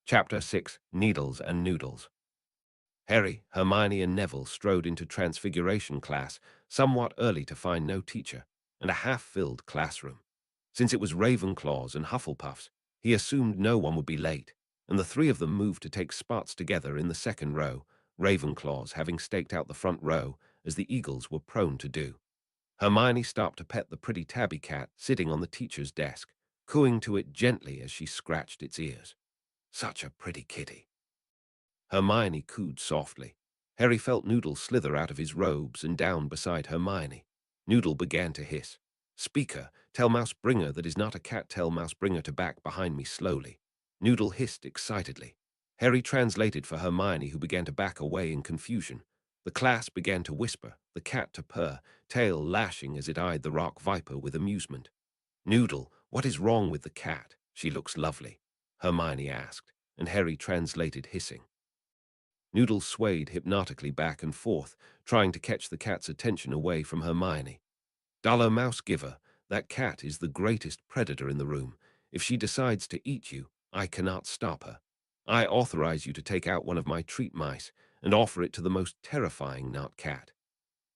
Chapter 6, Needles and Noodles. Harry, Hermione, and Neville strode into transfiguration class somewhat early to find no teacher and a half-filled classroom. Since it was Ravenclaws and Hufflepuffs, he assumed no one would be late, and the three of them moved to take spots together in the second row, Ravenclaws having staked out the front row as the Eagles were prone to do. Hermione stopped to pet the pretty tabby cat sitting on the teacher's desk, cooing to it gently as she scratched its ears. Such a pretty kitty. Hermione cooed softly. Harry felt Noodle slither out of his robes and down beside Hermione. Noodle began to hiss. "Speaker, tell Mousebringer that is not a cat, tell Mousebringer to back behind me slowly." Noodle hissed excitedly. Harry translated for Hermione, who began to back away in confusion. The class began to whisper, the cat to purr, tail lashing as it eyed the rock viper with amusement. "Noodle, what is wrong with the cat? She looks lovely," Hermione asked, and Harry translated hissing. Noodle swayed hypnotically back and forth, trying to catch the cat's attention away from Hermione. "Dollar Mouse Giver, that cat is the greatest predator in the room. If she decides to eat you, I cannot stop her. I authorize you to take out one of my treat mice and offer it to the most terrifying not cat."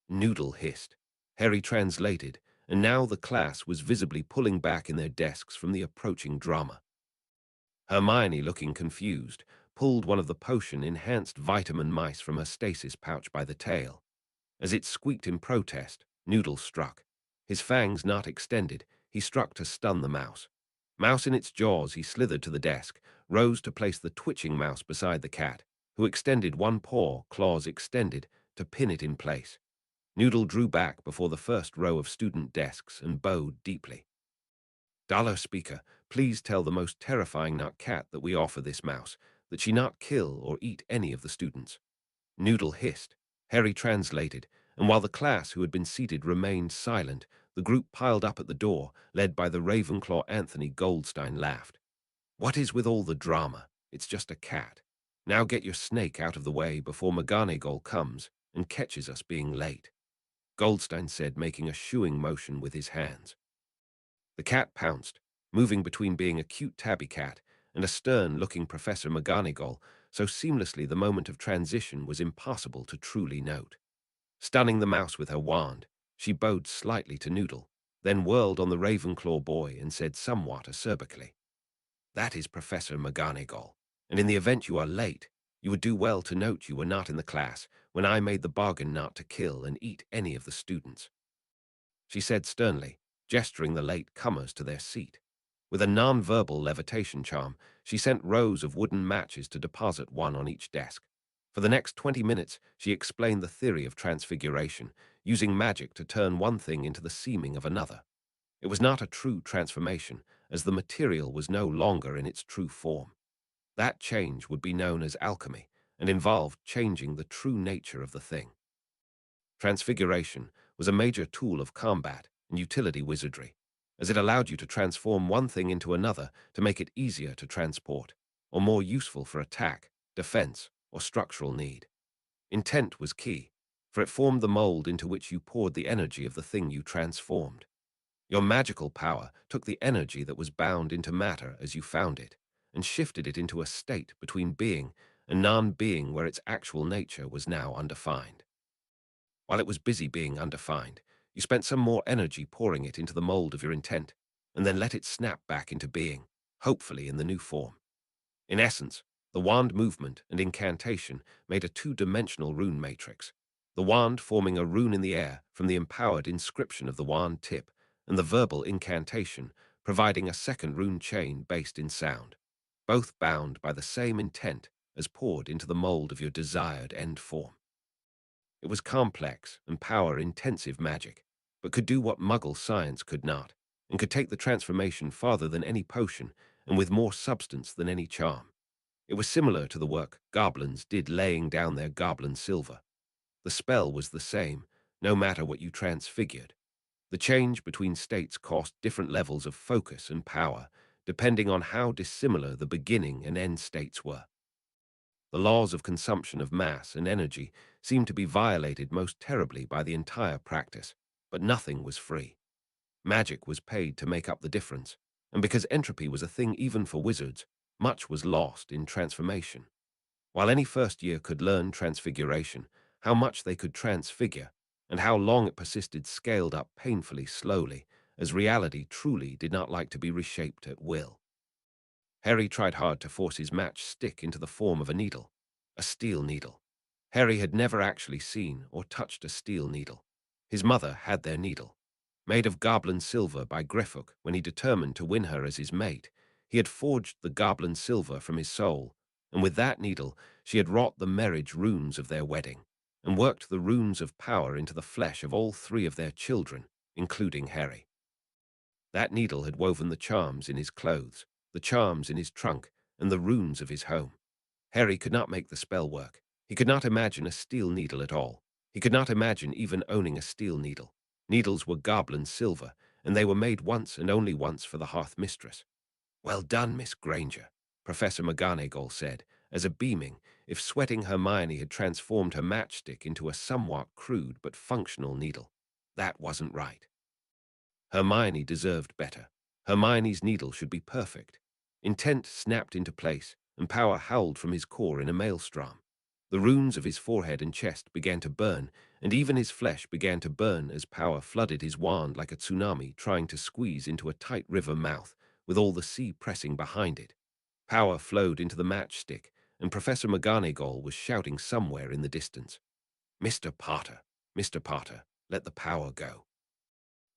Noodle hissed. Harry translated, and now the class was visibly pulling back in their desks from the approaching drama. Hermione, looking confused, pulled one of the potion-enhanced vitamin mice from her stasis pouch by the tail. As it squeaked in protest, Noodle struck. His fangs not extended, he struck to stun the mouse. Mouse in its jaws, he slithered to the desk, rose to place the twitching mouse beside the cat, who extended one paw, claws extended, to pin it in place. Noodle drew back before the first row of student desks and bowed deeply. "Dollar Speaker, please tell the most terrifying nut cat that we offer this mouse, that she not kill or eat any of the students." Noodle hissed. Harry translated, and while the class who had been seated remained silent, the group piled up at the door, led by the Ravenclaw Anthony Goldstein, laughed. "What is with all the drama? It's just a cat. Now get your snake out of the way before McGonagall comes and catches us being late," Goldstein said, making a shooing motion with his hands. The cat pounced, moving between being a cute tabby cat and a stern-looking Professor McGonagall, so seamlessly the moment of transition was impossible to truly note. Stunning the mouse with her wand, she bowed slightly to Noodle, then whirled on the Ravenclaw boy and said somewhat acerbically, "That is Professor McGonagall, and in the event you are late, you would do well to note you were not in the class when I made the bargain not to kill and eat any of the students," she said sternly, gesturing the late comers to their seat. With a non-verbal levitation charm, she sent rows of wooden matches to deposit one on each desk. For the next 20 minutes, she explained the theory of transfiguration, using magic to turn one thing into the seeming of another. It was not a true transformation, as the material was no longer in its true form. That change would be known as alchemy, and involved changing the true nature of the thing. Transfiguration was a major tool of combat and utility wizardry, as it allowed you to transform one thing into another to make it easier to transport, or more useful for attack, defense, or structural need. Intent was key, for it formed the mold into which you poured the energy of the thing you transformed. Your magical power took the energy that was bound into matter as you found it, and shifted it into a state between being and non-being where its actual nature was now undefined. While it was busy being undefined, you spent some more energy pouring it into the mold of your intent, and then let it snap back into being, hopefully in the new form. In essence, the wand movement and incantation made a two-dimensional rune matrix, the wand forming a rune in the air from the empowered inscription of the wand tip, and the verbal incantation providing a second rune chain based in sound, both bound by the same intent as poured into the mold of your desired end form. It was complex and power-intensive magic, but could do what Muggle science could not, and could take the transformation farther than any potion and with more substance than any charm. It was similar to the work goblins did laying down their goblin silver. The spell was the same, no matter what you transfigured. The change between states cost different levels of focus and power, depending on how dissimilar the beginning and end states were. The laws of consumption of mass and energy seemed to be violated most terribly by the entire practice, but nothing was free. Magic was paid to make up the difference, and because entropy was a thing even for wizards, Much was lost in transformation. While any first year could learn transfiguration, how much they could transfigure, and how long it persisted scaled up painfully slowly, as reality truly did not like to be reshaped at will. Harry tried hard to force his matchstick into the form of a needle, a steel needle. Harry had never actually seen or touched a steel needle. His mother had their needle. Made of goblin silver by Griphook when he determined to win her as his mate, he had forged the goblin silver from his soul, and with that needle she had wrought the marriage runes of their wedding, and worked the runes of power into the flesh of all three of their children, including Harry. That needle had woven the charms in his clothes, the charms in his trunk, and the runes of his home. Harry could not make the spell work. He could not imagine a steel needle at all. He could not imagine even owning a steel needle. Needles were goblin silver, and they were made once and only once for the hearth mistress. "Well done, Miss Granger," Professor McGonagall said, as a beaming, if sweating Hermione had transformed her matchstick into a somewhat crude but functional needle. That wasn't right. Hermione deserved better. Hermione's needle should be perfect. Intent snapped into place, and power howled from his core in a maelstrom. The runes of his forehead and chest began to burn, and even his flesh began to burn as power flooded his wand like a tsunami trying to squeeze into a tight river mouth, with all the sea pressing behind it. Power flowed into the matchstick, and Professor McGonagall was shouting somewhere in the distance, "Mr. Potter, Mr. Potter, let the power go."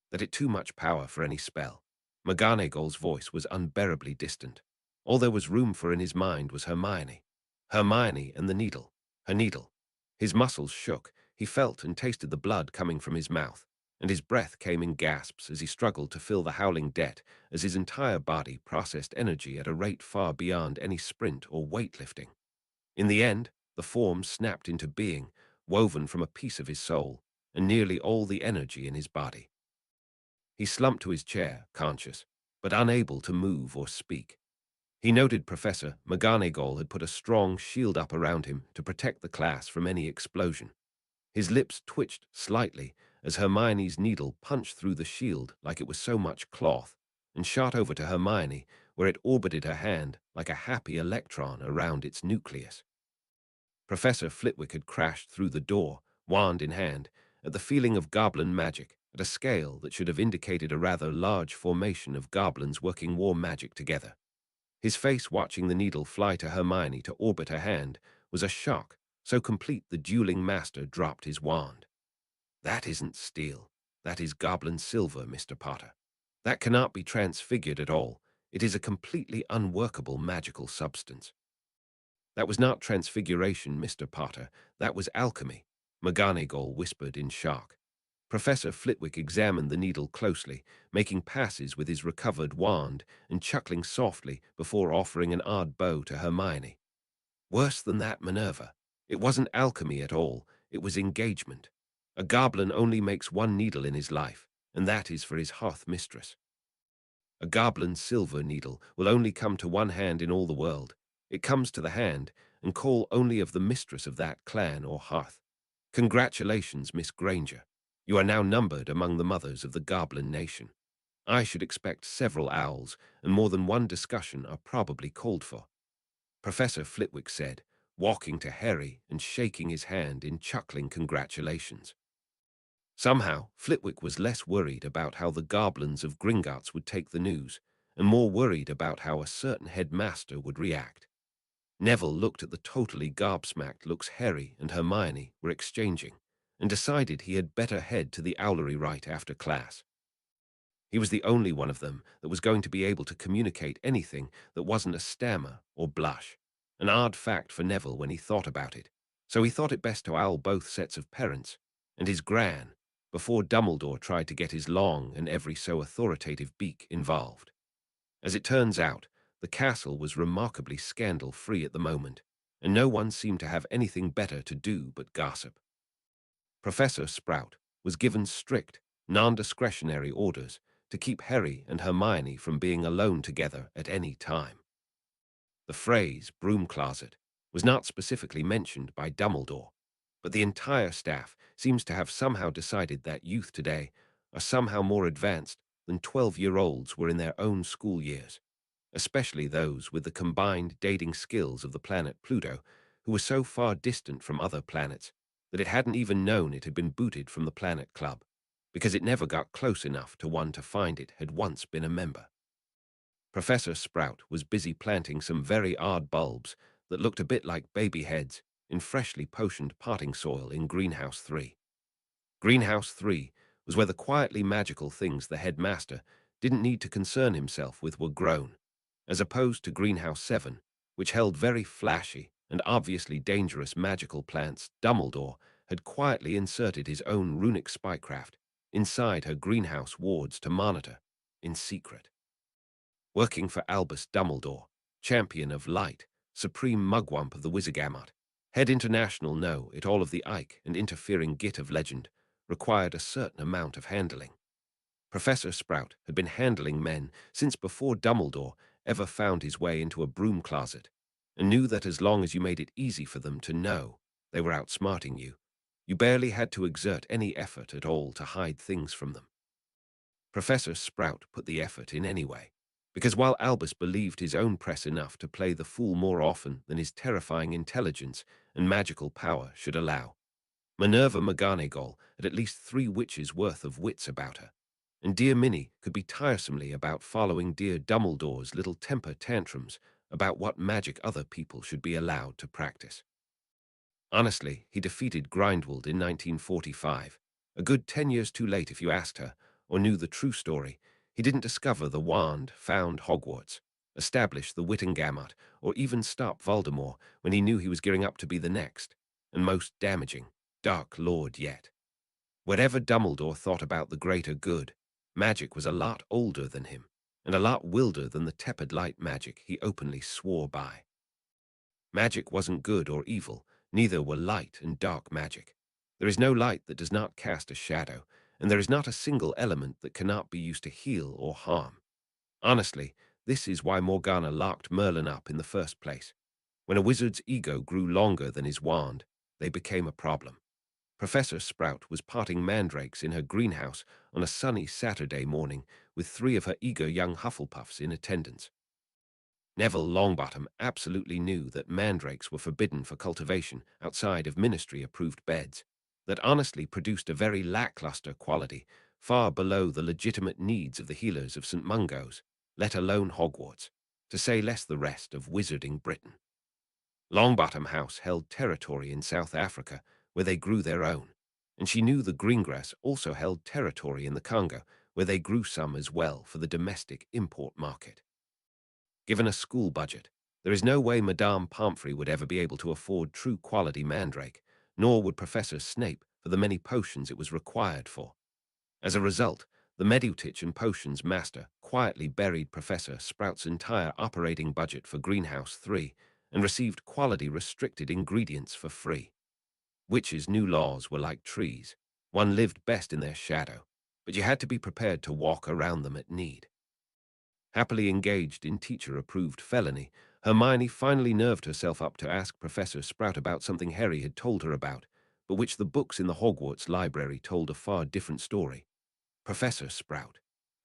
That it too much power for any spell. McGonagall's voice was unbearably distant. All there was room for in his mind was Hermione. Hermione and the needle. Her needle. His muscles shook. He felt and tasted the blood coming from his mouth, and his breath came in gasps as he struggled to fill the howling debt as his entire body processed energy at a rate far beyond any sprint or weightlifting. In the end, the form snapped into being, woven from a piece of his soul, and nearly all the energy in his body. He slumped to his chair, conscious, but unable to move or speak. He noted Professor McGonagall had put a strong shield up around him to protect the class from any explosion. His lips twitched slightly as Hermione's needle punched through the shield like it was so much cloth and shot over to Hermione, where it orbited her hand like a happy electron around its nucleus. Professor Flitwick had crashed through the door, wand in hand, at the feeling of goblin magic, at a scale that should have indicated a rather large formation of goblins working war magic together. His face watching the needle fly to Hermione to orbit her hand was a shock, so complete the dueling master dropped his wand. "That isn't steel. That is goblin silver, Mr. Potter. That cannot be transfigured at all. It is a completely unworkable magical substance." "That was not transfiguration, Mr. Potter. That was alchemy," McGonagall whispered in shock. Professor Flitwick examined the needle closely, making passes with his recovered wand and chuckling softly before offering an odd bow to Hermione. "Worse than that, Minerva. It wasn't alchemy at all. It was engagement. A goblin only makes one needle in his life, and that is for his hearth mistress. A goblin's silver needle will only come to one hand in all the world. It comes to the hand and call only of the mistress of that clan or hearth. Congratulations, Miss Granger. You are now numbered among the mothers of the goblin nation. I should expect several owls, and more than one discussion are probably called for," Professor Flitwick said, walking to Harry and shaking his hand in chuckling congratulations. Somehow, Flitwick was less worried about how the goblins of Gringotts would take the news, and more worried about how a certain headmaster would react. Neville looked at the totally gobsmacked looks Harry and Hermione were exchanging, and decided he had better head to the owlery right after class. He was the only one of them that was going to be able to communicate anything that wasn't a stammer or blush, an odd fact for Neville when he thought about it, so he thought it best to owl both sets of parents, and his gran, before Dumbledore tried to get his long and every so authoritative beak involved. As it turns out, the castle was remarkably scandal-free at the moment, and no one seemed to have anything better to do but gossip. Professor Sprout was given strict, non-discretionary orders to keep Harry and Hermione from being alone together at any time. The phrase broom closet was not specifically mentioned by Dumbledore, but the entire staff seems to have somehow decided that youth today are somehow more advanced than 12-year-olds were in their own school years. especially those with the combined dating skills of the planet Pluto, who were so far distant from other planets that it hadn't even known it had been booted from the Planet Club, because it never got close enough to one to find it had once been a member. Professor Sprout was busy planting some very odd bulbs that looked a bit like baby heads in freshly potioned potting soil in Greenhouse 3. Greenhouse 3 was where the quietly magical things the headmaster didn't need to concern himself with were grown, as opposed to Greenhouse 7, which held very flashy and obviously dangerous magical plants. Dumbledore had quietly inserted his own runic spycraft inside her greenhouse wards to monitor, in secret. Working for Albus Dumbledore, champion of light, supreme mugwump of the Wizigamot, head international know-it all of the Ike and interfering git of legend, required a certain amount of handling. Professor Sprout had been handling men since before Dumbledore ever found his way into a broom closet, and knew that as long as you made it easy for them to know they were outsmarting you, you barely had to exert any effort at all to hide things from them. Professor Sprout put the effort in anyway, because while Albus believed his own press enough to play the fool more often than his terrifying intelligence and magical power should allow, Minerva McGonagall had at least 3 witches' worth of wits about her, and dear Minnie could be tiresomely about following dear Dumbledore's little temper tantrums about what magic other people should be allowed to practice. Honestly, he defeated Grindwald in 1945, a good 10 years too late if you asked her, or knew the true story. He didn't discover the wand, found Hogwarts, establish the Wittengamot, or even stop Voldemort when he knew he was gearing up to be the next, and most damaging, Dark Lord yet. Whatever Dumbledore thought about the greater good, magic was a lot older than him, and a lot wilder than the tepid light magic he openly swore by. Magic wasn't good or evil, neither were light and dark magic. There is no light that does not cast a shadow, and there is not a single element that cannot be used to heal or harm. Honestly, this is why Morgana locked Merlin up in the first place. When a wizard's ego grew longer than his wand, they became a problem. Professor Sprout was potting mandrakes in her greenhouse on a sunny Saturday morning with 3 of her eager young Hufflepuffs in attendance. Neville Longbottom absolutely knew that mandrakes were forbidden for cultivation outside of ministry-approved beds, that honestly produced a very lackluster quality, far below the legitimate needs of the healers of St. Mungo's, let alone Hogwarts, to say less the rest of wizarding Britain. Longbottom House held territory in South Africa, where they grew their own, and she knew the greengrass also held territory in the Congo, where they grew some as well for the domestic import market. Given a school budget, there is no way Madame Pomfrey would ever be able to afford true quality mandrake, nor would Professor Snape for the many potions it was required for. As a result, the Medutich and Potions Master quietly buried Professor Sprout's entire operating budget for Greenhouse 3 and received quality-restricted ingredients for free. Witches' new laws were like trees. One lived best in their shadow, but you had to be prepared to walk around them at need. Happily engaged in teacher-approved felony, Hermione finally nerved herself up to ask Professor Sprout about something Harry had told her about, but which the books in the Hogwarts library told a far different story. Professor Sprout,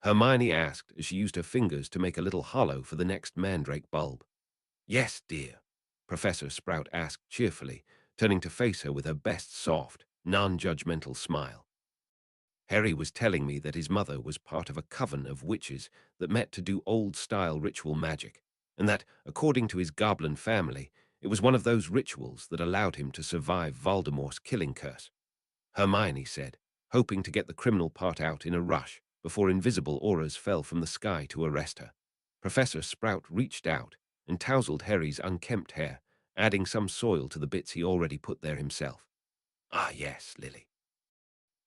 Hermione asked as she used her fingers to make a little hollow for the next mandrake bulb. Yes, dear, Professor Sprout asked cheerfully, turning to face her with her best soft, non-judgmental smile. Harry was telling me that his mother was part of a coven of witches that met to do old-style ritual magic, and that, according to his goblin family, it was one of those rituals that allowed him to survive Voldemort's killing curse. Hermione said, hoping to get the criminal part out in a rush before invisible auras fell from the sky to arrest her. Professor Sprout reached out and tousled Harry's unkempt hair, adding some soil to the bits he already put there himself. Ah, yes, Lily.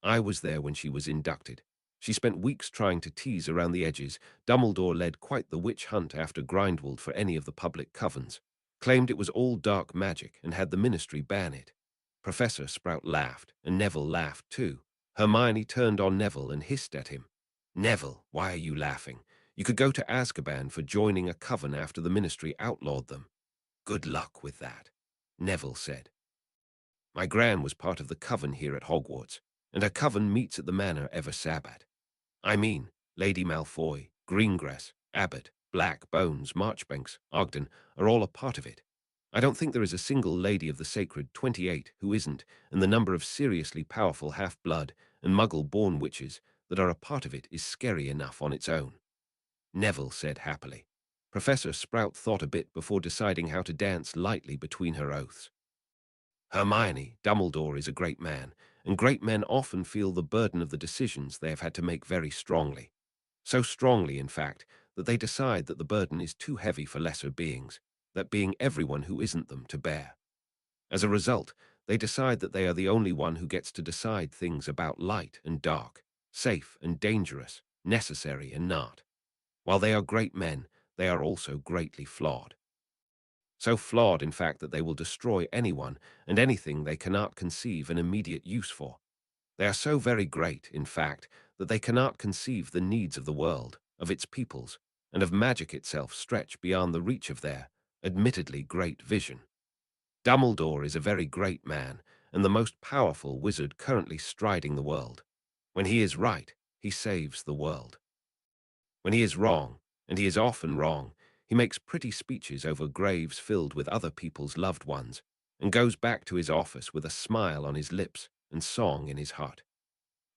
I was there when she was inducted. She spent weeks trying to tease around the edges. Dumbledore led quite the witch hunt after Grindwald for any of the public covens, claimed it was all dark magic and had the ministry ban it. Professor Sprout laughed, and Neville laughed too. Hermione turned on Neville and hissed at him. Neville, why are you laughing? You could go to Azkaban for joining a coven after the ministry outlawed them. Good luck with that, Neville said. My gran was part of the coven here at Hogwarts, and her coven meets at the manor every Sabbath. I mean, Lady Malfoy, Greengrass, Abbott, Black, Bones, Marchbanks, Ogden are all a part of it. I don't think there is a single Lady of the Sacred 28 who isn't, and the number of seriously powerful half-blood and muggle-born witches that are a part of it is scary enough on its own. Neville said happily. Professor Sprout thought a bit before deciding how to dance lightly between her oaths. Hermione, Dumbledore is a great man, and great men often feel the burden of the decisions they have had to make very strongly. So strongly, in fact, that they decide that the burden is too heavy for lesser beings, that being everyone who isn't them, to bear. As a result, they decide that they are the only one who gets to decide things about light and dark, safe and dangerous, necessary and not. While they are great men, they are also greatly flawed. So flawed, in fact, that they will destroy anyone and anything they cannot conceive an immediate use for. They are so very great, in fact, that they cannot conceive the needs of the world, of its peoples, and of magic itself stretch beyond the reach of their, admittedly great vision. Dumbledore is a very great man, and the most powerful wizard currently striding the world. When he is right, he saves the world. When he is wrong, and he is often wrong, he makes pretty speeches over graves filled with other people's loved ones, and goes back to his office with a smile on his lips and song in his heart.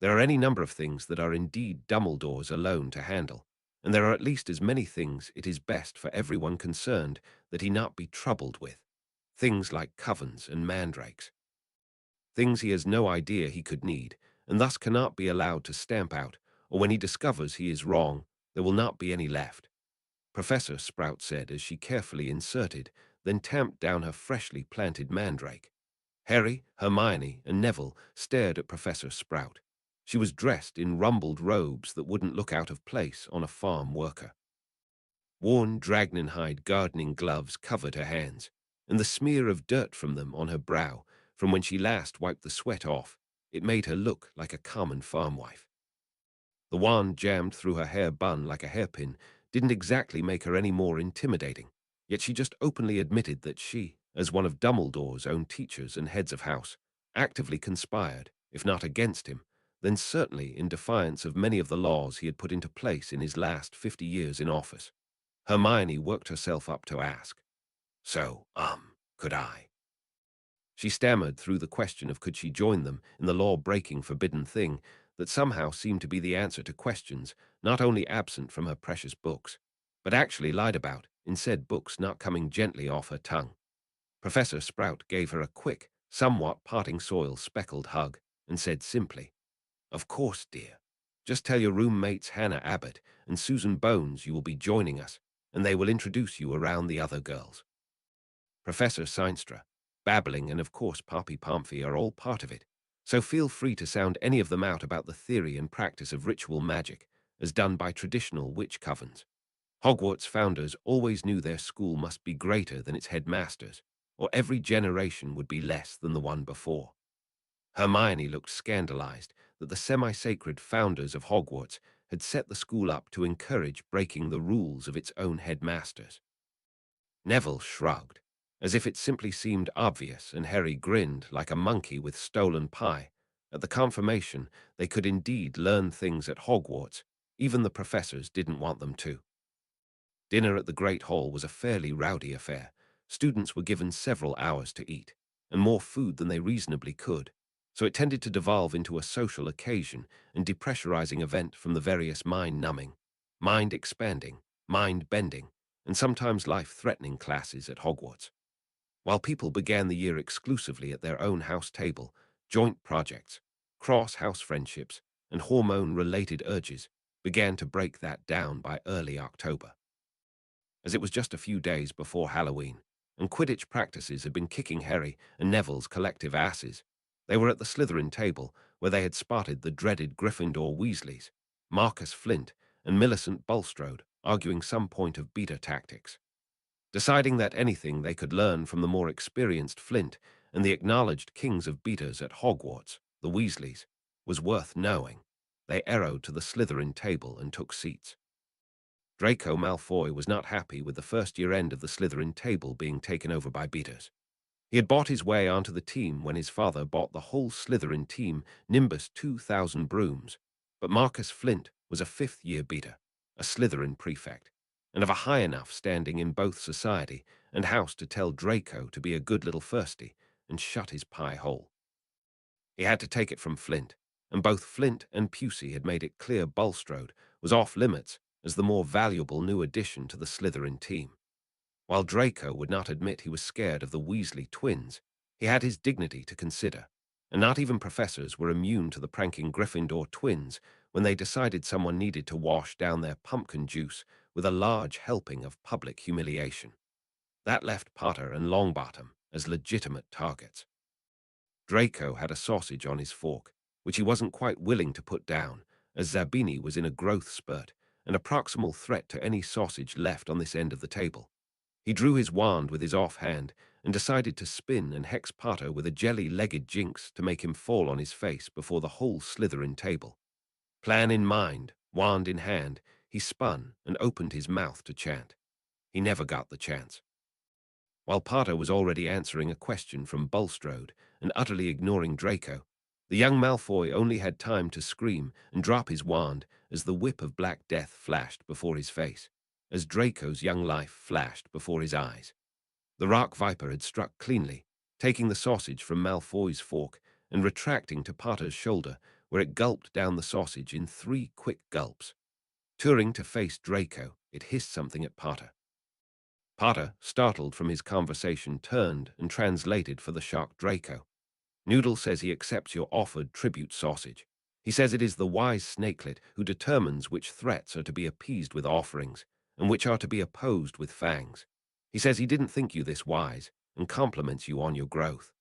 There are any number of things that are indeed Dumbledore's alone to handle, and there are at least as many things it is best for everyone concerned that he not be troubled with. Things like covens and mandrakes. Things he has no idea he could need, and thus cannot be allowed to stamp out, or when he discovers he is wrong, there will not be any left. Professor Sprout said as she carefully inserted, then tamped down her freshly planted mandrake. Harry, Hermione, and Neville stared at Professor Sprout. She was dressed in rumpled robes that wouldn't look out of place on a farm worker. Worn dragonhide gardening gloves covered her hands, and the smear of dirt from them on her brow, from when she last wiped the sweat off, it made her look like a common farm wife. The wand jammed through her hair bun like a hairpin didn't exactly make her any more intimidating, yet she just openly admitted that she, as one of Dumbledore's own teachers and heads of house, actively conspired, if not against him, then certainly in defiance of many of the laws he had put into place in his last 50 years in office. Hermione worked herself up to ask, "So, could I?" She stammered through the question of could she join them in the law-breaking forbidden thing that somehow seemed to be the answer to questions not only absent from her precious books, but actually lied about in said books not coming gently off her tongue. Professor Sprout gave her a quick, somewhat parting soil-speckled hug and said simply, "Of course, dear. Just tell your roommates Hannah Abbott and Susan Bones you will be joining us, and they will introduce you around the other girls. Professor Seinstra, Babbling, and of course Poppy Pomfrey are all part of it, so feel free to sound any of them out about the theory and practice of ritual magic, as done by traditional witch covens. Hogwarts founders always knew their school must be greater than its headmasters, or every generation would be less than the one before." Hermione looked scandalized that the semi-sacred founders of Hogwarts had set the school up to encourage breaking the rules of its own headmasters. Neville shrugged, as if it simply seemed obvious, and Harry grinned like a monkey with stolen pie. At the confirmation, they could indeed learn things at Hogwarts, even the professors didn't want them to. Dinner at the Great Hall was a fairly rowdy affair. Students were given several hours to eat, and more food than they reasonably could, so it tended to devolve into a social occasion and depressurizing event from the various mind-numbing, mind-expanding, mind-bending, and sometimes life-threatening classes at Hogwarts. While people began the year exclusively at their own house table, joint projects, cross-house friendships, and hormone-related urges began to break that down by early October. As it was just a few days before Halloween, and Quidditch practices had been kicking Harry and Neville's collective asses, they were at the Slytherin table where they had spotted the dreaded Gryffindor Weasleys, Marcus Flint and Millicent Bulstrode arguing some point of beta tactics. Deciding that anything they could learn from the more experienced Flint and the acknowledged kings of beaters at Hogwarts, the Weasleys, was worth knowing, they arrowed to the Slytherin table and took seats. Draco Malfoy was not happy with the first-year end of the Slytherin table being taken over by beaters. He had bought his way onto the team when his father bought the whole Slytherin team Nimbus 2000 brooms, but Marcus Flint was a fifth-year beater, a Slytherin prefect, and of a high enough standing in both society and house to tell Draco to be a good little firsty and shut his pie hole. He had to take it from Flint, and both Flint and Pusey had made it clear Bulstrode was off limits as the more valuable new addition to the Slytherin team. While Draco would not admit he was scared of the Weasley twins, he had his dignity to consider, and not even professors were immune to the pranking Gryffindor twins when they decided someone needed to wash down their pumpkin juice with a large helping of public humiliation. That left Potter and Longbottom as legitimate targets. Draco had a sausage on his fork, which he wasn't quite willing to put down, as Zabini was in a growth spurt, and a proximal threat to any sausage left on this end of the table. He drew his wand with his offhand and decided to spin and hex Potter with a jelly-legged jinx to make him fall on his face before the whole Slytherin table. Plan in mind, wand in hand, he spun and opened his mouth to chant. He never got the chance. While Potter was already answering a question from Bulstrode and utterly ignoring Draco, the young Malfoy only had time to scream and drop his wand as the whip of Black Death flashed before his face, as Draco's young life flashed before his eyes. The rock viper had struck cleanly, taking the sausage from Malfoy's fork and retracting to Potter's shoulder, where it gulped down the sausage in 3 quick gulps. Turning to face Draco, it hissed something at Potter. Potter, startled from his conversation, turned and translated for the shocked Draco. Noodle says he accepts your offered tribute sausage. He says it is the wise snakelet who determines which threats are to be appeased with offerings and which are to be opposed with fangs. He says he didn't think you this wise and compliments you on your growth.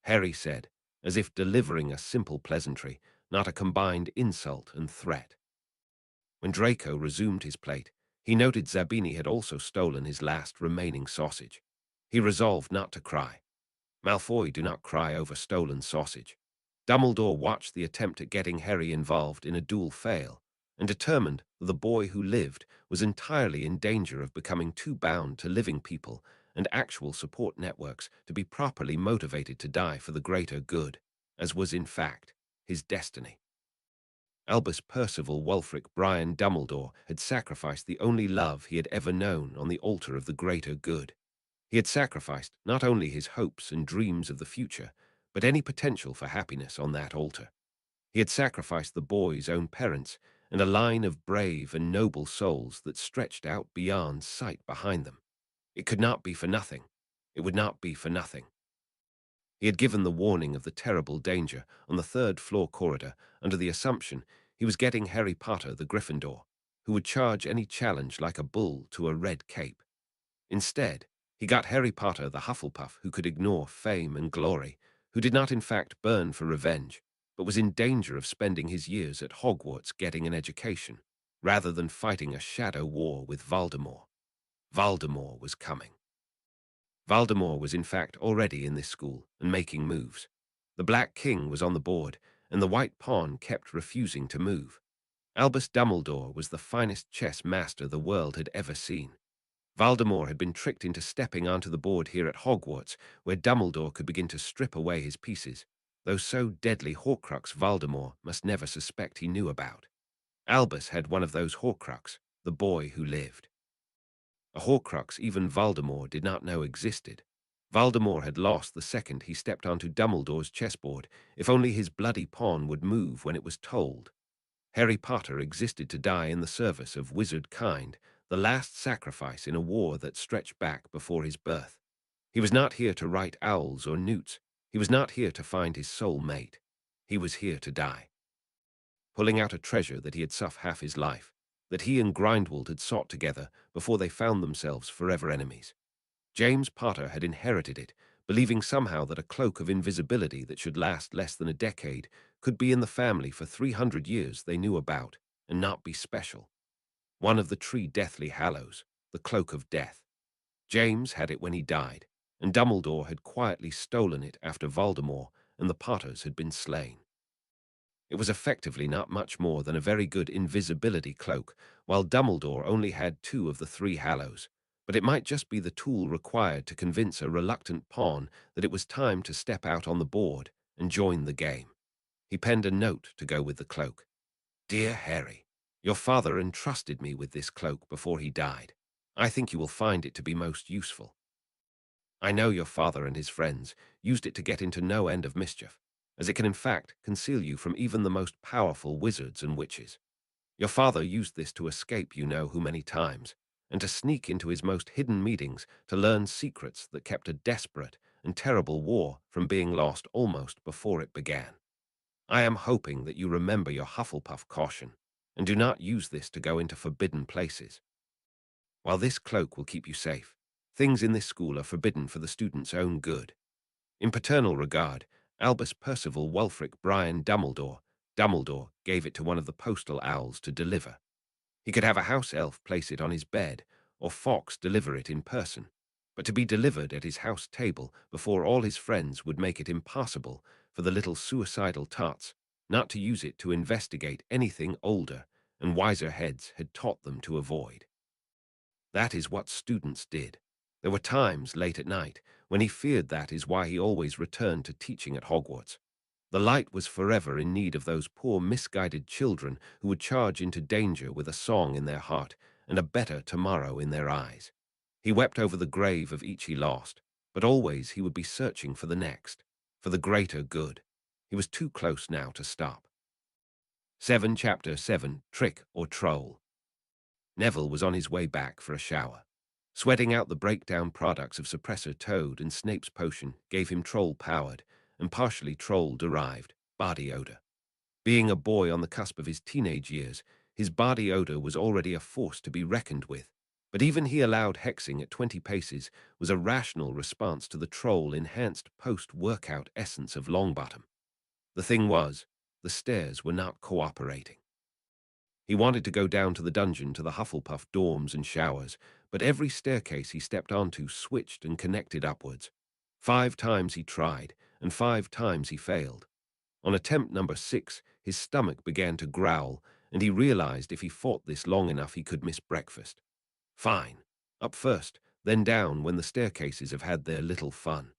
Harry said, as if delivering a simple pleasantry, not a combined insult and threat. When Draco resumed his plate, he noted Zabini had also stolen his last remaining sausage. He resolved not to cry. Malfoy do not cry over stolen sausage. Dumbledore watched the attempt at getting Harry involved in a duel fail, and determined that the boy who lived was entirely in danger of becoming too bound to living people and actual support networks to be properly motivated to die for the greater good, as was in fact his destiny. Albus Percival Wulfric Brian Dumbledore had sacrificed the only love he had ever known on the altar of the greater good. He had sacrificed not only his hopes and dreams of the future, but any potential for happiness on that altar. He had sacrificed the boy's own parents and a line of brave and noble souls that stretched out beyond sight behind them. It could not be for nothing. It would not be for nothing. He had given the warning of the terrible danger on the 3rd floor corridor under the assumption he was getting Harry Potter the Gryffindor, who would charge any challenge like a bull to a red cape. Instead, he got Harry Potter the Hufflepuff who could ignore fame and glory, who did not in fact burn for revenge, but was in danger of spending his years at Hogwarts getting an education, rather than fighting a shadow war with Voldemort. Voldemort was coming. Voldemort was in fact already in this school and making moves. The Black King was on the board, and the White Pawn kept refusing to move. Albus Dumbledore was the finest chess master the world had ever seen. Voldemort had been tricked into stepping onto the board here at Hogwarts, where Dumbledore could begin to strip away his pieces, though so deadly Horcrux Voldemort must never suspect he knew about. Albus had one of those Horcrux, the boy who lived. A Horcrux even Voldemort did not know existed. Voldemort had lost the second he stepped onto Dumbledore's chessboard, if only his bloody pawn would move when it was told. Harry Potter existed to die in the service of wizard kind, the last sacrifice in a war that stretched back before his birth. He was not here to write owls or newts. He was not here to find his soul mate. He was here to die. Pulling out a treasure that he had sought half his life, that he and Grindwald had sought together before they found themselves forever enemies. James Potter had inherited it, believing somehow that a cloak of invisibility that should last less than a decade could be in the family for 300 years they knew about and not be special. One of the Tree Deathly Hallows, the Cloak of Death. James had it when he died, and Dumbledore had quietly stolen it after Voldemort and the Potters had been slain. It was effectively not much more than a very good invisibility cloak, while Dumbledore only had 2 of the 3 Hallows, but it might just be the tool required to convince a reluctant pawn that it was time to step out on the board and join the game. He penned a note to go with the cloak. Dear Harry, your father entrusted me with this cloak before he died. I think you will find it to be most useful. I know your father and his friends used it to get into no end of mischief, as it can in fact conceal you from even the most powerful wizards and witches. Your father used this to escape you know who many times, and to sneak into his most hidden meetings to learn secrets that kept a desperate and terrible war from being lost almost before it began. I am hoping that you remember your Hufflepuff caution, and do not use this to go into forbidden places. While this cloak will keep you safe, things in this school are forbidden for the student's own good. In paternal regard, Albus Percival Wulfric Brian Dumbledore gave it to one of the postal owls to deliver. He could have a house elf place it on his bed, or Fox deliver it in person. But to be delivered at his house table before all his friends would make it impossible for the little suicidal tots not to use it to investigate anything older and wiser heads had taught them to avoid. That is what students did. There were times late at night when he feared that is why he always returned to teaching at Hogwarts. The light was forever in need of those poor misguided children who would charge into danger with a song in their heart and a better tomorrow in their eyes. He wept over the grave of each he lost, but always he would be searching for the next, for the greater good. He was too close now to stop. 7 Chapter 7 Trick or Troll. Neville was on his way back for a shower. Sweating out the breakdown products of Suppressor Toad and Snape's potion gave him troll-powered and partially troll-derived body odor. Being a boy on the cusp of his teenage years, his body odor was already a force to be reckoned with, but even he allowed hexing at 20 paces was a rational response to the troll-enhanced post-workout essence of Longbottom. The thing was, the stairs were not cooperating. He wanted to go down to the dungeon to the Hufflepuff dorms and showers, but every staircase he stepped onto switched and connected upwards. 5 times he tried, and 5 times he failed. On attempt number 6, his stomach began to growl, and he realized if he fought this long enough he could miss breakfast. Fine. Up first, then down when the staircases have had their little fun.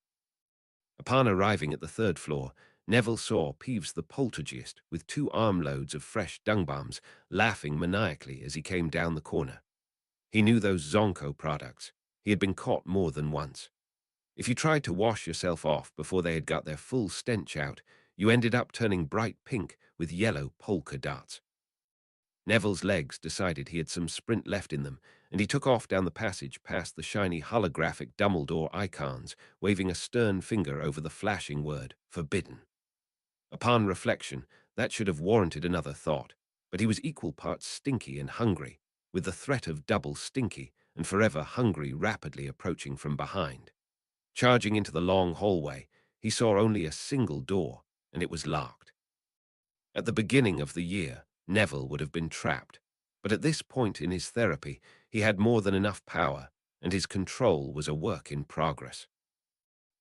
Upon arriving at the 3rd floor, Neville saw Peeves the Poltergeist with 2 armloads of fresh dung bombs laughing maniacally as he came down the corner. He knew those Zonko products. He had been caught more than once. If you tried to wash yourself off before they had got their full stench out, you ended up turning bright pink with yellow polka dots. Neville's legs decided he had some sprint left in them, and he took off down the passage past the shiny holographic Dumbledore icons, waving a stern finger over the flashing word, forbidden. Upon reflection, that should have warranted another thought, but he was equal parts stinky and hungry, with the threat of double stinky and forever hungry rapidly approaching from behind. Charging into the long hallway, he saw only a single door, and it was locked. At the beginning of the year, Neville would have been trapped, but at this point in his therapy, he had more than enough power, and his control was a work in progress.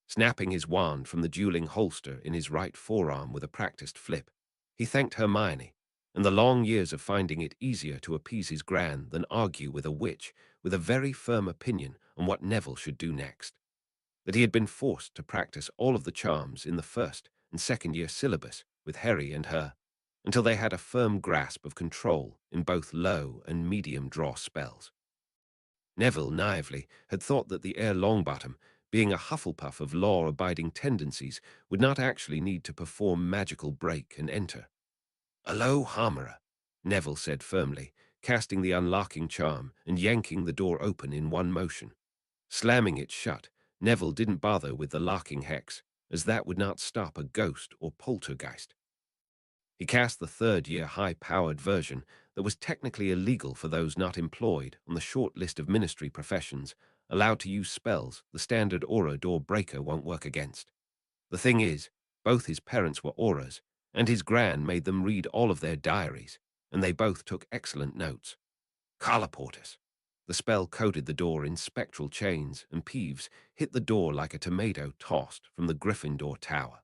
Snapping his wand from the dueling holster in his right forearm with a practiced flip, he thanked Hermione, and the long years of finding it easier to appease his gran than argue with a witch with a very firm opinion on what Neville should do next. That he had been forced to practice all of the charms in the 1st and 2nd year syllabus with Harry and her, until they had a firm grasp of control in both low and medium draw spells. Neville naively had thought that the Heir Longbottom, being a Hufflepuff of law-abiding tendencies, would not actually need to perform magical break and enter. "Alo Hamera," Neville said firmly, casting the unlocking charm and yanking the door open in one motion. Slamming it shut, Neville didn't bother with the locking hex, as that would not stop a ghost or poltergeist. He cast the 3rd year high-powered version that was technically illegal for those not employed on the short list of ministry professions allowed to use spells the standard aura door breaker won't work against. The thing is, both his parents were auras, and his gran made them read all of their diaries, and they both took excellent notes. Colloportus. The spell coated the door in spectral chains, and Peeves hit the door like a tomato tossed from the Gryffindor tower.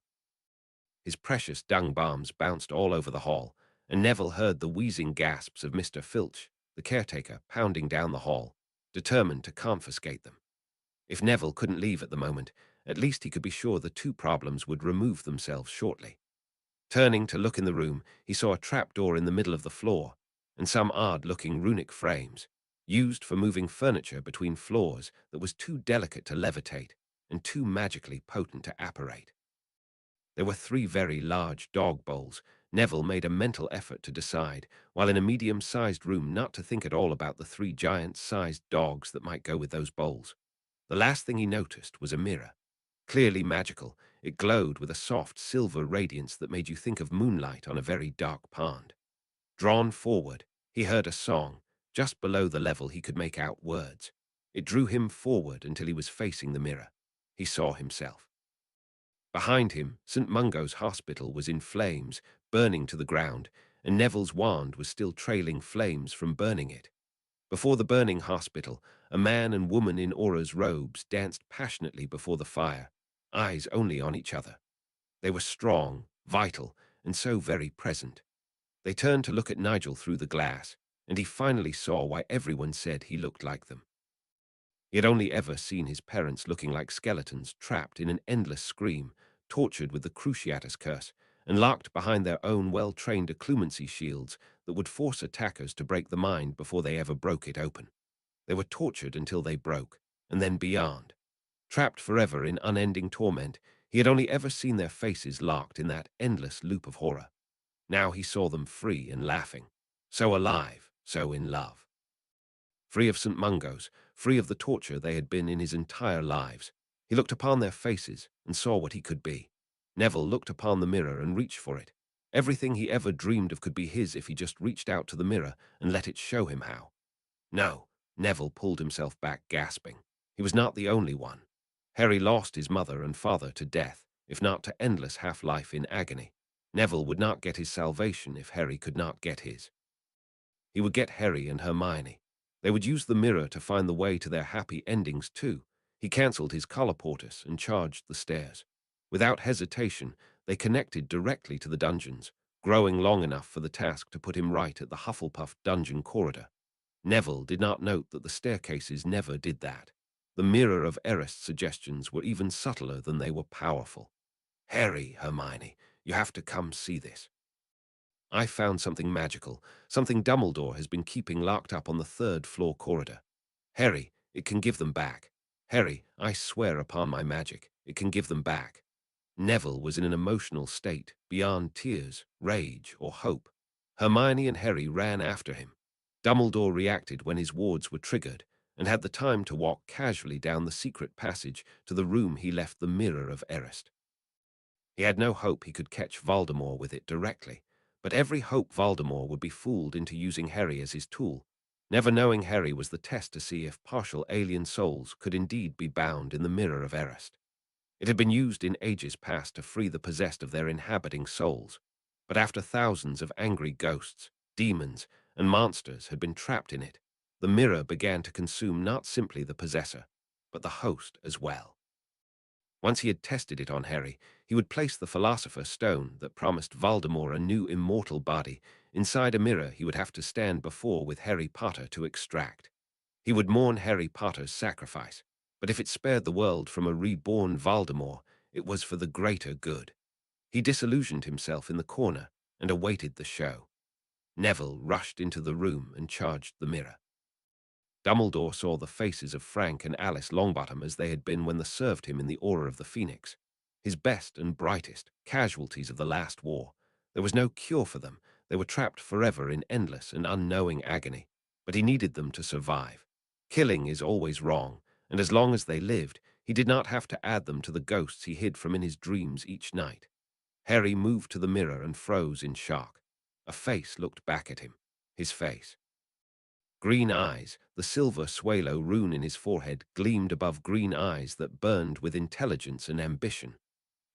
His precious dung bombs bounced all over the hall, and Neville heard the wheezing gasps of Mr. Filch, the caretaker, pounding down the hall, determined to confiscate them. If Neville couldn't leave at the moment, at least he could be sure the 2 problems would remove themselves shortly. Turning to look in the room, he saw a trapdoor in the middle of the floor, and some odd-looking runic frames. used for moving furniture between floors that was too delicate to levitate and too magically potent to apparate. There were 3 very large dog bowls. Neville made a mental effort to decide, while in a medium-sized room, not to think at all about the 3 giant-sized dogs that might go with those bowls. The last thing he noticed was a mirror. Clearly magical, it glowed with a soft silver radiance that made you think of moonlight on a very dark pond. Drawn forward, he heard a song, just below the level he could make out words. It drew him forward until he was facing the mirror. He saw himself. Behind him, St. Mungo's hospital was in flames, burning to the ground, and Neville's wand was still trailing flames from burning it. Before the burning hospital, a man and woman in Aura's robes danced passionately before the fire, eyes only on each other. They were strong, vital, and so very present. They turned to look at Nigel through the glass, and he finally saw why everyone said he looked like them. He had only ever seen his parents looking like skeletons trapped in an endless scream, tortured with the Cruciatus curse, and locked behind their own well-trained occlumency shields that would force attackers to break the mind before they ever broke it open. They were tortured until they broke, and then beyond. Trapped forever in unending torment, he had only ever seen their faces locked in that endless loop of horror. Now he saw them free and laughing, so alive, so in love. Free of St. Mungo's, free of the torture they had been in his entire lives. He looked upon their faces and saw what he could be. Neville looked upon the mirror and reached for it. Everything he ever dreamed of could be his if he just reached out to the mirror and let it show him how. No, Neville pulled himself back, gasping. He was not the only one. Harry lost his mother and father to death, if not to endless half-life in agony. Neville would not get his salvation if Harry could not get his. He would get Harry and Hermione. They would use the mirror to find the way to their happy endings too. He cancelled his colloportus and charged the stairs. Without hesitation, they connected directly to the dungeons, growing long enough for the task to put him right at the Hufflepuff dungeon corridor. Neville did not note that the staircases never did that. The mirror of Erised suggestions were even subtler than they were powerful. Harry, Hermione, you have to come see this. I found something magical, something Dumbledore has been keeping locked up on the 3rd floor corridor. Harry, it can give them back. Harry, I swear upon my magic, it can give them back. Neville was in an emotional state, beyond tears, rage, or hope. Hermione and Harry ran after him. Dumbledore reacted when his wards were triggered, and had the time to walk casually down the secret passage to the room he left the mirror of Erised. He had no hope he could catch Voldemort with it directly, but every hope Voldemort would be fooled into using Harry as his tool, never knowing Harry was the test to see if partial alien souls could indeed be bound in the mirror of Erised. It had been used in ages past to free the possessed of their inhabiting souls, but after thousands of angry ghosts, demons, and monsters had been trapped in it, the mirror began to consume not simply the possessor, but the host as well. Once he had tested it on Harry, he would place the Philosopher's Stone that promised Voldemort a new immortal body inside a mirror he would have to stand before with Harry Potter to extract. He would mourn Harry Potter's sacrifice, but if it spared the world from a reborn Voldemort, it was for the greater good. He disillusioned himself in the corner and awaited the show. Neville rushed into the room and charged the mirror. Dumbledore saw the faces of Frank and Alice Longbottom as they had been when they served him in the Order of the Phoenix. His best and brightest, casualties of the last war. There was no cure for them. They were trapped forever in endless and unknowing agony. But he needed them to survive. Killing is always wrong, and as long as they lived, he did not have to add them to the ghosts he hid from in his dreams each night. Harry moved to the mirror and froze in shock. A face looked back at him. His face. Green eyes, the silver Swalo rune in his forehead gleamed above green eyes that burned with intelligence and ambition.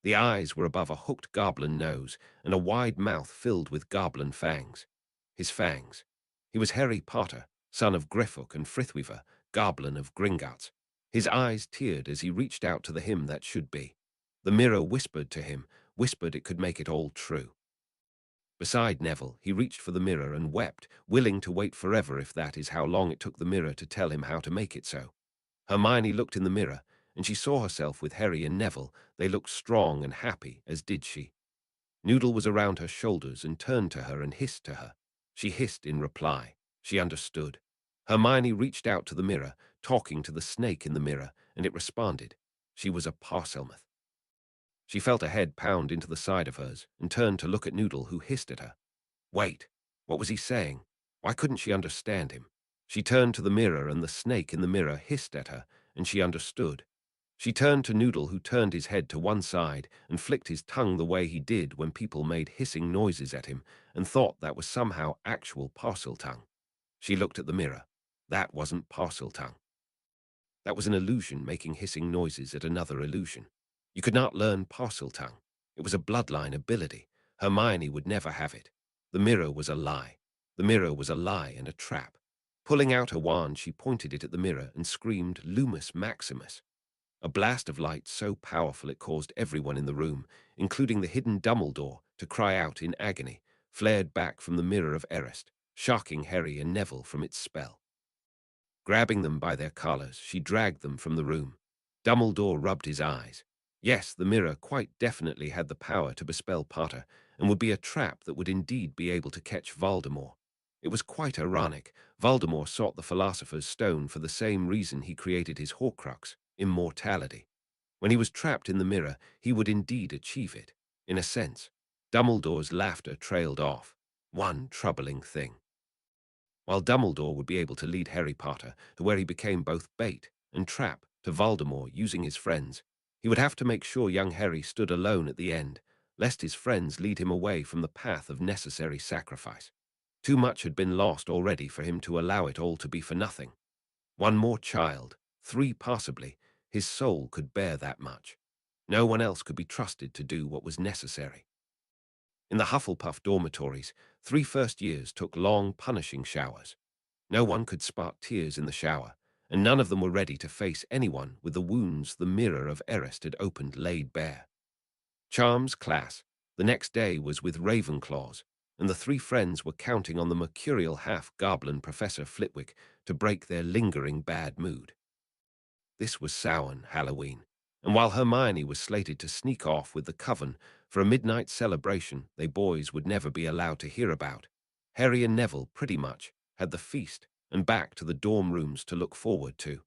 The eyes were above a hooked goblin nose and a wide mouth filled with goblin fangs. His fangs. He was Harry Potter, son of Griphook and Frithweaver, goblin of Gringotts. His eyes teared as he reached out to the him that should be. The mirror whispered to him, whispered it could make it all true. Beside Neville, he reached for the mirror and wept, willing to wait forever if that is how long it took the mirror to tell him how to make it so. Hermione looked in the mirror, and she saw herself with Harry and Neville. They looked strong and happy, as did she. Noodle was around her shoulders and turned to her and hissed to her. She hissed in reply. She understood. Hermione reached out to the mirror, talking to the snake in the mirror, and it responded. She was a Parselmouth. She felt a head pound into the side of hers and turned to look at Noodle, who hissed at her. Wait, what was he saying? Why couldn't she understand him? She turned to the mirror, and the snake in the mirror hissed at her, and she understood. She turned to Noodle, who turned his head to one side and flicked his tongue the way he did when people made hissing noises at him, and thought that was somehow actual parcel tongue. She looked at the mirror. That wasn't parcel tongue. That was an illusion making hissing noises at another illusion. You could not learn parcel tongue. It was a bloodline ability. Hermione would never have it. The mirror was a lie. The mirror was a lie and a trap. Pulling out her wand, she pointed it at the mirror and screamed, Lumus Maximus. A blast of light so powerful it caused everyone in the room, including the hidden Dumbledore, to cry out in agony, flared back from the mirror of Erised, shocking Harry and Neville from its spell. Grabbing them by their collars, she dragged them from the room. Dumbledore rubbed his eyes. Yes, the mirror quite definitely had the power to bespell Potter, and would be a trap that would indeed be able to catch Voldemort. It was quite ironic. Voldemort sought the Philosopher's Stone for the same reason he created his Horcrux, immortality. When he was trapped in the mirror, he would indeed achieve it. In a sense, Dumbledore's laughter trailed off. One troubling thing. While Dumbledore would be able to lead Harry Potter to where he became both bait and trap to Voldemort using his friends, he would have to make sure young Harry stood alone at the end, lest his friends lead him away from the path of necessary sacrifice. Too much had been lost already for him to allow it all to be for nothing. One more child, 3 possibly, his soul could bear that much. No one else could be trusted to do what was necessary. In the Hufflepuff dormitories, 3 first years took long, punishing showers. No one could spark tears in the shower, and none of them were ready to face anyone with the wounds the mirror of Erised had opened laid bare. Charms class the next day was with Ravenclaws, and the 3 friends were counting on the mercurial half-goblin Professor Flitwick to break their lingering bad mood. This was Samhain Halloween, and while Hermione was slated to sneak off with the coven for a midnight celebration they boys would never be allowed to hear about, Harry and Neville pretty much had the feast and back to the dorm rooms to look forward to.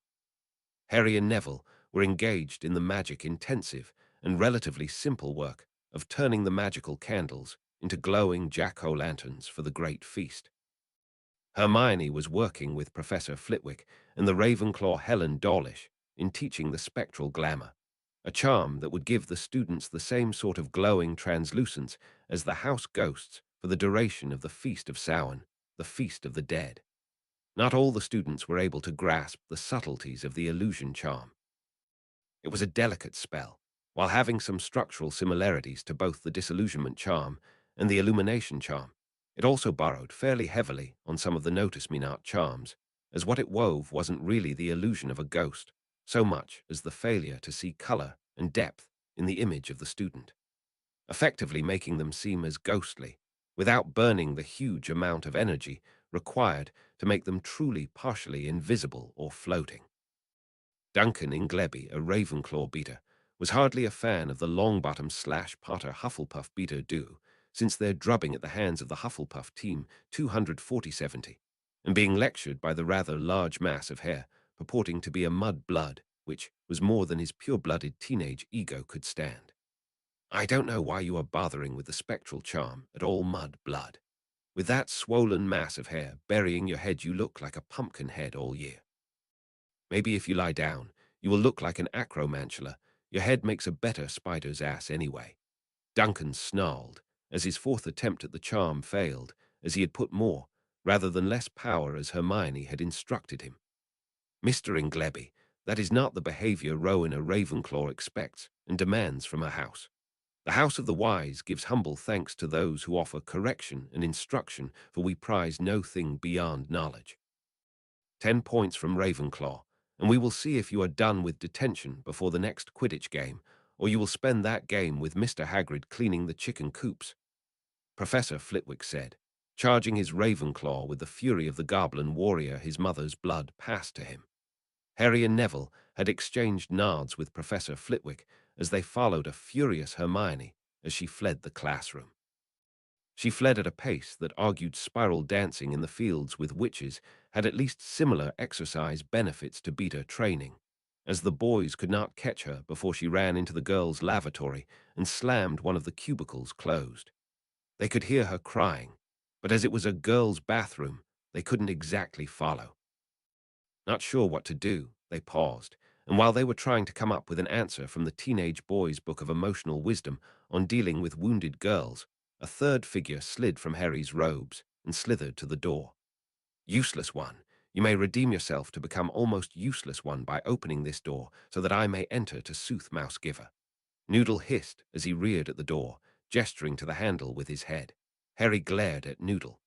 Harry and Neville were engaged in the magic-intensive and relatively simple work of turning the magical candles into glowing jack-o'-lanterns for the great feast. Hermione was working with Professor Flitwick and the Ravenclaw Helen Dawlish in teaching the spectral glamour, a charm that would give the students the same sort of glowing translucence as the house ghosts for the duration of the Feast of Samhain, the Feast of the Dead. Not all the students were able to grasp the subtleties of the illusion charm. It was a delicate spell, while having some structural similarities to both the disillusionment charm and the illumination charm. It also borrowed fairly heavily on some of the Notice Me Not charms, as what it wove wasn't really the illusion of a ghost, so much as the failure to see color and depth in the image of the student, effectively making them seem as ghostly, without burning the huge amount of energy required to make them truly partially invisible or floating. Duncan Ingleby, a Ravenclaw beater, was hardly a fan of the Longbottom/Potter Hufflepuff beater duo, since their drubbing at the hands of the Hufflepuff team 240-70, and being lectured by the rather large mass of hair purporting to be a mud-blood, which was more than his pure-blooded teenage ego could stand. I don't know why you are bothering with the spectral charm at all, mud-blood. With that swollen mass of hair burying your head, you look like a pumpkin head all year. Maybe if you lie down, you will look like an acromantula. Your head makes a better spider's ass anyway. Duncan snarled, as his 4th attempt at the charm failed, as he had put more, rather than less power as Hermione had instructed him. Mr. Ingleby, that is not the behavior Rowena Ravenclaw expects and demands from a house. The House of the Wise gives humble thanks to those who offer correction and instruction, for we prize no thing beyond knowledge. 10 points from Ravenclaw, and we will see if you are done with detention before the next Quidditch game, or you will spend that game with Mr. Hagrid cleaning the chicken coops, Professor Flitwick said, charging his Ravenclaw with the fury of the goblin warrior his mother's blood passed to him. Harry and Neville had exchanged nods with Professor Flitwick as they followed a furious Hermione as she fled the classroom. She fled at a pace that argued spiral dancing in the fields with witches had at least similar exercise benefits to beta training, as the boys could not catch her before she ran into the girls' lavatory and slammed one of the cubicles closed. They could hear her crying, but as it was a girls' bathroom, they couldn't exactly follow. Not sure what to do, they paused, and while they were trying to come up with an answer from the teenage boy's book of emotional wisdom on dealing with wounded girls, a third figure slid from Harry's robes and slithered to the door. Useless one, you may redeem yourself to become almost useless one by opening this door so that I may enter to sooth Mouse Giver. Noodle hissed as he reared at the door, gesturing to the handle with his head. Harry glared at Noodle.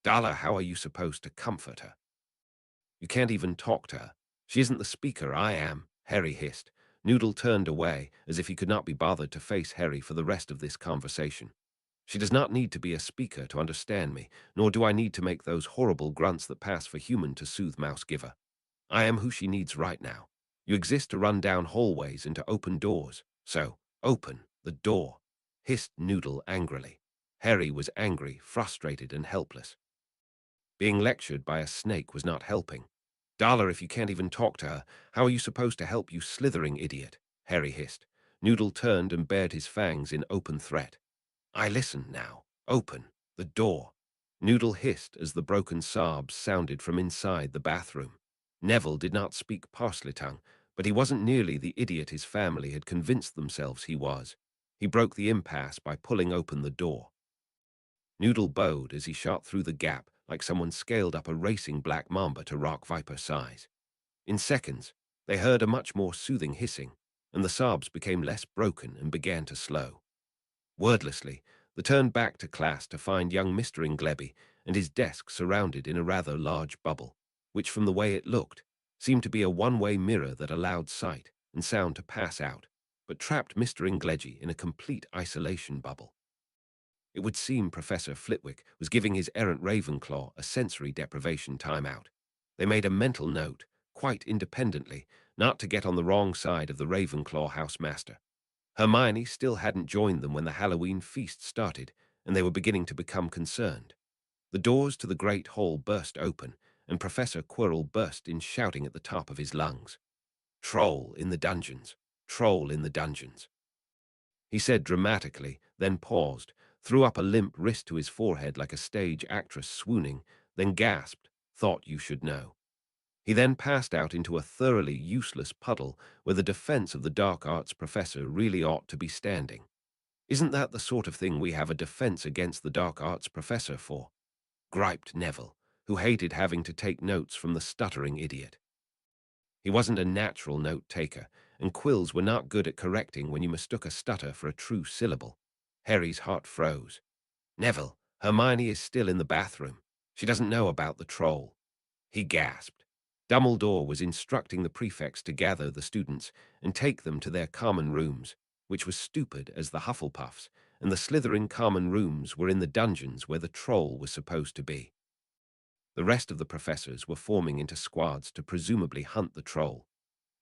Darla, how are you supposed to comfort her? You can't even talk to her. She isn't the speaker, I am, Harry hissed. Noodle turned away, as if he could not be bothered to face Harry for the rest of this conversation. She does not need to be a speaker to understand me, nor do I need to make those horrible grunts that pass for human to soothe Mouse Giver. I am who she needs right now. You exist to run down hallways and to open doors. So, open the door, hissed Noodle angrily. Harry was angry, frustrated, and helpless. Being lectured by a snake was not helping. Darla, if you can't even talk to her, how are you supposed to help, you slithering idiot? Harry hissed. Noodle turned and bared his fangs in open threat. I listen now. Open the door. Noodle hissed as the broken sobs sounded from inside the bathroom. Neville did not speak parsley tongue, but he wasn't nearly the idiot his family had convinced themselves he was. He broke the impasse by pulling open the door. Noodle bowed as he shot through the gap like someone scaled up a racing black mamba to rock viper size. In seconds, they heard a much more soothing hissing, and the sobs became less broken and began to slow. Wordlessly, they turned back to class to find young Mr. Ingleby and his desk surrounded in a rather large bubble, which from the way it looked, seemed to be a one-way mirror that allowed sight and sound to pass out, but trapped Mr. Ingleby in a complete isolation bubble. It would seem Professor Flitwick was giving his errant Ravenclaw a sensory deprivation timeout. They made a mental note, quite independently, not to get on the wrong side of the Ravenclaw housemaster. Hermione still hadn't joined them when the Halloween feast started, and they were beginning to become concerned. The doors to the great hall burst open, and Professor Quirrell burst in shouting at the top of his lungs. Troll in the dungeons! Troll in the dungeons! He said dramatically, then paused, threw up a limp wrist to his forehead like a stage actress swooning, then gasped, thought you should know. He then passed out into a thoroughly useless puddle where the defense of the dark arts professor really ought to be standing. Isn't that the sort of thing we have a defense against the dark arts professor for? Griped Neville, who hated having to take notes from the stuttering idiot. He wasn't a natural note-taker, and quills were not good at correcting when you mistook a stutter for a true syllable. Harry's heart froze. Neville, Hermione is still in the bathroom. She doesn't know about the troll. He gasped. Dumbledore was instructing the prefects to gather the students and take them to their common rooms, which was stupid as the Hufflepuffs, and the Slytherin common rooms were in the dungeons where the troll was supposed to be. The rest of the professors were forming into squads to presumably hunt the troll.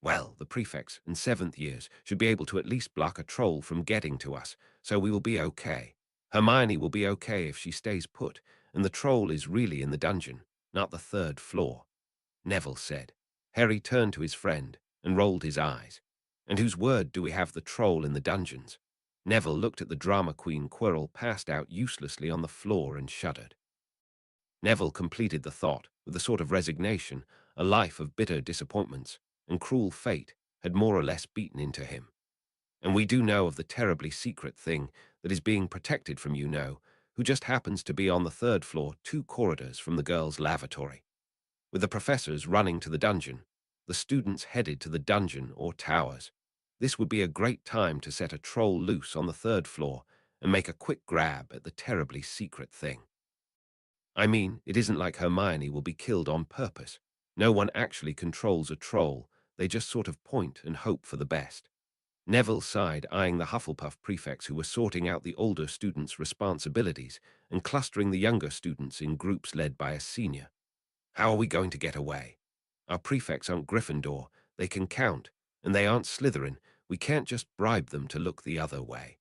Well, the prefects and seventh years should be able to at least block a troll from getting to us, so we will be okay. Hermione will be okay if she stays put, and the troll is really in the dungeon, not the third floor, Neville said. Harry turned to his friend and rolled his eyes. And whose word do we have the troll in the dungeons? Neville looked at the drama queen Quirrell passed out uselessly on the floor and shuddered. Neville completed the thought with a sort of resignation. A life of bitter disappointments and cruel fate had more or less beaten into him. And we do know of the terribly secret thing that is being protected from you know, who just happens to be on the third floor 2 corridors from the girls' lavatory. With the professors running to the dungeon, the students headed to the dungeon or towers. This would be a great time to set a troll loose on the 3rd floor and make a quick grab at the terribly secret thing. I mean, it isn't like Hermione will be killed on purpose. No one actually controls a troll, they just sort of point and hope for the best. Neville sighed, eyeing the Hufflepuff prefects who were sorting out the older students' responsibilities and clustering the younger students in groups led by a senior. How are we going to get away? Our prefects aren't Gryffindor, they can count, and they aren't Slytherin. We can't just bribe them to look the other way.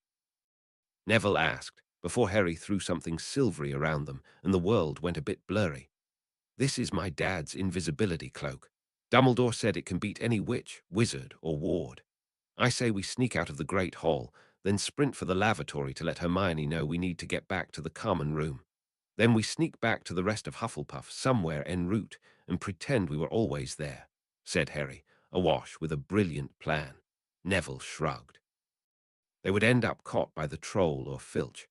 Neville asked, before Harry threw something silvery around them and the world went a bit blurry. This is my dad's invisibility cloak. Dumbledore said it can beat any witch, wizard, or ward. I say we sneak out of the Great Hall, then sprint for the lavatory to let Hermione know we need to get back to the common room. Then we sneak back to the rest of Hufflepuff somewhere en route and pretend we were always there, said Harry, awash with a brilliant plan. Neville shrugged. They would end up caught by the troll or Filch.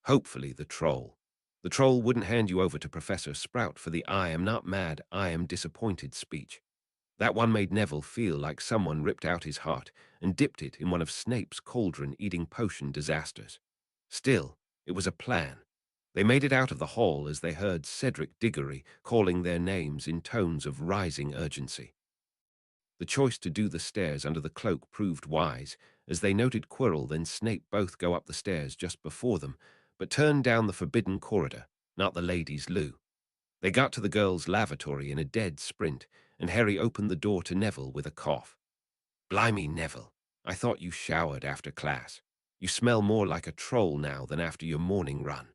Hopefully the troll. The troll wouldn't hand you over to Professor Sprout for the "I am not mad, I am disappointed" speech. That one made Neville feel like someone ripped out his heart and dipped it in one of Snape's cauldron-eating potion disasters. Still, it was a plan. They made it out of the hall as they heard Cedric Diggory calling their names in tones of rising urgency. The choice to do the stairs under the cloak proved wise, as they noted Quirrell then Snape both go up the stairs just before them, but turned down the forbidden corridor, not the ladies' loo. They got to the girls' lavatory in a dead sprint, and Harry opened the door to Neville with a cough. "Blimey, Neville, I thought you showered after class. You smell more like a troll now than after your morning run."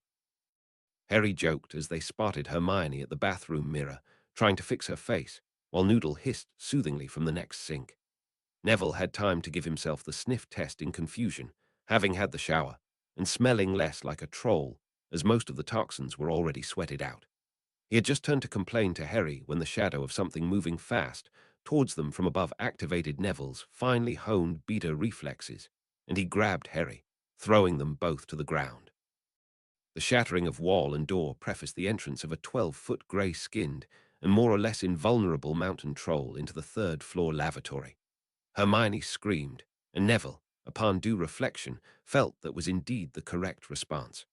Harry joked as they spotted Hermione at the bathroom mirror, trying to fix her face, while Noodle hissed soothingly from the next sink. Neville had time to give himself the sniff test in confusion, having had the shower, and smelling less like a troll, as most of the toxins were already sweated out. He had just turned to complain to Harry when the shadow of something moving fast towards them from above activated Neville's finely honed beta reflexes, and he grabbed Harry, throwing them both to the ground. The shattering of wall and door prefaced the entrance of a 12-foot grey-skinned and more or less invulnerable mountain troll into the third-floor lavatory. Hermione screamed, and Neville, upon due reflection, felt that was indeed the correct response.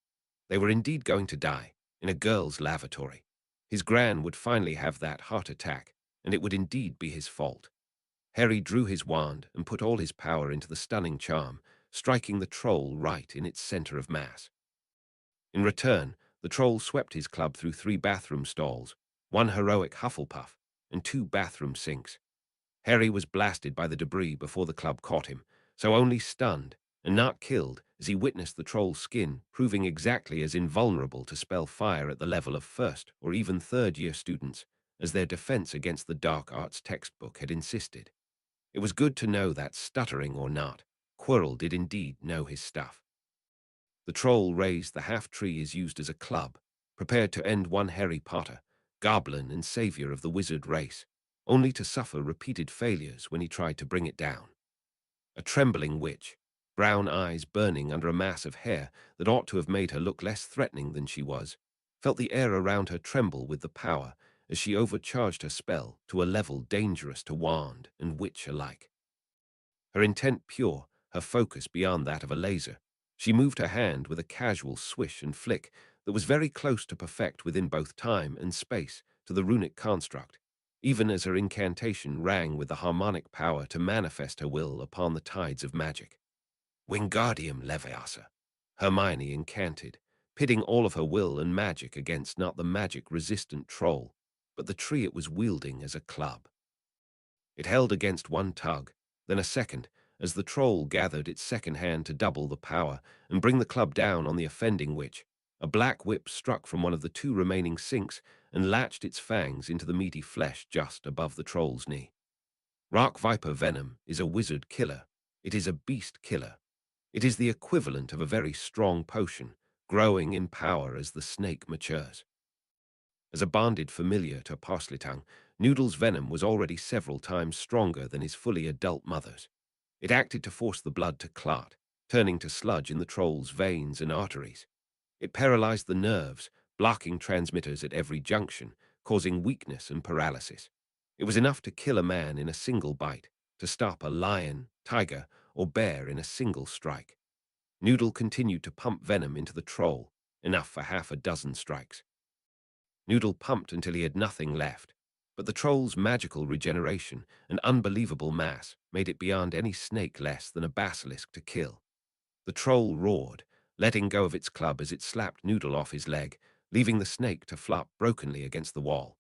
They were indeed going to die, in a girl's lavatory. His gran would finally have that heart attack, and it would indeed be his fault. Harry drew his wand and put all his power into the stunning charm, striking the troll right in its center of mass. In return, the troll swept his club through 3 bathroom stalls, 1 heroic Hufflepuff, and 2 bathroom sinks. Harry was blasted by the debris before the club caught him, so only stunned and not killed as he witnessed the troll's skin proving exactly as invulnerable to spell fire at the level of first or even third-year students as their defense against the dark arts textbook had insisted. It was good to know that, stuttering or not, Quirrell did indeed know his stuff. The troll raised the half-tree is used as a club, prepared to end one Harry Potter, goblin and savior of the wizard race, only to suffer repeated failures when he tried to bring it down. A trembling witch, brown eyes burning under a mass of hair that ought to have made her look less threatening than she was, felt the air around her tremble with the power as she overcharged her spell to a level dangerous to wand and witch alike. Her intent pure, her focus beyond that of a laser, she moved her hand with a casual swish and flick that was very close to perfect within both time and space to the runic construct, even as her incantation rang with the harmonic power to manifest her will upon the tides of magic. Wingardium Leviosa, Hermione incanted, pitting all of her will and magic against not the magic-resistant troll, but the tree it was wielding as a club. It held against one tug, then a second, as the troll gathered its second hand to double the power and bring the club down on the offending witch. A black whip struck from one of the 2 remaining sinks and latched its fangs into the meaty flesh just above the troll's knee. Rock viper venom is a wizard killer. It is a beast killer. It is the equivalent of a very strong potion, growing in power as the snake matures. As a bonded familiar to Parsleytongue, Noodle's venom was already several times stronger than his fully adult mother's. It acted to force the blood to clot, turning to sludge in the troll's veins and arteries. It paralyzed the nerves, blocking transmitters at every junction, causing weakness and paralysis. It was enough to kill a man in a single bite, to stop a lion, tiger, or bear in a single strike. Noodle continued to pump venom into the troll, enough for half a dozen strikes. Noodle pumped until he had nothing left, but the troll's magical regeneration and unbelievable mass made it beyond any snake less than a basilisk to kill. The troll roared, letting go of its club as it slapped Noodle off his leg, leaving the snake to flop brokenly against the wall.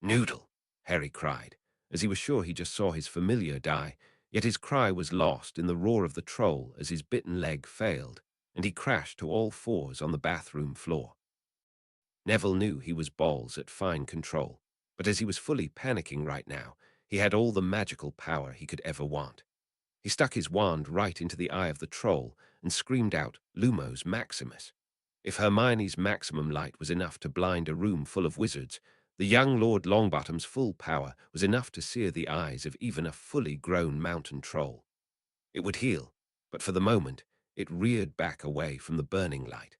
"Noodle!" Harry cried, as he was sure he just saw his familiar die, yet his cry was lost in the roar of the troll as his bitten leg failed, and he crashed to all fours on the bathroom floor. Neville knew he was balls at fine control. But as he was fully panicking right now, he had all the magical power he could ever want. He stuck his wand right into the eye of the troll and screamed out, "Lumos Maximus." If Hermione's maximum light was enough to blind a room full of wizards, the young Lord Longbottom's full power was enough to sear the eyes of even a fully grown mountain troll. It would heal, but for the moment, it reared back away from the burning light.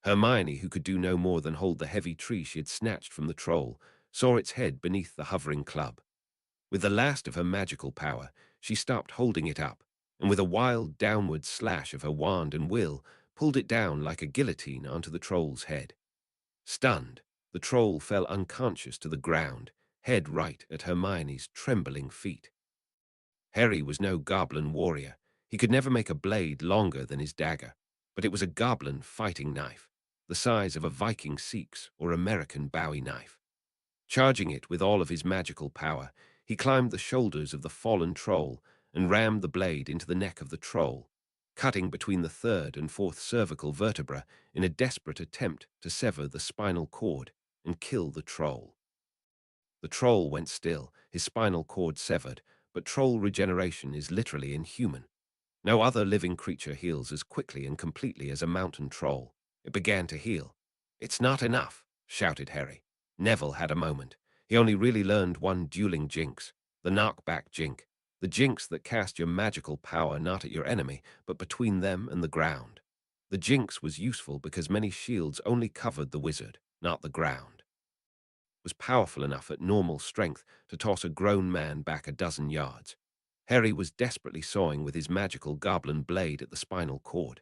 Hermione, who could do no more than hold the heavy tree she had snatched from the troll, saw its head beneath the hovering club. With the last of her magical power, she stopped holding it up, and with a wild downward slash of her wand and will, pulled it down like a guillotine onto the troll's head. Stunned, the troll fell unconscious to the ground, head right at Hermione's trembling feet. Harry was no goblin warrior. He could never make a blade longer than his dagger, but it was a goblin fighting knife, the size of a Viking Sikh's or American Bowie knife. Charging it with all of his magical power, he climbed the shoulders of the fallen troll and rammed the blade into the neck of the troll, cutting between the third and fourth cervical vertebra in a desperate attempt to sever the spinal cord and kill the troll. The troll went still, his spinal cord severed, but troll regeneration is literally inhuman. No other living creature heals as quickly and completely as a mountain troll. It began to heal. "It's not enough," shouted Harry. Neville had a moment. He only really learned one dueling jinx, the knockback jink, the jinx that cast your magical power not at your enemy, but between them and the ground. The jinx was useful because many shields only covered the wizard, not the ground. Was powerful enough at normal strength to toss a grown man back a dozen yards. Harry was desperately sawing with his magical goblin blade at the spinal cord.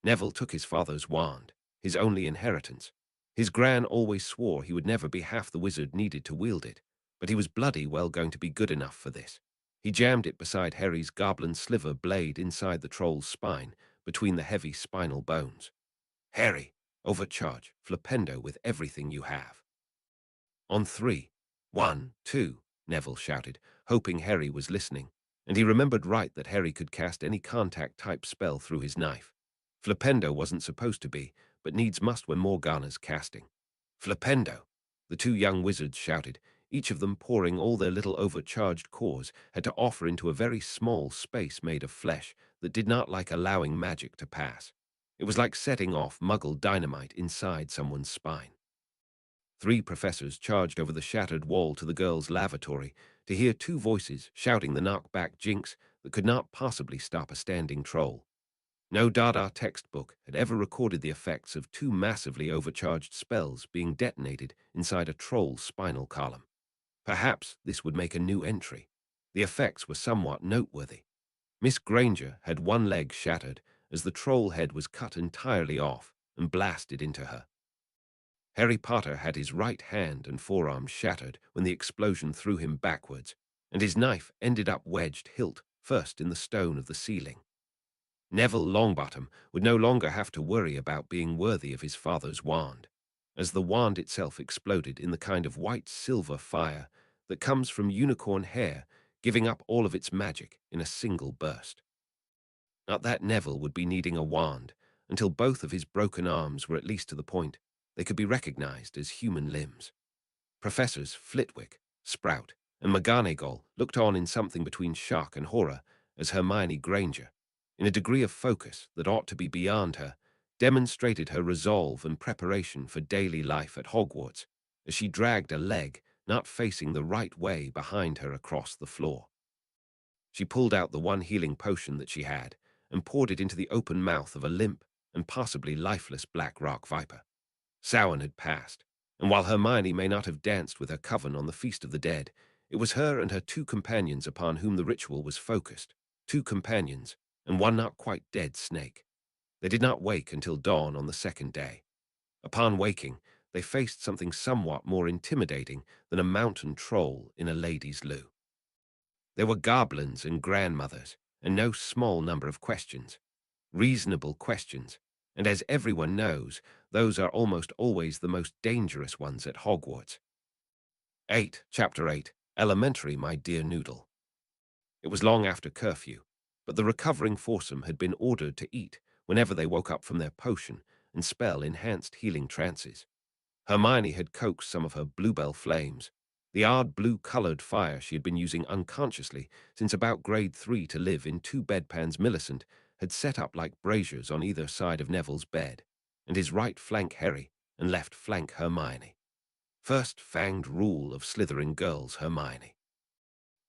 Neville took his father's wand, his only inheritance. His gran always swore he would never be half the wizard needed to wield it, but he was bloody well going to be good enough for this. He jammed it beside Harry's goblin sliver blade inside the troll's spine, between the heavy spinal bones. "Harry, overcharge, flipendo with everything you have." "On three. 1, 2, Neville shouted, hoping Harry was listening, and he remembered right that Harry could cast any contact-type spell through his knife. Flipendo wasn't supposed to be, but needs must when Morgana's casting. "Flipendo!" the two young wizards shouted, each of them pouring all their little overcharged cores had to offer into a very small space made of flesh that did not like allowing magic to pass. It was like setting off Muggle dynamite inside someone's spine. 3 professors charged over the shattered wall to the girls' lavatory to hear 2 voices shouting the knockback jinx that could not possibly stop a standing troll. No Dada textbook had ever recorded the effects of 2 massively overcharged spells being detonated inside a troll's spinal column. Perhaps this would make a new entry. The effects were somewhat noteworthy. Miss Granger had one leg shattered as the troll head was cut entirely off and blasted into her. Harry Potter had his right hand and forearm shattered when the explosion threw him backwards, and his knife ended up wedged hilt first in the stone of the ceiling. Neville Longbottom would no longer have to worry about being worthy of his father's wand, as the wand itself exploded in the kind of white-silver fire that comes from unicorn hair giving up all of its magic in a single burst. Not that Neville would be needing a wand until both of his broken arms were at least to the point they could be recognized as human limbs. Professors Flitwick, Sprout, and McGonagall looked on in something between shock and horror as Hermione Granger, in a degree of focus that ought to be beyond her, demonstrated her resolve and preparation for daily life at Hogwarts as she dragged a leg not facing the right way behind her across the floor. She pulled out the one healing potion that she had and poured it into the open mouth of a limp and possibly lifeless black rock viper. Samhain had passed, and while Hermione may not have danced with her coven on the Feast of the Dead, it was her and her 2 companions upon whom the ritual was focused, 2 companions, and one not quite dead snake. They did not wake until dawn on the second day. Upon waking, they faced something somewhat more intimidating than a mountain troll in a ladies' loo. There were goblins and grandmothers, and no small number of questions. Reasonable questions, and as everyone knows, those are almost always the most dangerous ones at Hogwarts. Chapter 8, Elementary, my dear Noodle. It was long after curfew, but the recovering foursome had been ordered to eat whenever they woke up from their potion and spell-enhanced healing trances. Hermione had coaxed some of her bluebell flames, the odd blue-colored fire she had been using unconsciously since about grade 3 to live in 2 bedpans. Millicent had set up like braziers on either side of Neville's bed, and his right flank Harry and left flank Hermione. First fanged rule of Slytherin girls, Hermione.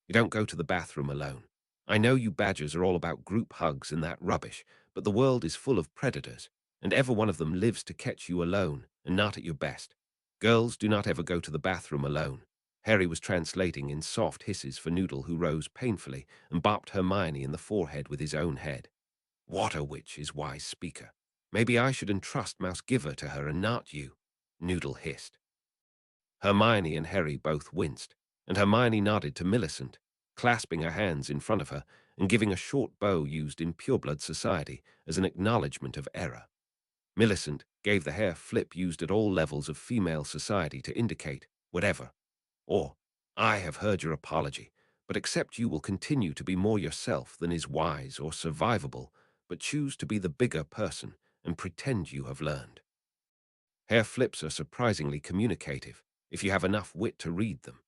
You don't go to the bathroom alone. I know you badgers are all about group hugs and that rubbish, but the world is full of predators, and ever one of them lives to catch you alone and not at your best. Girls do not ever go to the bathroom alone. Harry was translating in soft hisses for Noodle, who rose painfully and bopped Hermione in the forehead with his own head. What a witch is wise speaker. Maybe I should entrust Mouse Giver to her and not you, Noodle hissed. Hermione and Harry both winced, and Hermione nodded to Millicent, clasping her hands in front of her and giving a short bow used in pureblood society as an acknowledgement of error. Millicent gave the hair flip used at all levels of female society to indicate whatever, or I have heard your apology, but accept you will continue to be more yourself than is wise or survivable, but choose to be the bigger person and pretend you have learned. Hair flips are surprisingly communicative, if you have enough wit to read them.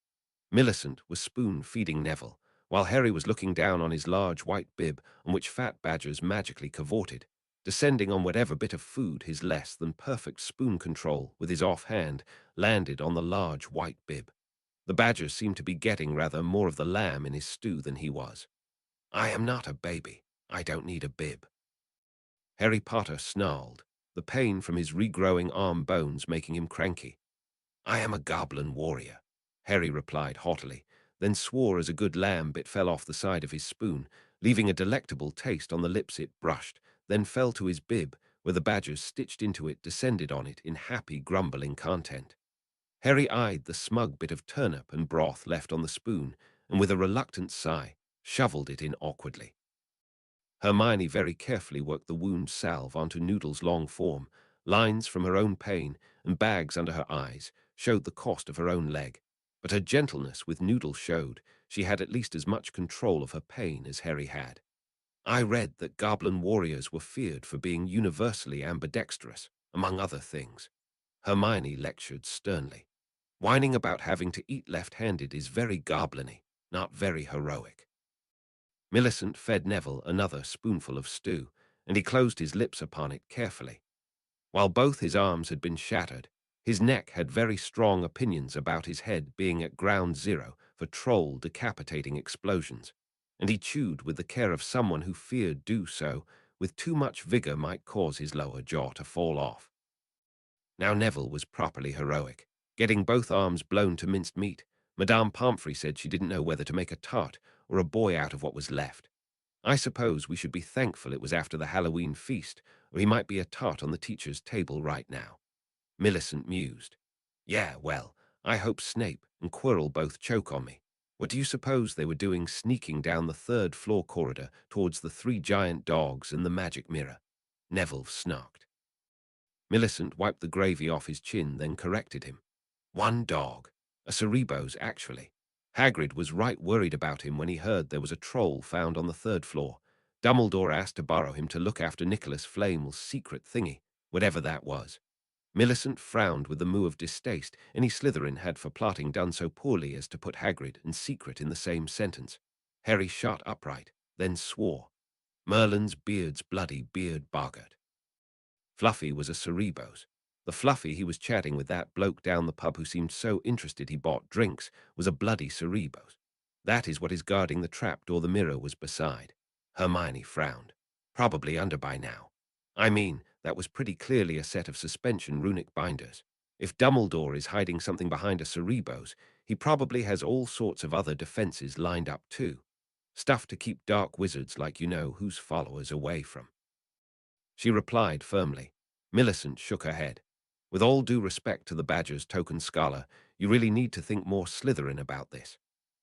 Millicent was spoon-feeding Neville, while Harry was looking down on his large white bib on which fat badgers magically cavorted, descending on whatever bit of food his less-than-perfect spoon control with his offhand landed on the large white bib. The badgers seemed to be getting rather more of the lamb in his stew than he was. I am not a baby. I don't need a bib. Harry Potter snarled, the pain from his regrowing arm bones making him cranky. I am a goblin warrior, Harry replied haughtily, then swore as a good lamb bit fell off the side of his spoon, leaving a delectable taste on the lips it brushed, then fell to his bib, where the badgers stitched into it descended on it in happy grumbling content. Harry eyed the smug bit of turnip and broth left on the spoon, and with a reluctant sigh, shoveled it in awkwardly. Hermione very carefully worked the wound salve onto Noodle's long form. Lines from her own pain and bags under her eyes showed the cost of her own leg, but her gentleness with Noodle showed she had at least as much control of her pain as Harry had. I read that goblin warriors were feared for being universally ambidextrous, among other things. Hermione lectured sternly. Whining about having to eat left-handed is very goblin-y, not very heroic. Millicent fed Neville another spoonful of stew, and he closed his lips upon it carefully. While both his arms had been shattered, his neck had very strong opinions about his head being at ground zero for troll decapitating explosions, and he chewed with the care of someone who feared do so with too much vigor might cause his lower jaw to fall off. Now Neville was properly heroic, getting both arms blown to minced meat. Madame Pomfrey said she didn't know whether to make a tart or a boy out of what was left. I suppose we should be thankful it was after the Halloween feast, or he might be a tart on the teacher's table right now. Millicent mused. Yeah, well, I hope Snape and Quirrell both choke on me. What do you suppose they were doing sneaking down the third-floor corridor towards the 3 giant dogs and the magic mirror? Neville snarked. Millicent wiped the gravy off his chin, then corrected him. 1 dog. A Cerebos, actually. Hagrid was right worried about him when he heard there was a troll found on the 3rd floor. Dumbledore asked to borrow him to look after Nicholas Flamel's secret thingy, whatever that was. Millicent frowned with the moue of distaste any Slytherin had for plotting done so poorly as to put Hagrid and secret in the same sentence. Harry shot upright, then swore. Merlin's beard's bloody beard boggart. Fluffy was a Cerebos. The Fluffy he was chatting with that bloke down the pub who seemed so interested he bought drinks was a bloody Cerebos. That is what is guarding the trapdoor the mirror was beside. Hermione frowned. Probably under by now. I mean, that was pretty clearly a set of suspension runic binders. If Dumbledore is hiding something behind a Cerebos, he probably has all sorts of other defenses lined up too. Stuff to keep dark wizards like you know whose followers away from. She replied firmly. Millicent shook her head. With all due respect to the Badger's token scholar, you really need to think more Slytherin about this.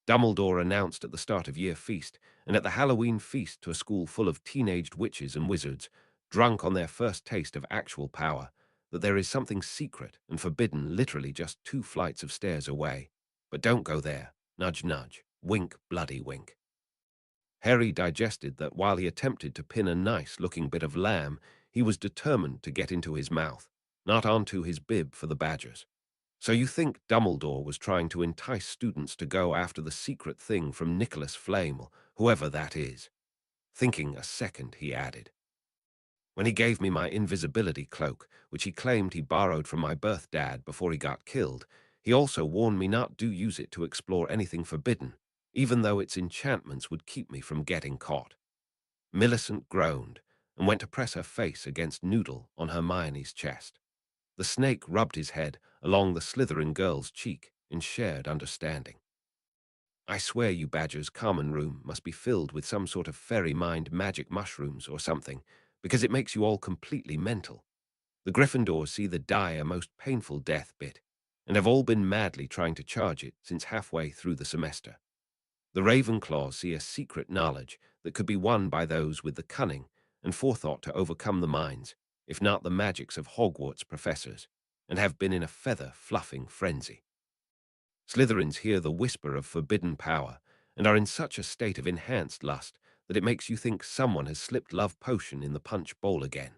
Dumbledore announced at the start of year feast, and at the Halloween feast to a school full of teenaged witches and wizards, drunk on their first taste of actual power, that there is something secret and forbidden literally just 2 flights of stairs away. But don't go there. Nudge, nudge. Wink, bloody wink. Harry digested that while he attempted to pin a nice-looking bit of lamb, he was determined to get into his mouth, not onto his bib for the Badgers. So you think Dumbledore was trying to entice students to go after the secret thing from Nicholas Flamel, whoever that is? Thinking a second, he added. When he gave me my invisibility cloak, which he claimed he borrowed from my birth dad before he got killed, he also warned me not to use it to explore anything forbidden, even though its enchantments would keep me from getting caught. Millicent groaned and went to press her face against Noodle on Hermione's chest. The snake rubbed his head along the Slytherin girl's cheek in shared understanding. I swear you Badger's common room must be filled with some sort of fairy mind magic mushrooms or something, because it makes you all completely mental. The Gryffindors see the dire, most painful death bit, and have all been madly trying to charge it since halfway through the semester. The Ravenclaws see a secret knowledge that could be won by those with the cunning and forethought to overcome the minds, if not the magics of Hogwarts professors, and have been in a feather-fluffing frenzy. Slytherins hear the whisper of forbidden power and are in such a state of enhanced lust that it makes you think someone has slipped love potion in the punch bowl again.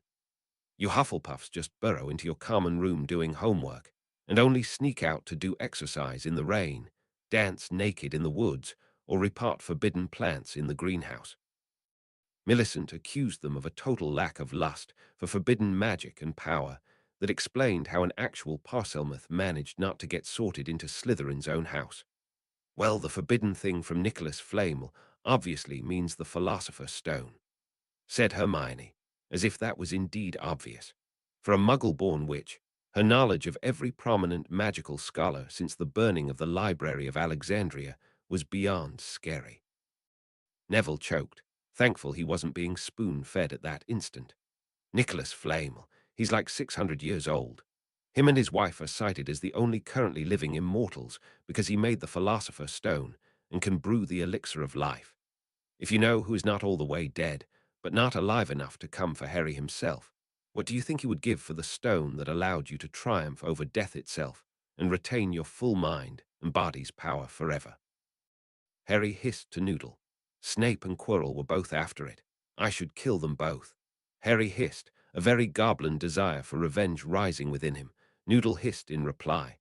You Hufflepuffs just burrow into your common room doing homework and only sneak out to do exercise in the rain, dance naked in the woods, or repot forbidden plants in the greenhouse. Millicent accused them of a total lack of lust for forbidden magic and power that explained how an actual Parselmouth managed not to get sorted into Slytherin's own house. Well, the forbidden thing from Nicholas Flamel obviously means the Philosopher's Stone, said Hermione, as if that was indeed obvious. For a Muggle-born witch, her knowledge of every prominent magical scholar since the burning of the Library of Alexandria was beyond scary. Neville choked, thankful he wasn't being spoon-fed at that instant. Nicholas Flamel, he's like 600 years old. Him and his wife are cited as the only currently living immortals because he made the Philosopher's Stone and can brew the elixir of life. If you know who is not all the way dead, but not alive enough to come for Harry himself, what do you think he would give for the stone that allowed you to triumph over death itself and retain your full mind and body's power forever? Harry hissed to Noodle. Snape and Quirrell were both after it. I should kill them both. Harry hissed, a very goblin desire for revenge rising within him. Noodle hissed in reply.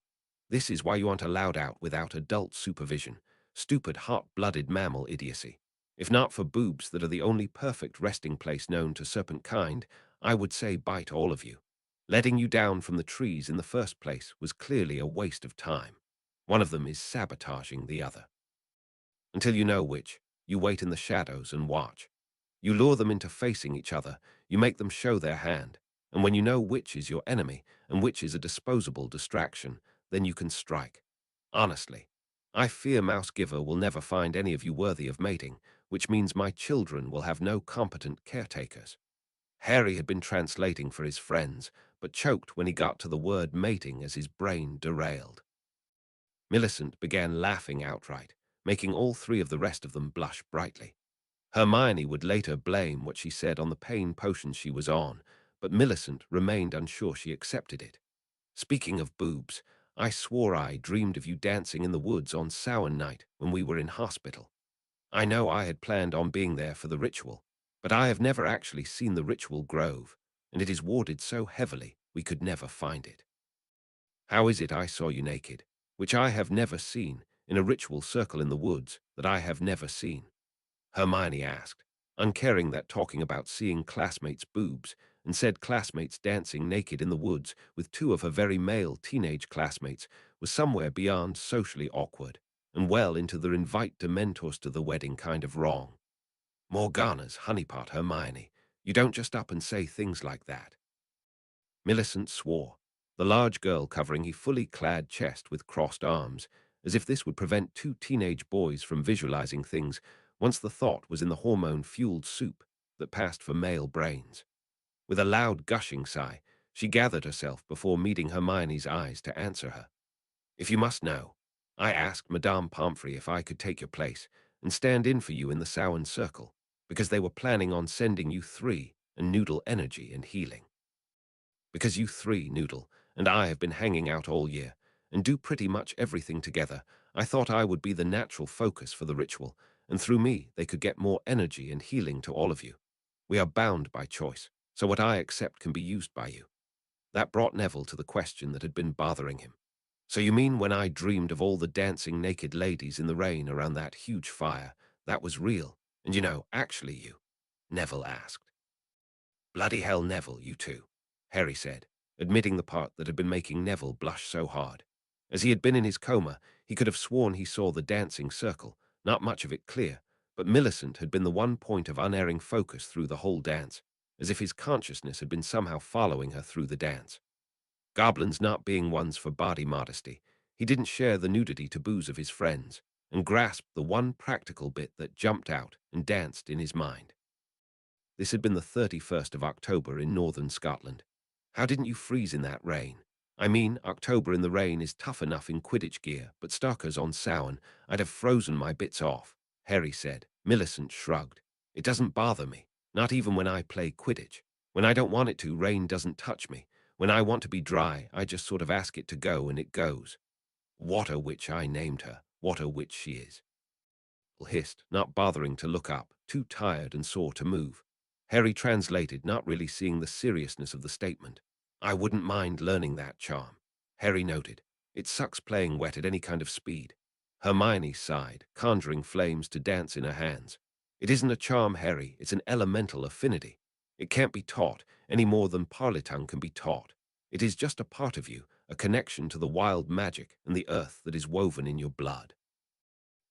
This is why you aren't allowed out without adult supervision. Stupid, hot-blooded mammal idiocy. If not for boobs that are the only perfect resting place known to serpent kind, I would say bite all of you. Letting you down from the trees in the first place was clearly a waste of time. One of them is sabotaging the other. Until you know which, you wait in the shadows and watch. You lure them into facing each other, you make them show their hand, and when you know which is your enemy and which is a disposable distraction, then you can strike. Honestly, I fear Mouse Giver will never find any of you worthy of mating, which means my children will have no competent caretakers. Harry had been translating for his friends, but choked when he got to the word mating as his brain derailed. Millicent began laughing outright, making all three of the rest of them blush brightly. Hermione would later blame what she said on the pain potion she was on, but Millicent remained unsure she accepted it. Speaking of boobs, I swore I dreamed of you dancing in the woods on Samhain night when we were in hospital. I know I had planned on being there for the ritual, but I have never actually seen the ritual grove, and it is warded so heavily we could never find it. How is it I saw you naked, which I have never seen, in a ritual circle in the woods that I have never seen? Hermione asked, uncaring that talking about seeing classmates' boobs and said classmates dancing naked in the woods with two of her very male teenage classmates was somewhere beyond socially awkward and well into the invite Dementors to the wedding kind of wrong. Morgana's honeypot, Hermione. You don't just up and say things like that. Millicent swore, the large girl covering a fully clad chest with crossed arms, as if this would prevent two teenage boys from visualizing things once the thought was in the hormone-fueled soup that passed for male brains. With a loud gushing sigh, she gathered herself before meeting Hermione's eyes to answer her. If you must know, I asked Madame Pomfrey if I could take your place and stand in for you in the Samhain Circle, because they were planning on sending you three and Noodle energy and healing. Because you three, Noodle, and I have been hanging out all year and do pretty much everything together, I thought I would be the natural focus for the ritual, and through me they could get more energy and healing to all of you. We are bound by choice, so what I accept can be used by you. That brought Neville to the question that had been bothering him. So you mean when I dreamed of all the dancing naked ladies in the rain around that huge fire, that was real? And actually you? Neville asked. Bloody hell, Neville, you too, Harry said, admitting the part that had been making Neville blush so hard. As he had been in his coma, he could have sworn he saw the dancing circle, not much of it clear, but Millicent had been the one point of unerring focus through the whole dance, as if his consciousness had been somehow following her through the dance. Goblins not being ones for body modesty, he didn't share the nudity taboos of his friends, and grasped the one practical bit that jumped out and danced in his mind. This had been the 31st of October in northern Scotland. How didn't you freeze in that rain? I mean, October in the rain is tough enough in Quidditch gear, but Starkers on Samhain, I'd have frozen my bits off, Harry said. Millicent shrugged. It doesn't bother me, not even when I play Quidditch. When I don't want it to, rain doesn't touch me. When I want to be dry, I just sort of ask it to go and it goes. Water Witch, I named her. Water Witch she is. Hissed, not bothering to look up, too tired and sore to move. Harry translated, not really seeing the seriousness of the statement. I wouldn't mind learning that charm, Harry noted. It sucks playing wet at any kind of speed. Hermione sighed, conjuring flames to dance in her hands. It isn't a charm, Harry, it's an elemental affinity. It can't be taught, any more than Parlitung can be taught. It is just a part of you, a connection to the wild magic and the earth that is woven in your blood.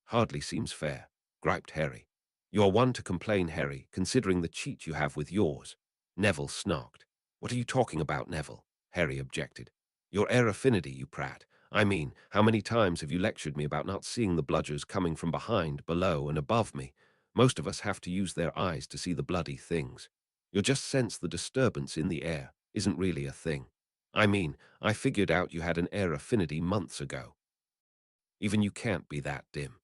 Hardly seems fair, griped Harry. You are one to complain, Harry, considering the cheat you have with yours. Neville snarked. What are you talking about, Neville? Harry objected. Your air affinity, you prat. I mean, how many times have you lectured me about not seeing the bludgers coming from behind, below, and above me? Most of us have to use their eyes to see the bloody things. You'll just sense the disturbance in the air isn't really a thing. I mean, I figured out you had an air affinity months ago. Even you can't be that dim.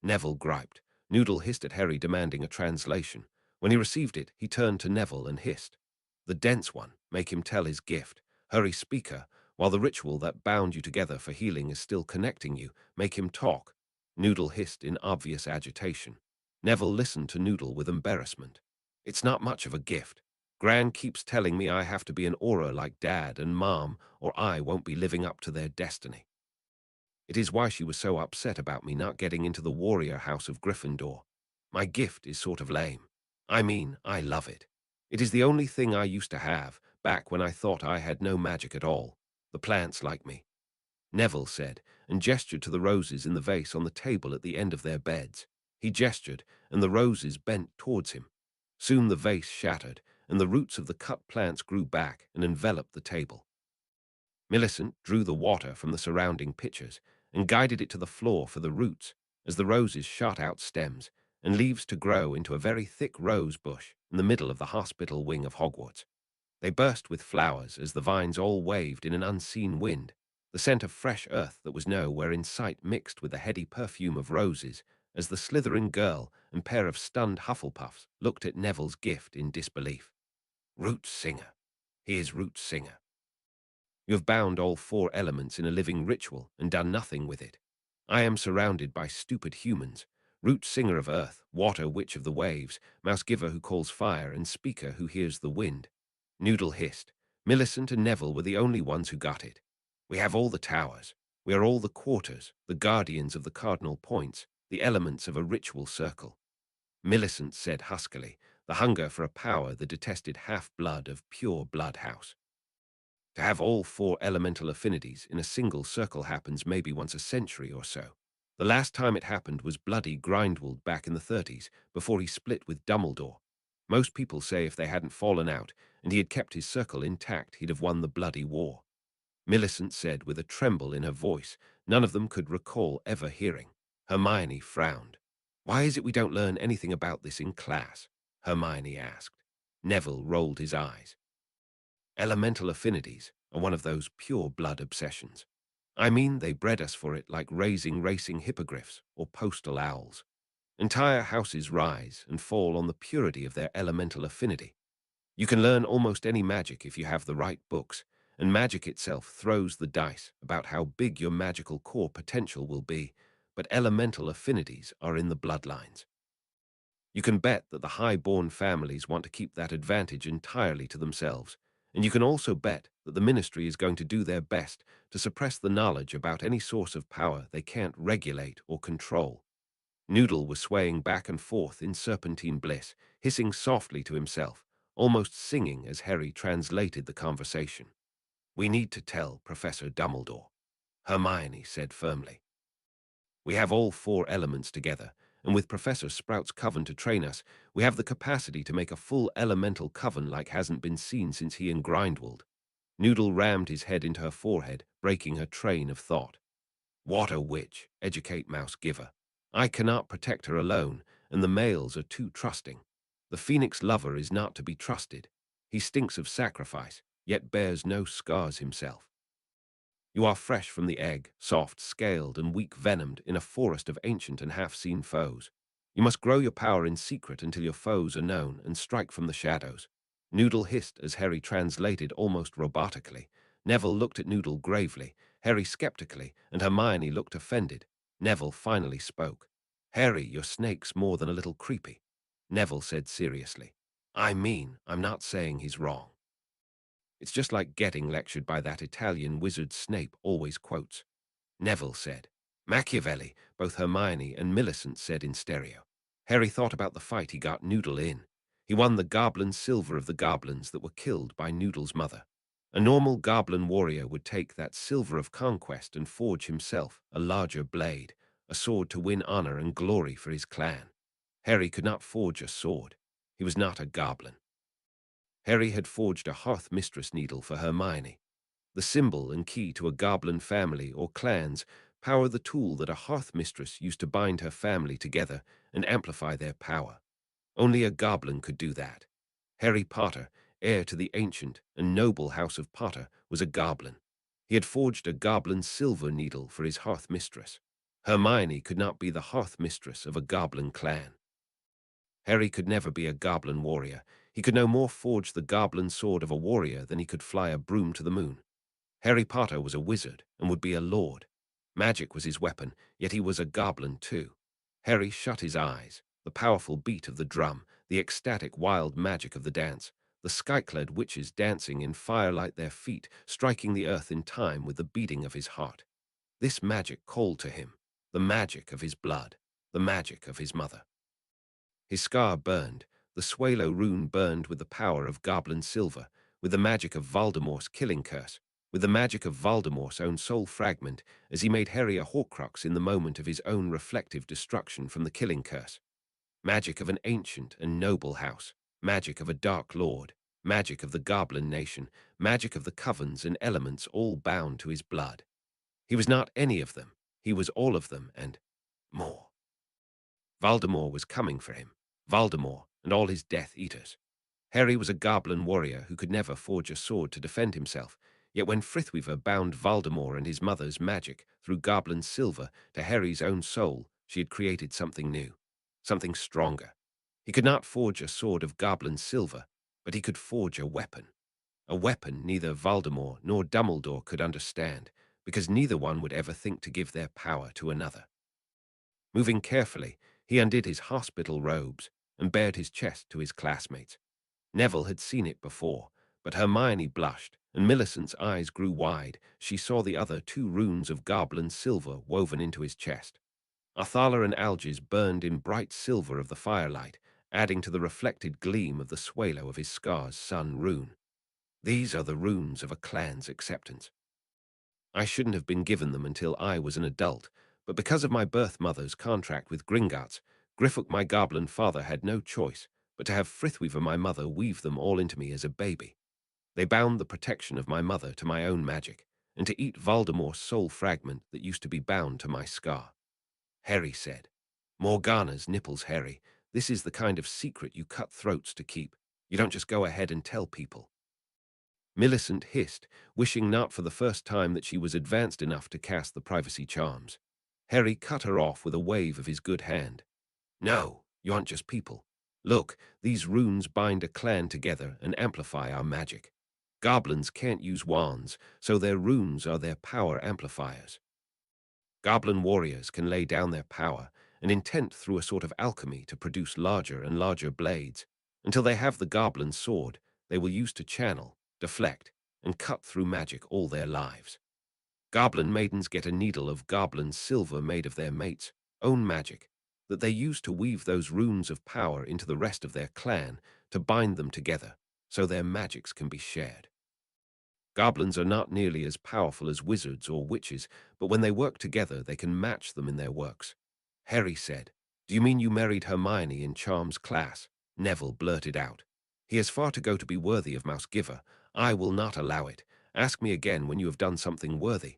Neville griped. Noodle hissed at Harry, demanding a translation. When he received it, he turned to Neville and hissed. The dense one, make him tell his gift. Hurry, speaker, while the ritual that bound you together for healing is still connecting you, make him talk. Noodle hissed in obvious agitation. Neville listened to Noodle with embarrassment. It's not much of a gift. Gran keeps telling me I have to be an aura like Dad and Mom, or I won't be living up to their destiny. It is why she was so upset about me not getting into the warrior house of Gryffindor. My gift is sort of lame. I mean, I love it. It is the only thing I used to have, back when I thought I had no magic at all. The plants like me. Neville said, and gestured to the roses in the vase on the table at the end of their beds. He gestured, and the roses bent towards him. Soon the vase shattered, and the roots of the cut plants grew back and enveloped the table. Millicent drew the water from the surrounding pitchers and guided it to the floor for the roots as the roses shot out stems and leaves to grow into a very thick rose bush in the middle of the hospital wing of Hogwarts. They burst with flowers as the vines all waved in an unseen wind. The scent of fresh earth that was nowhere in sight mixed with the heady perfume of roses as the Slytherin girl and pair of stunned Hufflepuffs looked at Neville's gift in disbelief. Root Singer. He is Root Singer. You have bound all four elements in a living ritual and done nothing with it. I am surrounded by stupid humans, Root Singer of Earth, Water Witch of the Waves, Mouse Giver who calls fire, and Speaker who hears the wind. Noodle hissed. Millicent and Neville were the only ones who got it. We have all the towers. We are all the quarters, the guardians of the cardinal points, the elements of a ritual circle. Millicent said huskily, the hunger for a power the detested half-blood of pure bloodhouse. To have all four elemental affinities in a single circle happens maybe once a century or so. The last time it happened was bloody Grindwald back in the 30s, before he split with Dumbledore. Most people say if they hadn't fallen out and he had kept his circle intact, he'd have won the bloody war. Millicent said with a tremble in her voice none of them could recall ever hearing. Hermione frowned. Why is it we don't learn anything about this in class? Hermione asked. Neville rolled his eyes. Elemental affinities are one of those pure blood obsessions. I mean, they bred us for it like raising racing hippogriffs or postal owls. Entire houses rise and fall on the purity of their elemental affinity. You can learn almost any magic if you have the right books, and magic itself throws the dice about how big your magical core potential will be, but elemental affinities are in the bloodlines. You can bet that the high-born families want to keep that advantage entirely to themselves, And you can also bet that the Ministry is going to do their best to suppress the knowledge about any source of power they can't regulate or control. Noodle was swaying back and forth in serpentine bliss, hissing softly to himself, almost singing as Harry translated the conversation. "We need to tell Professor Dumbledore," Hermione said firmly. "We have all four elements together, and with Professor Sprout's coven to train us, we have the capacity to make a full elemental coven like hasn't been seen since he and Grindwald." Noodle rammed his head into her forehead, breaking her train of thought. "What a witch, educate Mouse Giver. I cannot protect her alone, and the males are too trusting. The Phoenix lover is not to be trusted. He stinks of sacrifice, yet bears no scars himself. You are fresh from the egg, soft, scaled, and weak-venomed in a forest of ancient and half-seen foes. You must grow your power in secret until your foes are known and strike from the shadows." Noodle hissed as Harry translated almost robotically. Neville looked at Noodle gravely, Harry skeptically, and Hermione looked offended. Neville finally spoke. "Harry, your snake's more than a little creepy," Neville said seriously. I'm not saying he's wrong. It's just like getting lectured by that Italian wizard Snape always quotes," Neville said. "Machiavelli," both Hermione and Millicent said in stereo. Harry thought about the fight he got Noodle in. He won the goblin silver of the goblins that were killed by Noodle's mother. A normal goblin warrior would take that silver of conquest and forge himself a larger blade, a sword to win honor and glory for his clan. Harry could not forge a sword. He was not a goblin. Harry had forged a hearth mistress needle for Hermione. The symbol and key to a goblin family or clans power the tool that a hearth mistress used to bind her family together and amplify their power. Only a goblin could do that. Harry Potter, heir to the ancient and noble house of Potter, was a goblin. He had forged a goblin silver needle for his hearth mistress. Hermione could not be the hearth mistress of a goblin clan. Harry could never be a goblin warrior. He could no more forge the goblin sword of a warrior than he could fly a broom to the moon. Harry Potter was a wizard and would be a lord. Magic was his weapon, yet he was a goblin too. Harry shut his eyes. The powerful beat of the drum, the ecstatic wild magic of the dance, the sky-clad witches dancing in firelight, their feet striking the earth in time with the beating of his heart. This magic called to him, the magic of his blood, the magic of his mother. His scar burned. The Swallow rune burned with the power of goblin silver, with the magic of Voldemort's killing curse, with the magic of Voldemort's own soul fragment, as he made Harry a Horcrux in the moment of his own reflective destruction from the killing curse. Magic of an ancient and noble house, magic of a dark lord, magic of the goblin nation, magic of the covens and elements all bound to his blood. He was not any of them. He was all of them and more. Voldemort was coming for him. Voldemort and all his Death Eaters. Harry was a goblin warrior who could never forge a sword to defend himself, yet when Frithweaver bound Voldemort and his mother's magic through goblin silver to Harry's own soul, she had created something new, something stronger. He could not forge a sword of goblin silver, but he could forge a weapon neither Voldemort nor Dumbledore could understand, because neither one would ever think to give their power to another. Moving carefully, he undid his hospital robes and bared his chest to his classmates. Neville had seen it before, but Hermione blushed, and Millicent's eyes grew wide. She saw the other two runes of goblin silver woven into his chest. Athala and Alges burned in bright silver of the firelight, adding to the reflected gleam of the swallow of his scar's sun rune. These are the runes of a clan's acceptance. I shouldn't have been given them until I was an adult, but because of my birth mother's contract with Gringotts, Griphook my goblin father had no choice but to have Frithweaver my mother weave them all into me as a baby. They bound the protection of my mother to my own magic, and to eat Voldemort's soul fragment that used to be bound to my scar. Harry said, "Morgana's nipples, Harry. This is the kind of secret you cut throats to keep. You don't just go ahead and tell people." Millicent hissed, wishing not for the first time that she was advanced enough to cast the privacy charms. Harry cut her off with a wave of his good hand. "No, you aren't just people. Look, these runes bind a clan together and amplify our magic. Goblins can't use wands, so their runes are their power amplifiers. Goblin warriors can lay down their power and intent through a sort of alchemy to produce larger and larger blades, until they have the goblin sword they will use to channel deflect, and cut through magic all their lives. Goblin maidens get a needle of goblin silver made of their mates' own magic that they use to weave those runes of power into the rest of their clan to bind them together so their magics can be shared. Goblins are not nearly as powerful as wizards or witches, but when they work together, they can match them in their works. Harry said, "Do you mean you married Hermione in Charm's class?" Neville blurted out. "He has far to go to be worthy of Mouse Giver. I will not allow it. Ask me again when you have done something worthy."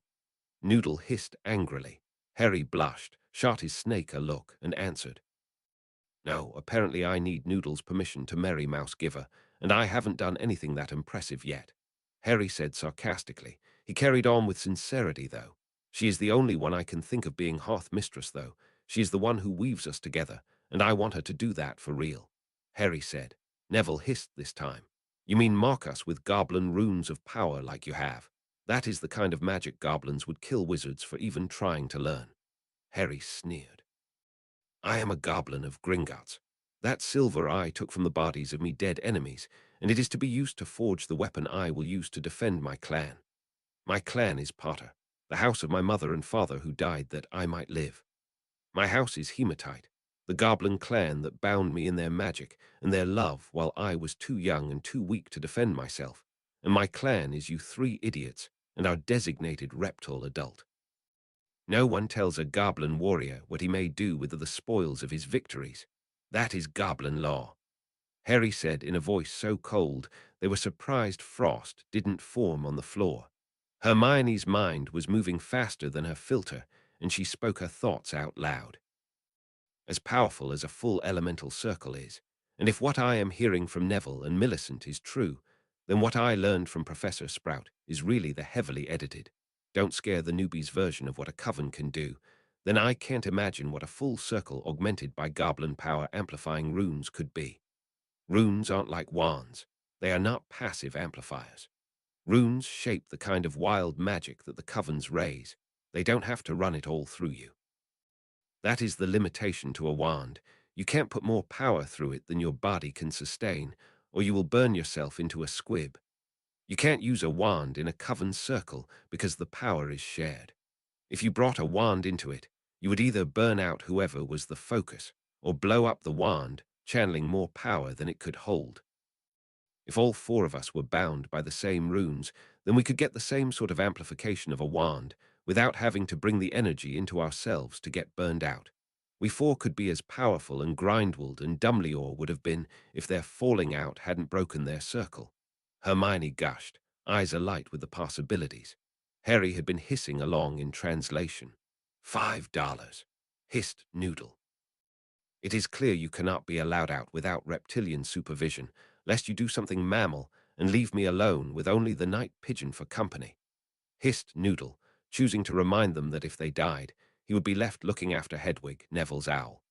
Noodle hissed angrily. Harry blushed, shot his snake a look, and answered, "No, apparently I need Noodle's permission to marry Mouse Giver, and I haven't done anything that impressive yet." Harry said sarcastically. He carried on with sincerity, though. "She is the only one I can think of being hearth mistress, though. She is the one who weaves us together, and I want her to do that for real." Harry said. Neville hissed this time. "You mean mark us with goblin runes of power like you have? That is the kind of magic goblins would kill wizards for even trying to learn." Harry sneered. "I am a goblin of Gringotts. That silver I took from the bodies of me dead enemies, and it is to be used to forge the weapon I will use to defend my clan. My clan is Potter, the house of my mother and father who died that I might live. My house is Hematite, the goblin clan that bound me in their magic and their love while I was too young and too weak to defend myself, and my clan is you three idiots and our designated reptile adult. No one tells a goblin warrior what he may do with the spoils of his victories. That is goblin law." Harry said in a voice so cold they were surprised frost didn't form on the floor. Hermione's mind was moving faster than her filter, and she spoke her thoughts out loud. "As powerful as a full elemental circle is, and if what I am hearing from Neville and Millicent is true, then what I learned from Professor Sprout is really the heavily edited, don't scare the newbies version of what a coven can do, then I can't imagine what a full circle augmented by goblin power amplifying runes could be. Runes aren't like wands. They are not passive amplifiers. Runes shape the kind of wild magic that the covens raise. They don't have to run it all through you. That is the limitation to a wand. You can't put more power through it than your body can sustain, or you will burn yourself into a squib. You can't use a wand in a coven circle because the power is shared. If you brought a wand into it, you would either burn out whoever was the focus, or blow up the wand, channeling more power than it could hold. If all four of us were bound by the same runes, then we could get the same sort of amplification of a wand without having to bring the energy into ourselves to get burned out. We four could be as powerful and Grindwald and Dumbledore would have been if their falling out hadn't broken their circle." Hermione gushed, eyes alight with the possibilities. Harry had been hissing along in translation. $5, hissed Noodle. "It is clear you cannot be allowed out without reptilian supervision, lest you do something mammal and leave me alone with only the night pigeon for company," hissed Noodle, choosing to remind them that if they died, he would be left looking after Hedwig, Neville's owl.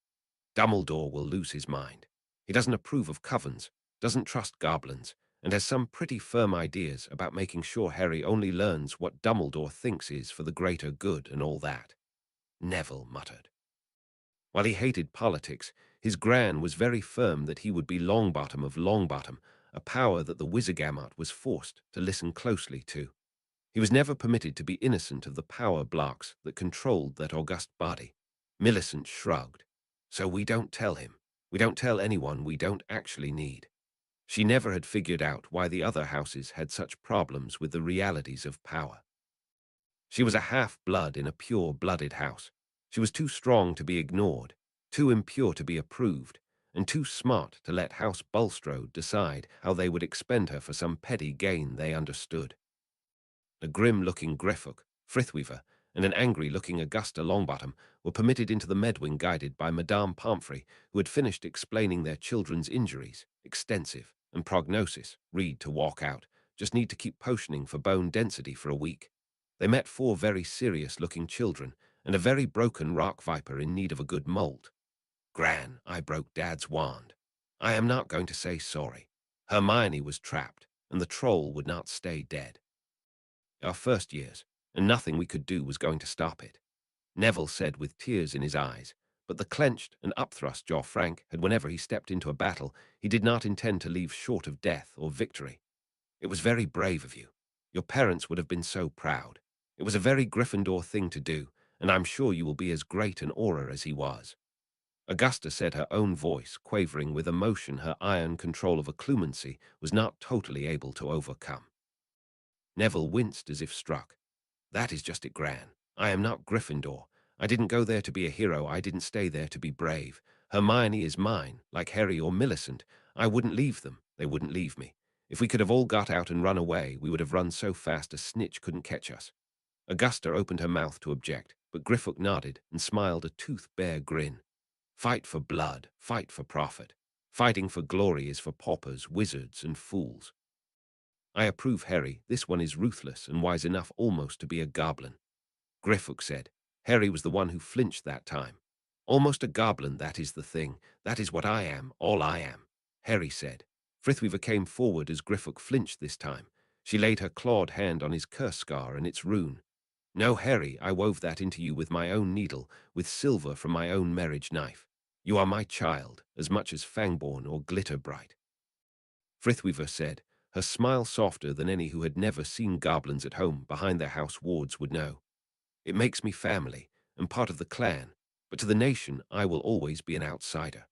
"Dumbledore will lose his mind. He doesn't approve of covens, doesn't trust goblins, and has some pretty firm ideas about making sure Harry only learns what Dumbledore thinks is for the greater good and all that," Neville muttered. While he hated politics, his Gran was very firm that he would be Longbottom of Longbottom, a power that the Wizigamot was forced to listen closely to. He was never permitted to be innocent of the power blocks that controlled that august body. Millicent shrugged. "So we don't tell him. We don't tell anyone we don't actually need." She never had figured out why the other houses had such problems with the realities of power. She was a half-blood in a pure-blooded house. She was too strong to be ignored, too impure to be approved, and too smart to let House Bulstrode decide how they would expend her for some petty gain they understood. A grim-looking Griphook, Frithweaver, and an angry-looking Augusta Longbottom were permitted into the Medwing guided by Madame Pomfrey, who had finished explaining their children's injuries, extensive, and prognosis, read to walk out, just need to keep potioning for bone density for a week. They met 4 very serious-looking children, and a very broken rock viper in need of a good molt. "Gran, I broke Dad's wand. I am not going to say sorry. Hermione was trapped, and the troll would not stay dead. Our first years, and nothing we could do was going to stop it," Neville said with tears in his eyes, but the clenched and upthrust jaw Frank had whenever he stepped into a battle he did not intend to leave short of death or victory. It was very brave of you. Your parents would have been so proud. It was a very Gryffindor thing to do, and I'm sure you will be as great an Auror as he was." Augusta said, her own voice quavering with emotion her iron control of occlumency was not totally able to overcome. Neville winced as if struck. "That is just it, Gran. I am not Gryffindor. I didn't go there to be a hero. I didn't stay there to be brave. Hermione is mine, like Harry or Millicent. I wouldn't leave them. They wouldn't leave me. If we could have all got out and run away, we would have run so fast a snitch couldn't catch us." Augusta opened her mouth to object, but Griphook nodded and smiled a tooth-bare grin. "Fight for blood, fight for profit. Fighting for glory is for paupers, wizards, and fools. I approve, Harry. This one is ruthless and wise enough almost to be a goblin." Griphook said. "Harry was the one who flinched that time. Almost a goblin, that is the thing. That is what I am, all I am," Harry said. Frithweaver came forward as Griphook flinched this time. She laid her clawed hand on his curse scar and its rune. "No, Harry, I wove that into you with my own needle, with silver from my own marriage knife. You are my child, as much as Fangborn or Glitterbright," Frithweaver said, her smile softer than any who had never seen goblins at home behind their house wards would know. "It makes me family, and part of the clan, but to the nation I will always be an outsider.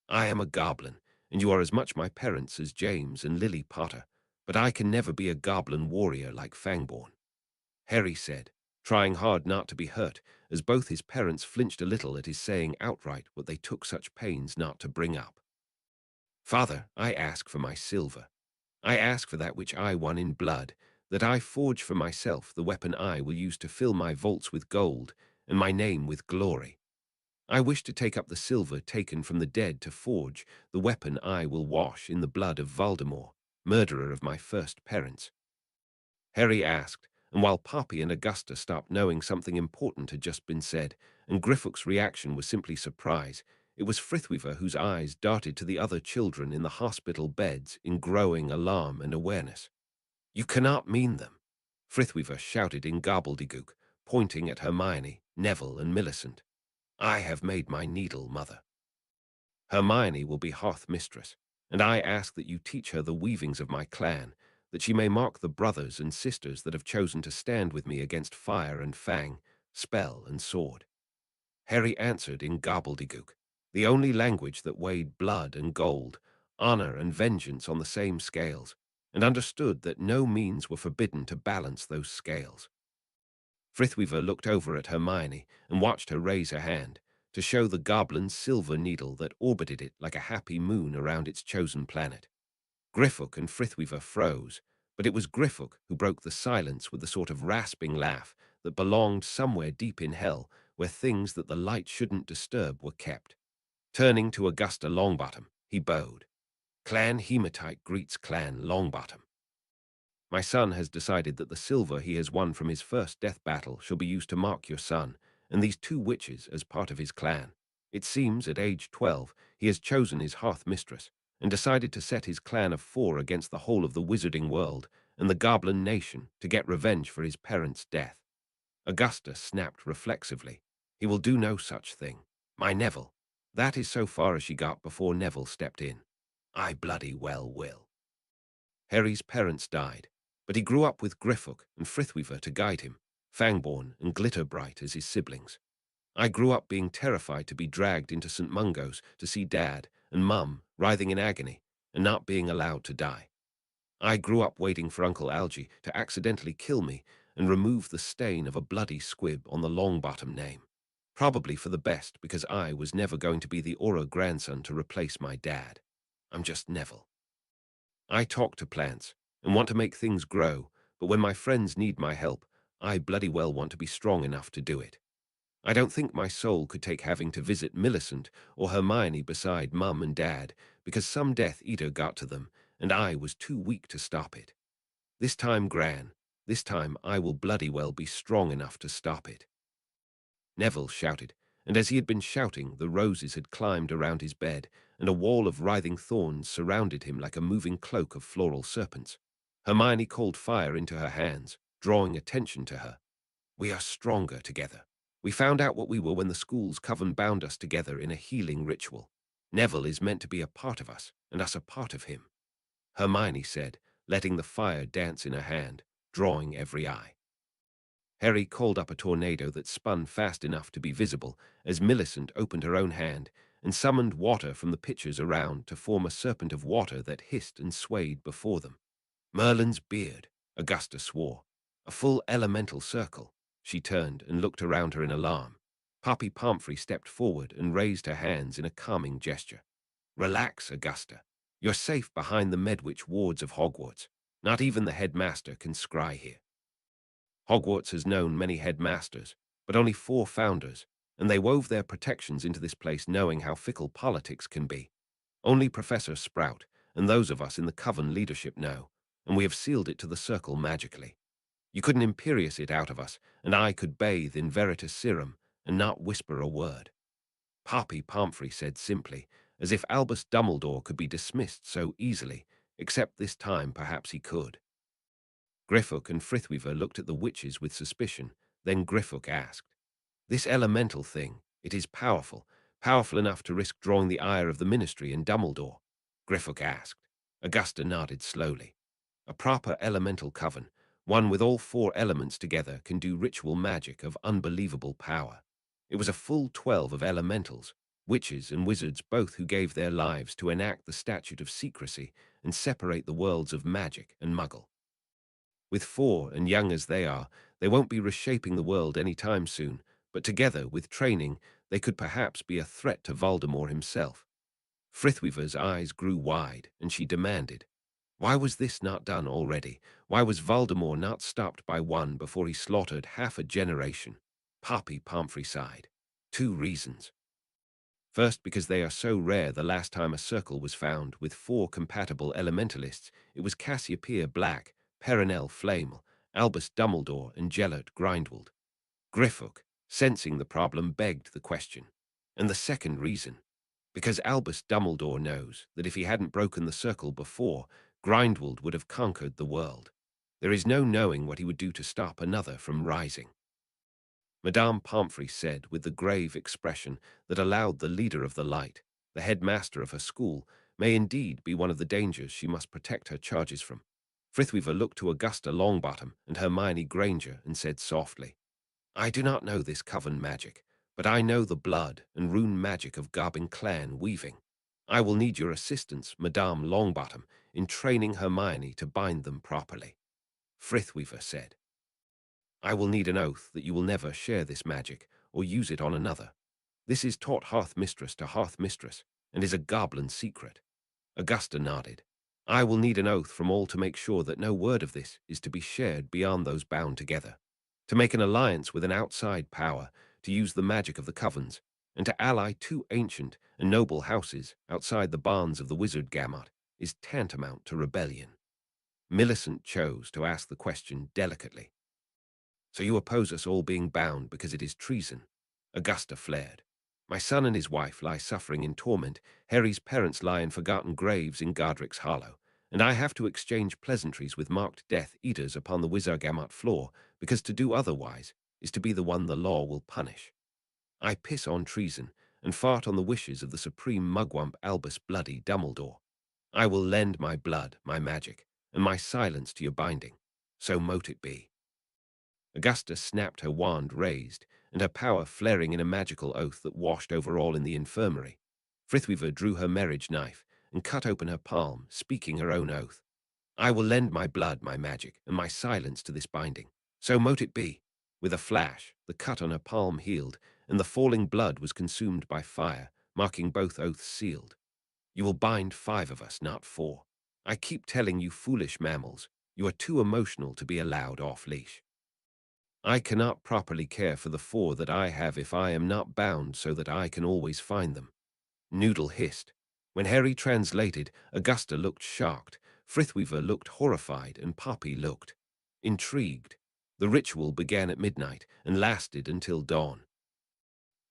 I am a goblin, and you are as much my parents as James and Lilly Potter, but I can never be a goblin warrior like Fangborn," Harry said, trying hard not to be hurt, as both his parents flinched a little at his saying outright what they took such pains not to bring up. "Father, I ask for my silver. I ask for that which I won in blood, that I forge for myself the weapon I will use to fill my vaults with gold and my name with glory. I wish to take up the silver taken from the dead to forge the weapon I will wash in the blood of Voldemort, murderer of my first parents," Harry asked, and while Poppy and Augusta stopped knowing something important had just been said, and Griphook's reaction was simply surprise, it was Frithweaver whose eyes darted to the other children in the hospital beds in growing alarm and awareness. "You cannot mean them," Frithweaver shouted in gobbledygook, pointing at Hermione, Neville, and Millicent. "I have made my needle, Mother. Hermione will be hearth mistress, and I ask that you teach her the weavings of my clan, that she may mark the brothers and sisters that have chosen to stand with me against fire and fang, spell and sword." Harry answered in gobbledygook, the only language that weighed blood and gold, honor and vengeance on the same scales, and understood that no means were forbidden to balance those scales. Frithweaver looked over at Hermione and watched her raise her hand to show the goblin's silver needle that orbited it like a happy moon around its chosen planet. Griphook and Frithweaver froze, but it was Griphook who broke the silence with the sort of rasping laugh that belonged somewhere deep in hell, where things that the light shouldn't disturb were kept. Turning to Augusta Longbottom, he bowed. "Clan Hematite greets Clan Longbottom. My son has decided that the silver he has won from his first death battle shall be used to mark your son and these two witches as part of his clan. It seems at age 12 he has chosen his hearth mistress and decided to set his clan of 4 against the whole of the wizarding world and the goblin nation to get revenge for his parents' death." Augusta snapped reflexively. "He will do no such thing. My Neville." That is so far as she got before Neville stepped in. "I bloody well will." Harry's parents died, but he grew up with Griphook and Frithweaver to guide him, Fangborn and Glitterbright as his siblings. I grew up being terrified to be dragged into St. Mungo's to see Dad and Mum writhing in agony and not being allowed to die. I grew up waiting for Uncle Algy to accidentally kill me and remove the stain of a bloody squib on the Longbottom name. Probably for the best, because I was never going to be the Auror grandson to replace my dad. I'm just Neville. I talk to plants and want to make things grow, but when my friends need my help, I bloody well want to be strong enough to do it. I don't think my soul could take having to visit Millicent or Hermione beside Mum and Dad, because some Death Eater got to them, and I was too weak to stop it. This time, Gran, this time I will bloody well be strong enough to stop it." Neville shouted, and as he had been shouting, the roses had climbed around his bed, and a wall of writhing thorns surrounded him like a moving cloak of floral serpents. Hermione called fire into her hands, drawing attention to her. "We are stronger together. We found out what we were when the school's coven bound us together in a healing ritual. Neville is meant to be a part of us, and us a part of him," Hermione said, letting the fire dance in her hand, drawing every eye. Harry called up a tornado that spun fast enough to be visible as Millicent opened her own hand and summoned water from the pitchers around to form a serpent of water that hissed and swayed before them. Merlin's beard, Augusta swore. A full elemental circle. She turned and looked around her in alarm. Poppy Pomfrey stepped forward and raised her hands in a calming gesture. Relax, Augusta. You're safe behind the Medwitch wards of Hogwarts. Not even the headmaster can scry here. Hogwarts has known many headmasters, but only 4 founders, and they wove their protections into this place knowing how fickle politics can be. Only Professor Sprout and those of us in the coven leadership know, and we have sealed it to the circle magically. You couldn't imperious it out of us, and I could bathe in Veritas serum and not whisper a word. Poppy Pomfrey said simply, as if Albus Dumbledore could be dismissed so easily, except this time perhaps he could. Griphook and Frithweaver looked at the witches with suspicion, then Griphook asked, "This elemental thing, it is powerful, powerful enough to risk drawing the ire of the Ministry and Dumbledore?" Griphook asked. Augusta nodded slowly. "A proper elemental coven, one with all 4 elements together, can do ritual magic of unbelievable power. It was a full 12 of elementals, witches and wizards both, who gave their lives to enact the statute of secrecy and separate the worlds of magic and muggle. With 4 and young as they are, they won't be reshaping the world any time soon, but together, with training, they could perhaps be a threat to Voldemort himself." Frithweaver's eyes grew wide, and she demanded, "Why was this not done already? Why was Voldemort not stopped by one before he slaughtered half a generation?" Poppy Pomfrey sighed. 2 reasons. First, because they are so rare. The last time a circle was found with 4 compatible elementalists, it was Cassiopeia Black, Perenelle Flamel, Albus Dumbledore, and Gellert Grindwald. Griphook, sensing the problem, begged the question. And the second reason, because Albus Dumbledore knows that if he hadn't broken the circle before, Grindwald would have conquered the world. There is no knowing what he would do to stop another from rising. Madame Pomfrey said with the grave expression that allowed the leader of the light, the headmaster of her school, may indeed be one of the dangers she must protect her charges from. Frithweaver looked to Augusta Longbottom and Hermione Granger and said softly, "I do not know this coven magic, but I know the blood and rune magic of Goblin clan weaving. I will need your assistance, Madame Longbottom, in training Hermione to bind them properly." Frithweaver said, "I will need an oath that you will never share this magic or use it on another. This is taught hearth mistress to hearth mistress and is a goblin secret." Augusta nodded. "I will need an oath from all to make sure that no word of this is to be shared beyond those bound together. To make an alliance with an outside power, to use the magic of the covens, and to ally 2 ancient and noble houses outside the bonds of the wizard gamut is tantamount to rebellion." Millicent chose to ask the question delicately. "So you oppose us all being bound because it is treason?" Augusta flared. "My son and his wife lie suffering in torment, Harry's parents lie in forgotten graves in Godric's Hollow, and I have to exchange pleasantries with marked Death Eaters upon the Wizargamot floor, because to do otherwise is to be the one the law will punish. I piss on treason and fart on the wishes of the supreme mugwump Albus Bloody Dumbledore. I will lend my blood, my magic, and my silence to your binding. So mote it be." Augusta snapped, her wand raised, and her power flaring in a magical oath that washed over all in the infirmary. Frithweaver drew her marriage knife and cut open her palm, speaking her own oath. "I will lend my blood, my magic, and my silence to this binding. So mote it be." With a flash, the cut on her palm healed, and the falling blood was consumed by fire, marking both oaths sealed. "You will bind 5 of us, not 4. I keep telling you foolish mammals, you are too emotional to be allowed off-leash. I cannot properly care for the 4 that I have if I am not bound so that I can always find them." Noodle hissed. When Harry translated, Augusta looked shocked, Frithweaver looked horrified, and Poppy looked intrigued. The ritual began at midnight and lasted until dawn.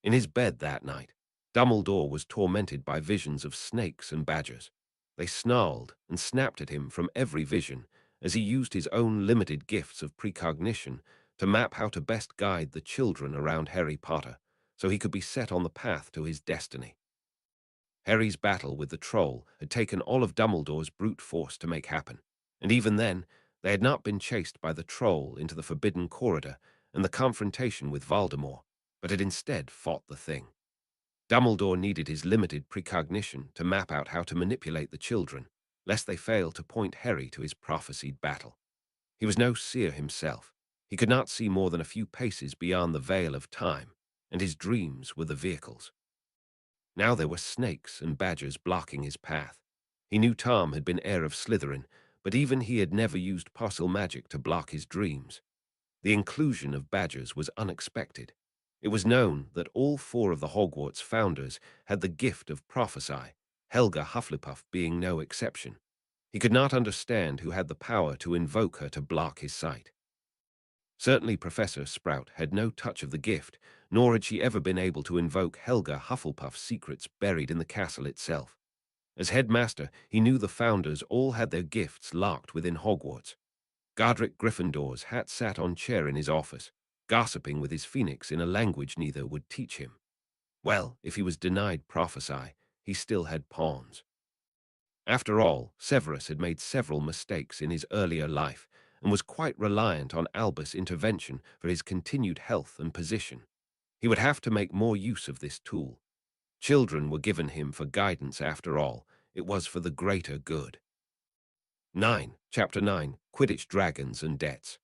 In his bed that night, Dumbledore was tormented by visions of snakes and badgers. They snarled and snapped at him from every vision as he used his own limited gifts of precognition to map how to best guide the children around Harry Potter so he could be set on the path to his destiny. Harry's battle with the troll had taken all of Dumbledore's brute force to make happen, And even then, they had not been chased by the troll into the forbidden corridor and the confrontation with Voldemort, but had instead fought the thing. Dumbledore needed his limited precognition to map out how to manipulate the children, lest they fail to point Harry to his prophesied battle. He was no seer himself. He could not see more than a few paces beyond the veil of time, and his dreams were the vehicles. Now there were snakes and badgers blocking his path. He knew Tom had been heir of Slytherin, but even he had never used parcel magic to block his dreams. The inclusion of badgers was unexpected. It was known that all four of the Hogwarts founders had the gift of prophecy, Helga Hufflepuff being no exception. He could not understand who had the power to invoke her to block his sight. Certainly Professor Sprout had no touch of the gift, nor had she ever been able to invoke Helga Hufflepuff's secrets buried in the castle itself. As headmaster, he knew the founders all had their gifts locked within Hogwarts. Godric Gryffindor's hat sat on chair in his office, gossiping with his phoenix in a language neither would teach him. Well, if he was denied prophecy, he still had pawns. After all, Severus had made several mistakes in his earlier life and was quite reliant on Albus' intervention for his continued health and position. He would have to make more use of this tool. Children were given him for guidance after all. It was for the greater good. Chapter 9, Quidditch Dragons and Debts.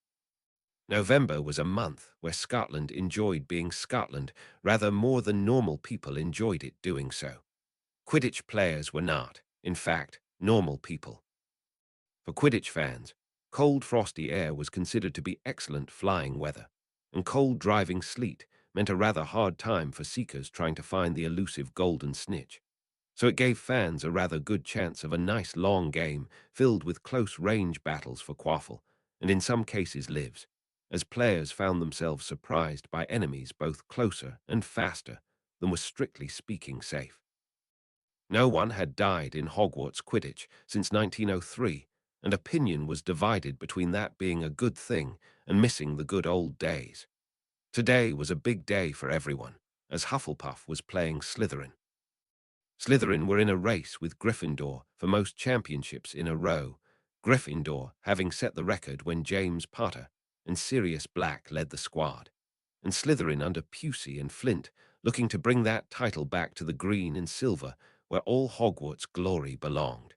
November was a month where Scotland enjoyed being Scotland rather more than normal people enjoyed it doing so. Quidditch players were not, in fact, normal people. For Quidditch fans, cold frosty air was considered to be excellent flying weather, and cold driving sleet meant a rather hard time for seekers trying to find the elusive golden snitch. So it gave fans a rather good chance of a nice long game filled with close-range battles for quaffle, and in some cases lives, as players found themselves surprised by enemies both closer and faster than was strictly speaking safe. No one had died in Hogwarts Quidditch since 1903, and opinion was divided between that being a good thing and missing the good old days. Today was a big day for everyone, as Hufflepuff was playing Slytherin. Slytherin were in a race with Gryffindor for most championships in a row, Gryffindor having set the record when James Potter and Sirius Black led the squad, and Slytherin under Pusey and Flint looking to bring that title back to the green and silver where all Hogwarts glory belonged.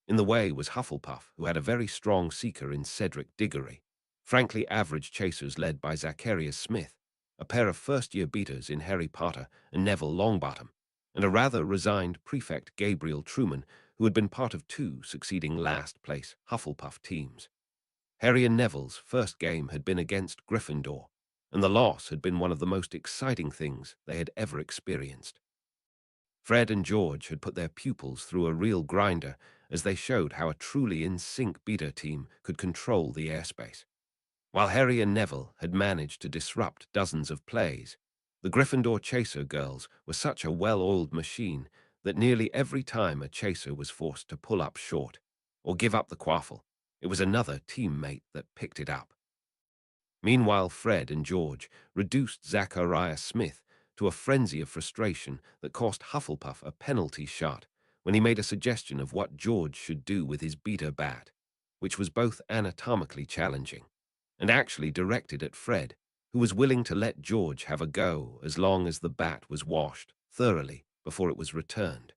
In the way was Hufflepuff, who had a very strong seeker in Cedric Diggory, frankly average chasers led by Zacharias Smith, a pair of first-year beaters in Harry Potter and Neville Longbottom, and a rather resigned prefect Gabriel Truman, who had been part of two succeeding last-place Hufflepuff teams. Harry and Neville's first game had been against Gryffindor, and the loss had been one of the most exciting things they had ever experienced. Fred and George had put their pupils through a real grinder as they showed how a truly in-sync beater team could control the airspace. While Harry and Neville had managed to disrupt dozens of plays, the Gryffindor Chaser girls were such a well-oiled machine that nearly every time a chaser was forced to pull up short or give up the quaffle, it was another teammate that picked it up. Meanwhile, Fred and George reduced Zachariah Smith to a frenzy of frustration that cost Hufflepuff a penalty shot when he made a suggestion of what George should do with his beater bat, which was both anatomically challenging and actually directed at Fred, who was willing to let George have a go as long as the bat was washed thoroughly before it was returned.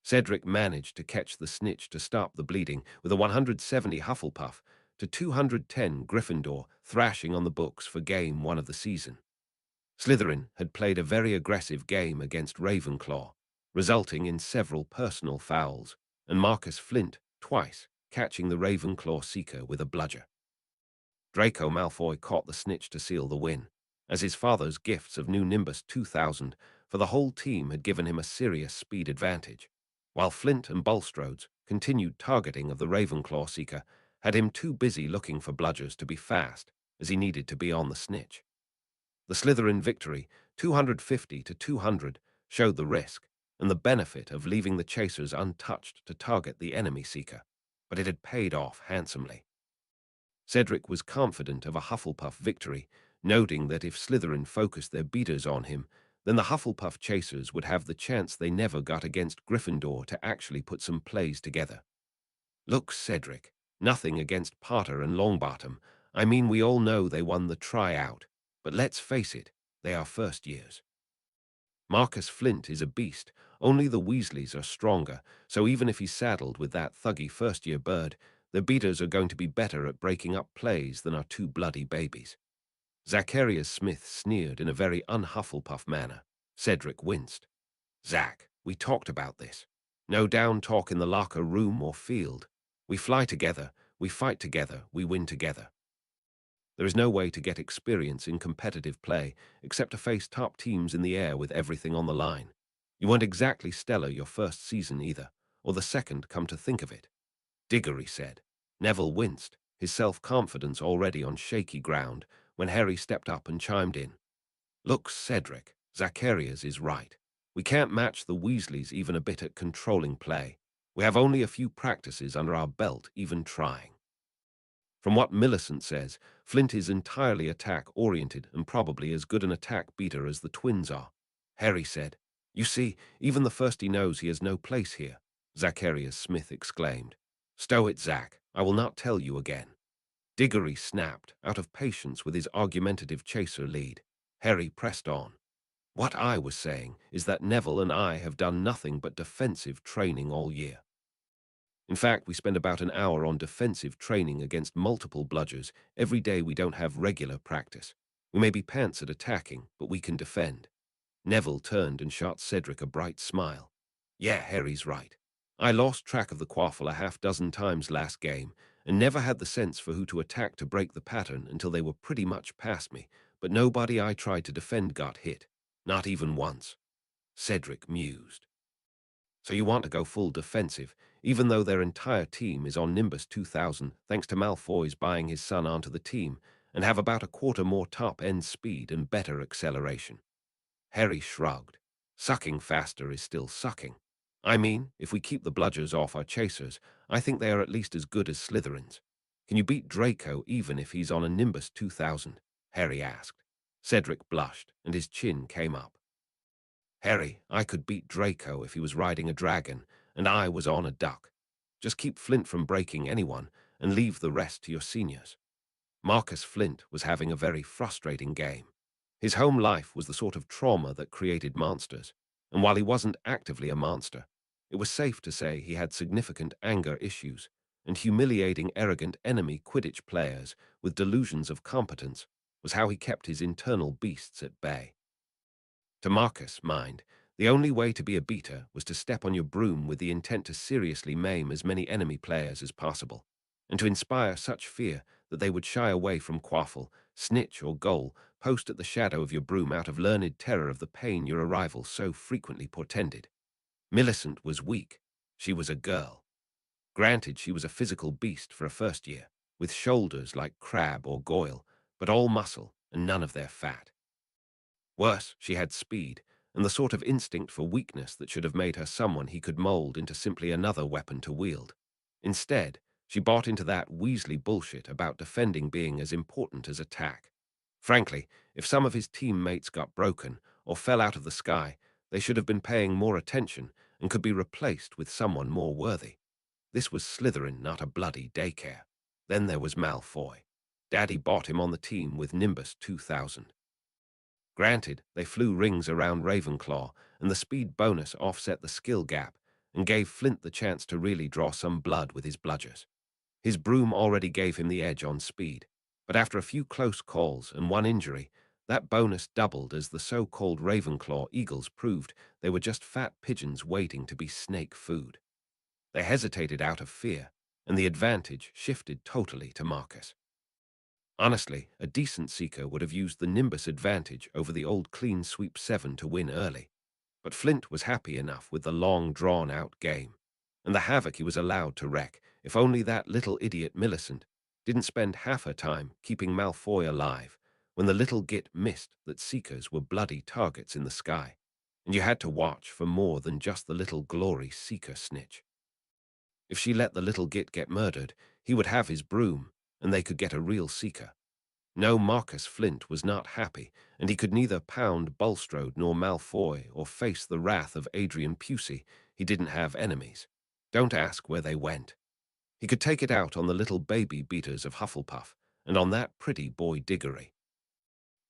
Cedric managed to catch the snitch to stop the bleeding with a 170 Hufflepuff to 210 Gryffindor thrashing on the books for Game 1 of the season. Slytherin had played a very aggressive game against Ravenclaw, resulting in several personal fouls, and Marcus Flint twice catching the Ravenclaw seeker with a bludger. Draco Malfoy caught the snitch to seal the win, as his father's gifts of new Nimbus 2000 for the whole team had given him a serious speed advantage, while Flint and Bulstrode's continued targeting of the Ravenclaw seeker had him too busy looking for bludgers to be fast as he needed to be on the snitch. The Slytherin victory, 250 to 200, showed the risk and the benefit of leaving the chasers untouched to target the enemy seeker, but it had paid off handsomely. Cedric was confident of a Hufflepuff victory, noting that if Slytherin focused their beaters on him, then the Hufflepuff chasers would have the chance they never got against Gryffindor to actually put some plays together. Look, Cedric, nothing against Potter and Longbottom. I mean, we all know they won the tryout. But let's face it, they are first years. Marcus Flint is a beast. Only the Weasleys are stronger, so even if he's saddled with that thuggy first-year bird, the beaters are going to be better at breaking up plays than our two bloody babies. Zacharias Smith sneered in a very un-Hufflepuff manner. Cedric winced. Zach, we talked about this. No down talk in the locker room or field. We fly together, we fight together, we win together. There is no way to get experience in competitive play except to face top teams in the air with everything on the line. You weren't exactly stellar your first season either, or the second, come to think of it. Diggory said. Neville winced, his self-confidence already on shaky ground, when Harry stepped up and chimed in. Look, Cedric, Zacharias is right. We can't match the Weasleys even a bit at controlling play. We have only a few practices under our belt even trying. From what Millicent says, Flint is entirely attack-oriented and probably as good an attack beater as the twins are. Harry said. You see, even the firstie knows he has no place here, Zacharias Smith exclaimed. Stow it, Zach. I will not tell you again. Diggory snapped, out of patience with his argumentative chaser lead. Harry pressed on. What I was saying is that Neville and I have done nothing but defensive training all year. In fact, we spend about an hour on defensive training against multiple bludgers every day we don't have regular practice. We may be pants at attacking, but we can defend. Neville turned and shot Cedric a bright smile. Yeah, Harry's right. I lost track of the quaffle a half-dozen times last game, and never had the sense for who to attack to break the pattern until they were pretty much past me, but nobody I tried to defend got hit. Not even once. Cedric mused. So you want to go full defensive, even though their entire team is on Nimbus 2000 thanks to Malfoy's buying his son onto the team, and have about a quarter more top-end speed and better acceleration. Harry shrugged. Sucking faster is still sucking. I mean, if we keep the bludgers off our chasers, I think they are at least as good as Slytherins. Can you beat Draco even if he's on a Nimbus 2000? Harry asked. Cedric blushed, and his chin came up. Harry, I could beat Draco if he was riding a dragon, and I was on a duck. Just keep Flint from breaking anyone, and leave the rest to your seniors. Marcus Flint was having a very frustrating game. His home life was the sort of trauma that created monsters, and while he wasn't actively a monster, it was safe to say he had significant anger issues, and humiliating arrogant enemy Quidditch players with delusions of competence was how he kept his internal beasts at bay. To Marcus' mind, the only way to be a beater was to step on your broom with the intent to seriously maim as many enemy players as possible, and to inspire such fear that they would shy away from quaffle, snitch, or goal, post at the shadow of your broom out of learned terror of the pain your arrival so frequently portended. Millicent was weak. She was a girl. Granted, she was a physical beast for a first year, with shoulders like Crab or Goyle, but all muscle and none of their fat. Worse, she had speed, and the sort of instinct for weakness that should have made her someone he could mold into simply another weapon to wield. Instead, she bought into that Weasley bullshit about defending being as important as attack. Frankly, if some of his teammates got broken or fell out of the sky, they should have been paying more attention and could be replaced with someone more worthy. This was Slytherin, not a bloody daycare. Then there was Malfoy. Daddy bought him on the team with Nimbus 2000. Granted, they flew rings around Ravenclaw, and the speed bonus offset the skill gap and gave Flint the chance to really draw some blood with his bludgers. His broom already gave him the edge on speed, but after a few close calls and one injury, that bonus doubled as the so-called Ravenclaw Eagles proved they were just fat pigeons waiting to be snake food. They hesitated out of fear, and the advantage shifted totally to Marcus. Honestly, a decent seeker would have used the Nimbus advantage over the old clean sweep 7 to win early. But Flint was happy enough with the long, drawn-out game, and the havoc he was allowed to wreak, if only that little idiot Millicent didn't spend half her time keeping Malfoy alive when the little git missed that seekers were bloody targets in the sky, and you had to watch for more than just the little glory seeker snitch. If she let the little git get murdered, he would have his broom, and they could get a real seeker. No, Marcus Flint was not happy, and he could neither pound Bulstrode nor Malfoy or face the wrath of Adrian Pusey. He didn't have enemies. Don't ask where they went. He could take it out on the little baby beaters of Hufflepuff and on that pretty boy Diggory.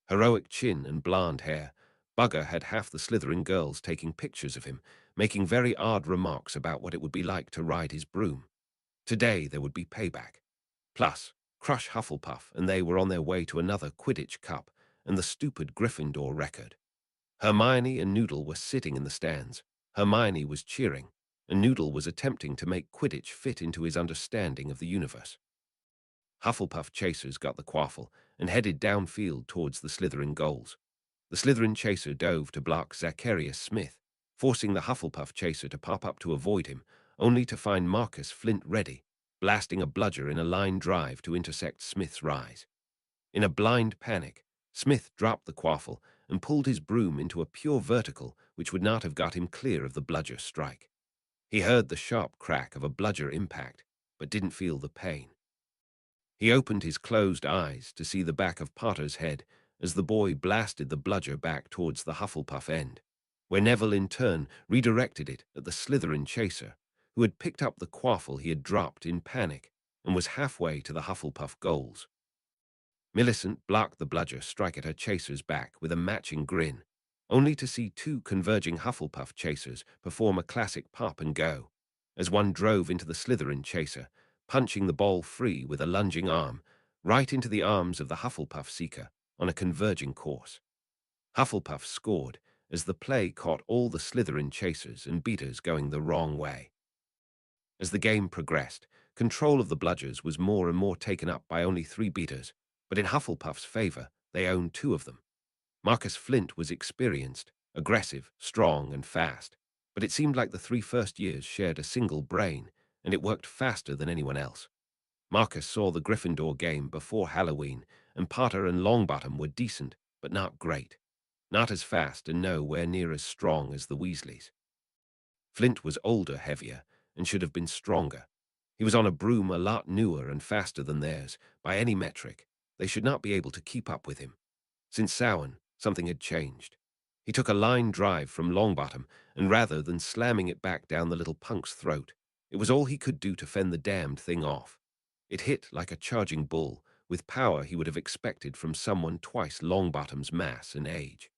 Heroic chin and blonde hair, Bugger had half the Slytherin girls taking pictures of him, making very odd remarks about what it would be like to ride his broom. Today there would be payback. Plus, Crush Hufflepuff and they were on their way to another Quidditch Cup and the stupid Gryffindor record. Hermione and Noodle were sitting in the stands. Hermione was cheering, and Noodle was attempting to make Quidditch fit into his understanding of the universe. Hufflepuff chasers got the quaffle and headed downfield towards the Slytherin goals. The Slytherin chaser dove to block Zacharias Smith, forcing the Hufflepuff chaser to pop up to avoid him, only to find Marcus Flint ready, blasting a bludger in a line drive to intersect Smith's rise. In a blind panic, Smith dropped the quaffle and pulled his broom into a pure vertical which would not have got him clear of the bludger strike. He heard the sharp crack of a bludger impact, but didn't feel the pain. He opened his closed eyes to see the back of Potter's head as the boy blasted the bludger back towards the Hufflepuff end, where Neville in turn redirected it at the Slytherin chaser, who had picked up the quaffle he had dropped in panic and was halfway to the Hufflepuff goals. Millicent blocked the bludger strike at her chaser's back with a matching grin, only to see two converging Hufflepuff chasers perform a classic pop and go, as one drove into the Slytherin chaser, punching the ball free with a lunging arm, right into the arms of the Hufflepuff seeker on a converging course. Hufflepuff scored as the play caught all the Slytherin chasers and beaters going the wrong way. As the game progressed, control of the bludgers was more and more taken up by only 3 beaters, but in Hufflepuff's favor, they owned 2 of them. Marcus Flint was experienced, aggressive, strong, and fast, but it seemed like the 3 first years shared a single brain, and it worked faster than anyone else. Marcus saw the Gryffindor game before Halloween, and Potter and Longbottom were decent, but not great. Not as fast and nowhere near as strong as the Weasleys. Flint was older, heavier, and should have been stronger. He was on a broom a lot newer and faster than theirs, by any metric. They should not be able to keep up with him. Since Samhain, something had changed. He took a line drive from Longbottom, and rather than slamming it back down the little punk's throat, it was all he could do to fend the damned thing off. It hit like a charging bull, with power he would have expected from someone twice Longbottom's mass and age.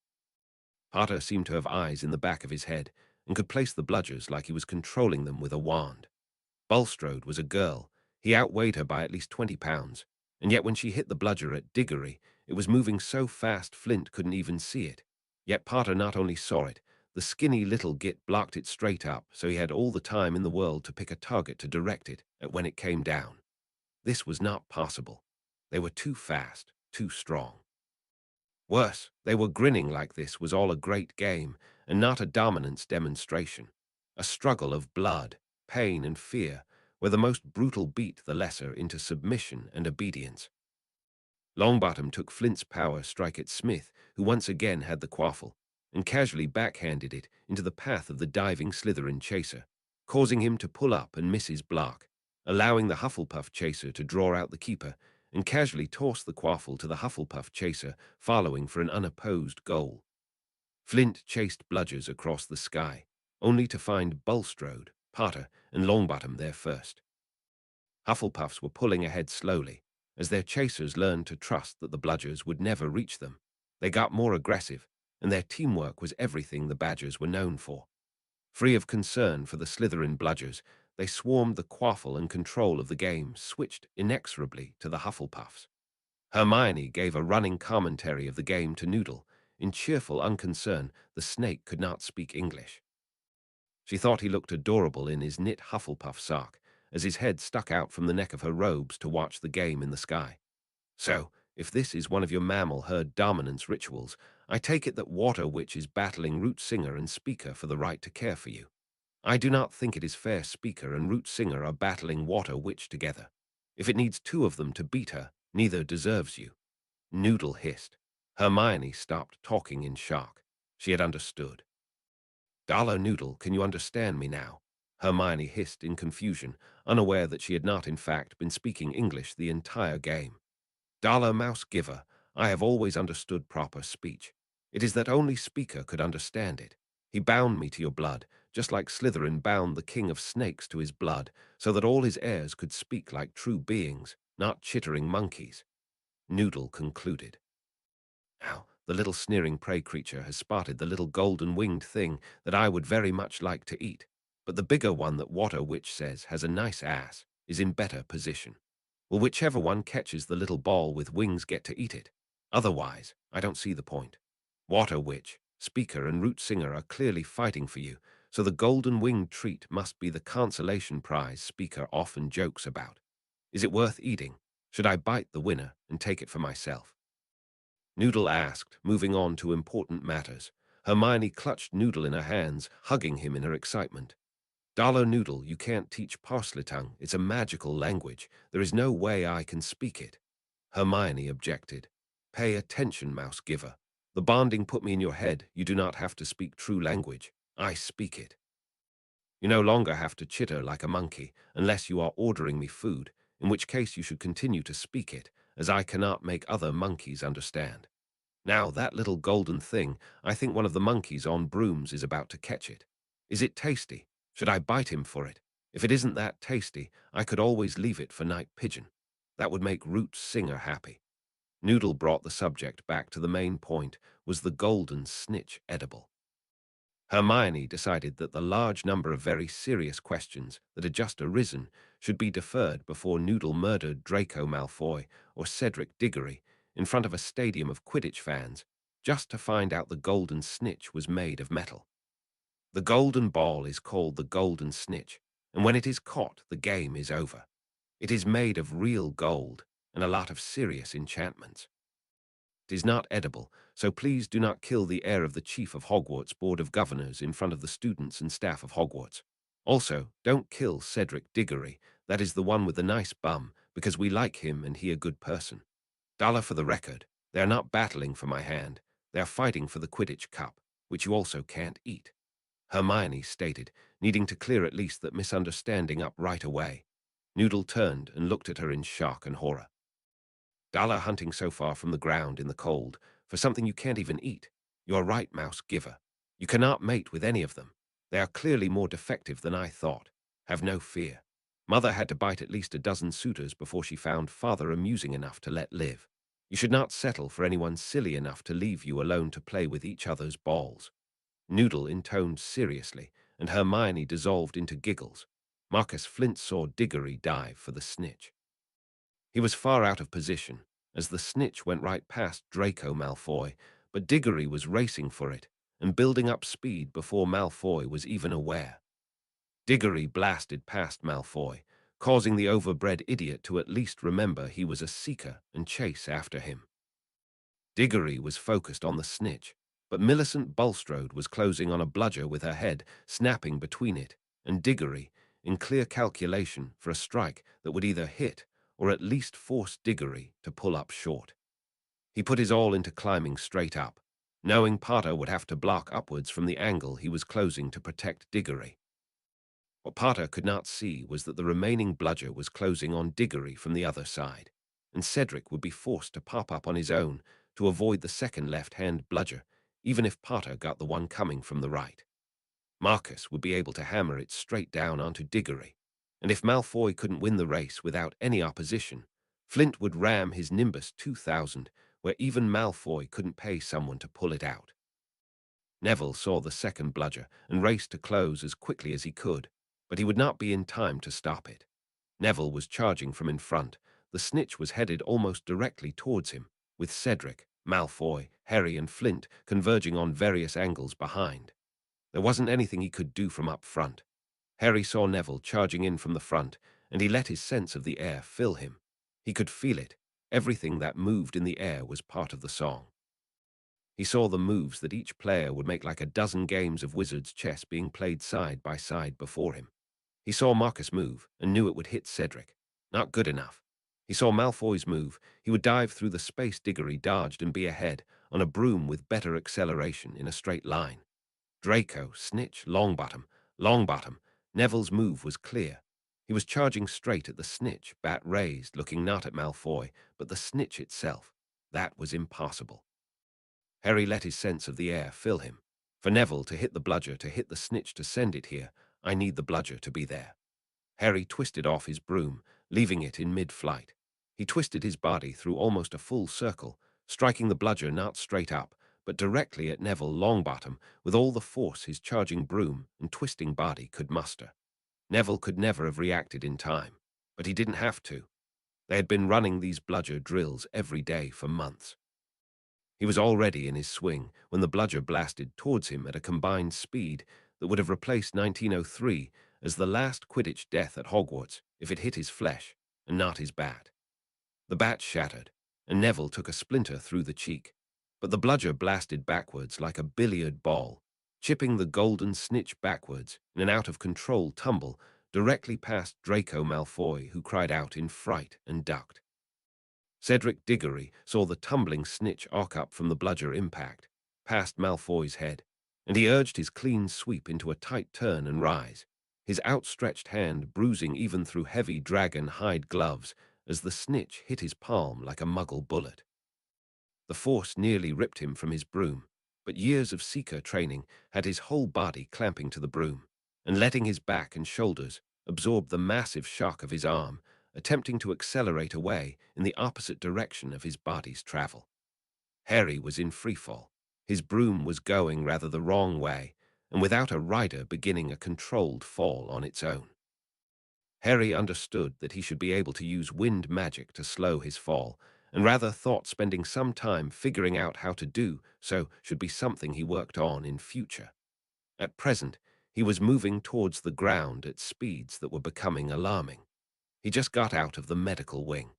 Potter seemed to have eyes in the back of his head, and could place the bludgers like he was controlling them with a wand. Bulstrode was a girl. He outweighed her by at least 20 pounds, and yet when she hit the bludger at Diggory, it was moving so fast Flint couldn't even see it. Yet Potter not only saw it, the skinny little git blocked it straight up, so he had all the time in the world to pick a target to direct it at when it came down. This was not possible. They were too fast, too strong. Worse, they were grinning like this was all a great game, and not a dominance demonstration. A struggle of blood, pain, and fear, where the most brutal beat the lesser into submission and obedience. Longbottom took Flint's power strike at Smith, who once again had the quaffle, and casually backhanded it into the path of the diving Slytherin chaser, causing him to pull up and miss his block, allowing the Hufflepuff chaser to draw out the keeper and casually toss the quaffle to the Hufflepuff chaser, following for an unopposed goal. Flint chased bludgers across the sky, only to find Bulstrode, Potter, and Longbottom there first. Hufflepuffs were pulling ahead slowly, as their chasers learned to trust that the bludgers would never reach them. They got more aggressive, and their teamwork was everything the Badgers were known for. Free of concern for the Slytherin bludgers, they swarmed the quaffle and control of the game, switched inexorably to the Hufflepuffs. Hermione gave a running commentary of the game to Noodle. In cheerful unconcern, the snake could not speak English. She thought he looked adorable in his knit Hufflepuff sock, as his head stuck out from the neck of her robes to watch the game in the sky. So, if this is one of your mammal herd dominance rituals, I take it that Water Witch is battling Root Singer and Speaker for the right to care for you. I do not think it is fair Speaker and Root Singer are battling Water Witch together. If it needs 2 of them to beat her, neither deserves you. Noodle hissed. Hermione stopped talking in shock. She had understood. Darla Noodle, can you understand me now? Hermione hissed in confusion, unaware that she had not in fact been speaking English the entire game. Darla Mouse Giver, I have always understood proper speech. It is that only Speaker could understand it. He bound me to your blood, just like Slytherin bound the king of snakes to his blood so that all his heirs could speak like true beings, not chittering monkeys. Noodle concluded. Now, the little sneering prey creature has spotted the little golden-winged thing that I would very much like to eat, but the bigger one that Water Witch says has a nice ass is in better position. Will whichever one catches the little ball with wings get to eat it? Otherwise, I don't see the point. Water Witch, Speaker, and Root Singer are clearly fighting for you, so the golden-winged treat must be the consolation prize Speaker often jokes about. Is it worth eating? Should I bite the winner and take it for myself? Noodle asked, moving on to important matters. Hermione clutched Noodle in her hands, hugging him in her excitement. Dollar Noodle, you can't teach Parsleytongue. It's a magical language. There is no way I can speak it. Hermione objected. Pay attention, Mouse Giver. The bonding put me in your head. You do not have to speak true language. I speak it. You no longer have to chitter like a monkey, unless you are ordering me food, in which case you should continue to speak it, as I cannot make other monkeys understand. Now, that little golden thing, I think one of the monkeys on brooms is about to catch it. Is it tasty? Should I bite him for it? If it isn't that tasty, I could always leave it for Night Pigeon. That would make Root Singer happy. Noodle brought the subject back to the main point. Was the golden snitch edible? Hermione decided that the large number of very serious questions that had just arisen should be deferred before Noodle murdered Draco Malfoy or Cedric Diggory in front of a stadium of Quidditch fans, just to find out the golden snitch was made of metal. The golden ball is called the golden snitch, and when it is caught, the game is over. It is made of real gold and a lot of serious enchantments. It is not edible, so please do not kill the heir of the Chief of Hogwarts Board of Governors in front of the students and staff of Hogwarts. Also, don't kill Cedric Diggory, that is the one with the nice bum, because we like him and he a good person. Dollar for the record, they are not battling for my hand, they are fighting for the Quidditch Cup, which you also can't eat. Hermione stated, needing to clear at least that misunderstanding up right away. Noodle turned and looked at her in shock and horror. Dollar hunting so far from the ground in the cold for something you can't even eat. You are right, Mouse Giver. You cannot mate with any of them. They are clearly more defective than I thought. Have no fear. Mother had to bite at least a dozen suitors before she found Father amusing enough to let live. You should not settle for anyone silly enough to leave you alone to play with each other's balls. Noodle intoned seriously, and Hermione dissolved into giggles. Marcus Flint saw Diggory dive for the snitch. He was far out of position, as the snitch went right past Draco Malfoy, but Diggory was racing for it and building up speed before Malfoy was even aware. Diggory blasted past Malfoy, causing the overbred idiot to at least remember he was a seeker and chase after him. Diggory was focused on the snitch, but Millicent Bulstrode was closing on a bludger with her head snapping between it and Diggory, in clear calculation for a strike that would either hit or at least force Diggory to pull up short. He put his all into climbing straight up, knowing Potter would have to block upwards from the angle he was closing to protect Diggory. What Potter could not see was that the remaining bludger was closing on Diggory from the other side, and Cedric would be forced to pop up on his own to avoid the second left-hand bludger, even if Potter got the one coming from the right. Marcus would be able to hammer it straight down onto Diggory, and if Malfoy couldn't win the race without any opposition, Flint would ram his Nimbus 2000, where even Malfoy couldn't pay someone to pull it out. Neville saw the second bludger and raced to close as quickly as he could, but he would not be in time to stop it. Neville was charging from in front. The snitch was headed almost directly towards him, with Cedric, Malfoy, Harry, and Flint converging on various angles behind. There wasn't anything he could do from up front. Harry saw Neville charging in from the front, and he let his sense of the air fill him. He could feel it. Everything that moved in the air was part of the song. He saw the moves that each player would make, like a dozen games of wizard's chess being played side by side before him. He saw Marcus move and knew it would hit Cedric. Not good enough. He saw Malfoy's move. He would dive through the space Diggory dodged and be ahead, on a broom with better acceleration in a straight line. Draco, Snitch, Longbottom. Neville's move was clear. He was charging straight at the snitch, bat raised, looking not at Malfoy, but the snitch itself. That was impossible. Harry let his sense of the air fill him. For Neville to hit the bludger, to hit the snitch, to send it here, I need the bludger to be there. Harry twisted off his broom, leaving it in mid-flight. He twisted his body through almost a full circle, striking the bludger not straight up, but directly at Neville Longbottom with all the force his charging broom and twisting body could muster. Neville could never have reacted in time, but he didn't have to. They had been running these bludger drills every day for months. He was already in his swing when the bludger blasted towards him at a combined speed that would have replaced 1903 as the last Quidditch death at Hogwarts if it hit his flesh and not his bat. The bat shattered, and Neville took a splinter through the cheek, but the bludger blasted backwards like a billiard ball, chipping the golden snitch backwards in an out-of-control tumble directly past Draco Malfoy, who cried out in fright and ducked. Cedric Diggory saw the tumbling snitch arc up from the bludger impact, past Malfoy's head, and he urged his clean sweep into a tight turn and rise, his outstretched hand bruising even through heavy dragon hide gloves as the snitch hit his palm like a muggle bullet. The force nearly ripped him from his broom, but years of seeker training had his whole body clamping to the broom, and letting his back and shoulders absorb the massive shock of his arm, attempting to accelerate away in the opposite direction of his body's travel. Harry was in freefall. His broom was going rather the wrong way, and without a rider beginning a controlled fall on its own. Harry understood that he should be able to use wind magic to slow his fall, and rather thought spending some time figuring out how to do so should be something he worked on in future. At present, he was moving towards the ground at speeds that were becoming alarming. He just got out of the medical wing.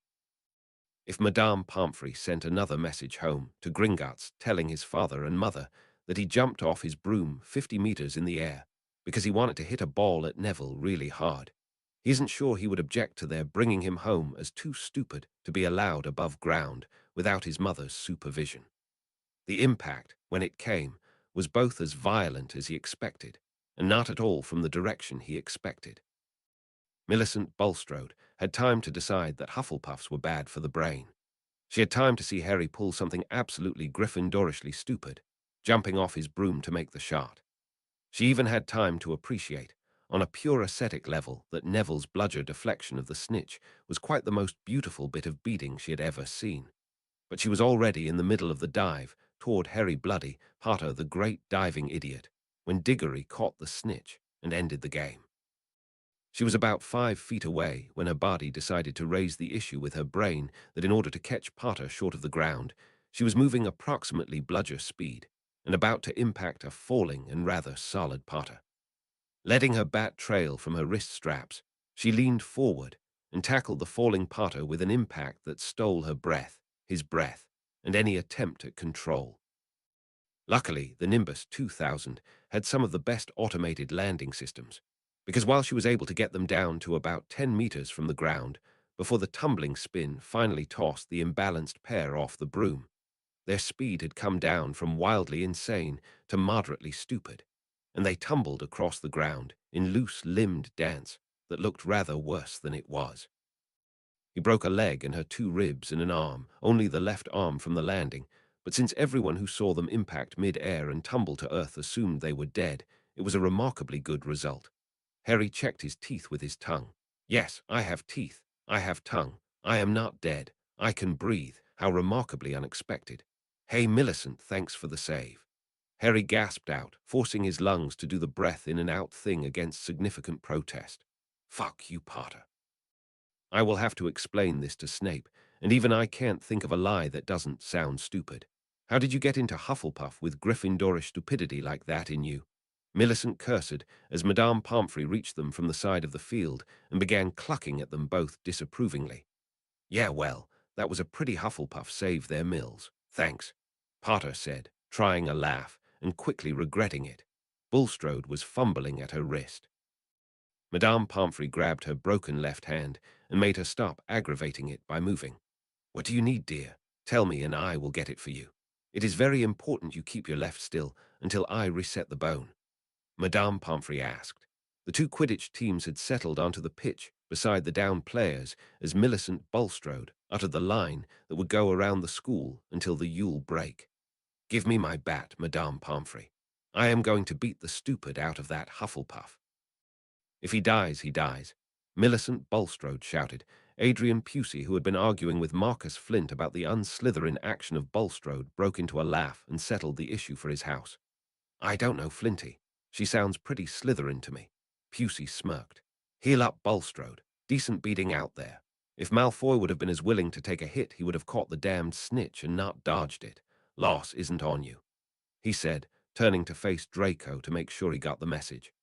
If Madame Pomfrey sent another message home to Gringotts telling his father and mother that he jumped off his broom 50 meters in the air because he wanted to hit a ball at Neville really hard, he isn't sure he would object to their bringing him home as too stupid to be allowed above ground without his mother's supervision. The impact, when it came, was both as violent as he expected, and not at all from the direction he expected. Millicent Bulstrode had time to decide that Hufflepuffs were bad for the brain. She had time to see Harry pull something absolutely Gryffindorishly stupid, jumping off his broom to make the shot. She even had time to appreciate, on a pure aesthetic level, that Neville's bludger deflection of the snitch was quite the most beautiful bit of beating she had ever seen. But she was already in the middle of the dive toward Harry Bloody Potter, the great diving idiot, when Diggory caught the snitch and ended the game. She was about 5 feet away when her body decided to raise the issue with her brain that in order to catch Potter short of the ground, she was moving approximately bludger speed and about to impact a falling and rather solid Potter. Letting her bat trail from her wrist straps, she leaned forward and tackled the falling Potter with an impact that stole her breath, his breath, and any attempt at control. Luckily, the Nimbus 2000 had some of the best automated landing systems, because while she was able to get them down to about 10 meters from the ground before the tumbling spin finally tossed the imbalanced pair off the broom, their speed had come down from wildly insane to moderately stupid, and they tumbled across the ground in loose-limbed dance that looked rather worse than it was. He broke a leg and her 2 ribs and an arm, only the left arm from the landing, but since everyone who saw them impact mid-air and tumble to earth assumed they were dead, it was a remarkably good result. Harry checked his teeth with his tongue. Yes, I have teeth. I have tongue. I am not dead. I can breathe. How remarkably unexpected. Hey, Millicent, thanks for the save. Harry gasped out, forcing his lungs to do the breath in and out thing against significant protest. Fuck you, Potter. I will have to explain this to Snape, and even I can't think of a lie that doesn't sound stupid. How did you get into Hufflepuff with Gryffindorish stupidity like that in you? Millicent cursed as Madame Pomfrey reached them from the side of the field and began clucking at them both disapprovingly. Yeah, well, that was a pretty Hufflepuff save there, Mills. Thanks, Potter said, trying a laugh and quickly regretting it. Bulstrode was fumbling at her wrist. Madame Pomfrey grabbed her broken left hand and made her stop aggravating it by moving. What do you need, dear? Tell me and I will get it for you. It is very important you keep your left still until I reset the bone. Madame Pomfrey asked. The 2 Quidditch teams had settled onto the pitch beside the down players as Millicent Bulstrode uttered the line that would go around the school until the Yule break. Give me my bat, Madame Pomfrey. I am going to beat the stupid out of that Hufflepuff. If he dies, he dies. Millicent Bulstrode shouted. Adrian Pusey, who had been arguing with Marcus Flint about the unslytherin action of Bulstrode, broke into a laugh and settled the issue for his house. I don't know Flinty. She sounds pretty Slytherin to me. Pusey smirked. Heal up, Bulstrode. Decent beating out there. If Malfoy would have been as willing to take a hit, he would have caught the damned snitch and not dodged it. Loss isn't on you, he said, turning to face Draco to make sure he got the message.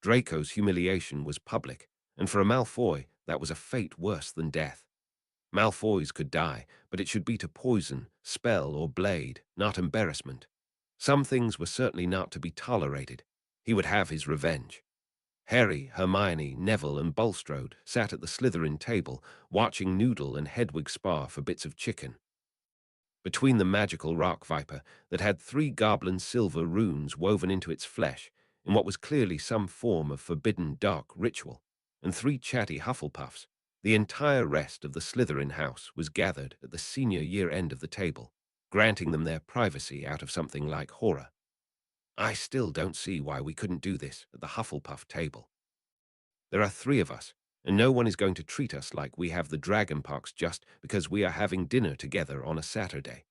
Draco's humiliation was public, and for a Malfoy, that was a fate worse than death. Malfoys could die, but it should be to poison, spell, or blade, not embarrassment. Some things were certainly not to be tolerated. He would have his revenge. Harry, Hermione, Neville, and Bulstrode sat at the Slytherin table, watching Noodle and Hedwig spar for bits of chicken. Between the magical rock viper that had 3 goblin silver runes woven into its flesh, in what was clearly some form of forbidden dark ritual, and 3 chatty Hufflepuffs, the entire rest of the Slytherin house was gathered at the senior year end of the table, granting them their privacy out of something like horror. I still don't see why we couldn't do this at the Hufflepuff table. There are 3 of us, and no one is going to treat us like we have the dragonpox just because we are having dinner together on a Saturday,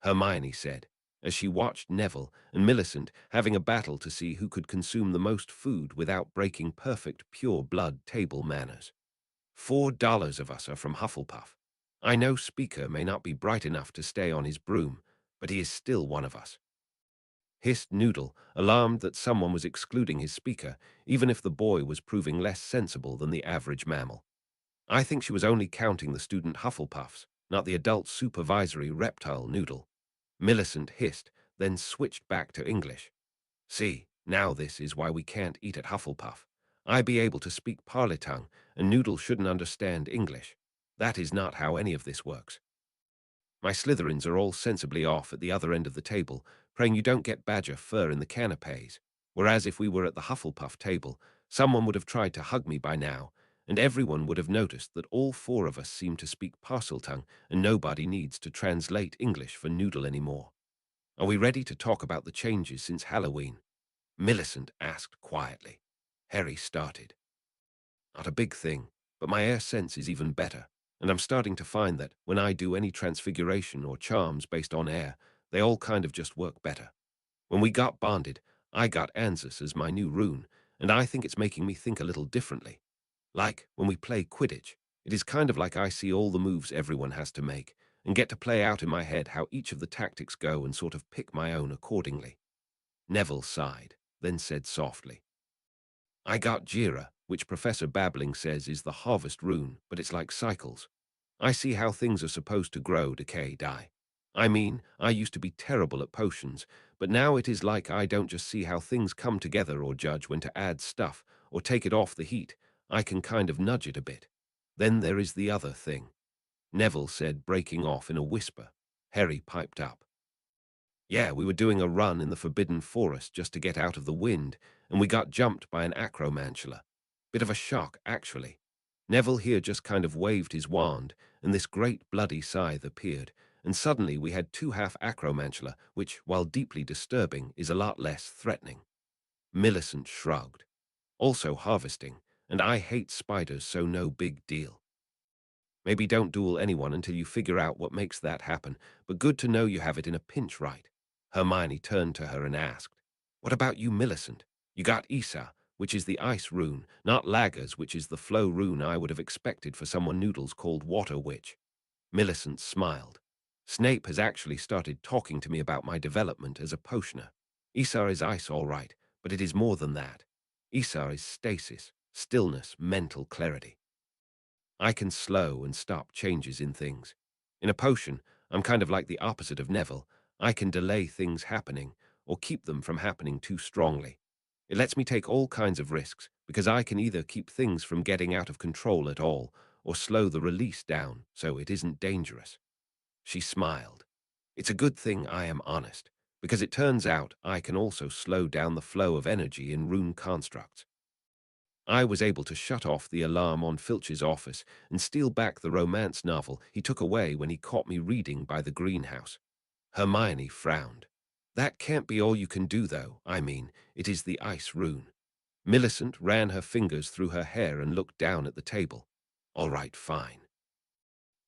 Hermione said, as she watched Neville and Millicent having a battle to see who could consume the most food without breaking perfect pure-blood table manners. $4 of us are from Hufflepuff. I know Speaker may not be bright enough to stay on his broom, but he is still one of us, hissed Noodle, alarmed that someone was excluding his speaker, even if the boy was proving less sensible than the average mammal. I think she was only counting the student Hufflepuffs, not the adult supervisory reptile Noodle. Millicent hissed, then switched back to English. See, now this is why we can't eat at Hufflepuff. I be able to speak parlor tongue, and Noodle shouldn't understand English. That is not how any of this works. My Slytherins are all sensibly off at the other end of the table, praying you don't get badger fur in the canapes, whereas if we were at the Hufflepuff table, someone would have tried to hug me by now, and everyone would have noticed that all 4 of us seem to speak Parseltongue, and nobody needs to translate English for Noodle anymore. Are we ready to talk about the changes since Halloween? Millicent asked quietly. Harry started. Not a big thing, but my air sense is even better, and I'm starting to find that when I do any transfiguration or charms based on air, they all kind of just work better. When we got bonded, I got Anzus as my new rune, and I think it's making me think a little differently. Like when we play Quidditch, it is kind of like I see all the moves everyone has to make, and get to play out in my head how each of the tactics go and sort of pick my own accordingly. Neville sighed, then said softly, I got Jira, which Professor Babbling says is the harvest rune, but it's like cycles. I see how things are supposed to grow, decay, die. I mean, I used to be terrible at potions, but now it is like I don't just see how things come together or judge when to add stuff or take it off the heat. I can kind of nudge it a bit. Then there is the other thing, Neville said, breaking off in a whisper. Harry piped up. Yeah, we were doing a run in the Forbidden Forest just to get out of the wind, and we got jumped by an acromantula. Bit of a shock, actually. Neville here just kind of waved his wand, and this great bloody scythe appeared, and suddenly we had 2 half acromantula, which, while deeply disturbing, is a lot less threatening. Millicent shrugged. Also harvesting, and I hate spiders, so no big deal. Maybe don't duel anyone until you figure out what makes that happen, but good to know you have it in a pinch, right? Hermione turned to her and asked, What about you, Millicent? You got Isa, which is the ice rune, not Lagers, which is the flow rune I would have expected for someone Noodles called Water Witch. Millicent smiled. Snape has actually started talking to me about my development as a potioner. Isa is ice, all right, but it is more than that. Isa is stasis, stillness, mental clarity. I can slow and stop changes in things. In a potion, I'm kind of like the opposite of Neville. I can delay things happening, or keep them from happening too strongly. It lets me take all kinds of risks, because I can either keep things from getting out of control at all, or slow the release down so it isn't dangerous. She smiled. It's a good thing I am honest, because it turns out I can also slow down the flow of energy in rune constructs. I was able to shut off the alarm on Filch's office and steal back the romance novel he took away when he caught me reading by the greenhouse. Hermione frowned. That can't be all you can do, though. I mean, it is the ice rune. Millicent ran her fingers through her hair and looked down at the table. All right, fine.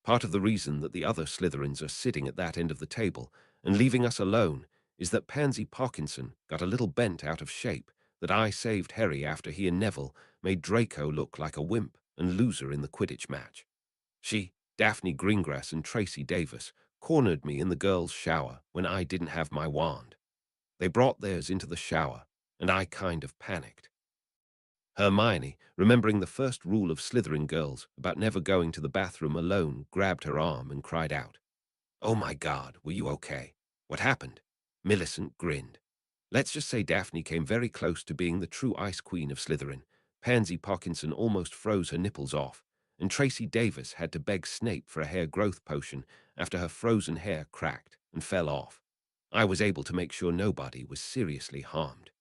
Part of the reason that the other Slytherins are sitting at that end of the table and leaving us alone is that Pansy Parkinson got a little bent out of shape, that I saved Harry after he and Neville made Draco look like a wimp and loser in the Quidditch match. She, Daphne Greengrass and Tracy Davis cornered me in the girls' shower when I didn't have my wand. They brought theirs into the shower, and I kind of panicked. Hermione, remembering the first rule of Slytherin girls about never going to the bathroom alone, grabbed her arm and cried out, "Oh my God, were you okay? What happened?" Millicent grinned. Let's just say Daphne came very close to being the true Ice Queen of Slytherin. Pansy Parkinson almost froze her nipples off, and Tracy Davis had to beg Snape for a hair growth potion after her frozen hair cracked and fell off. I was able to make sure nobody was seriously harmed.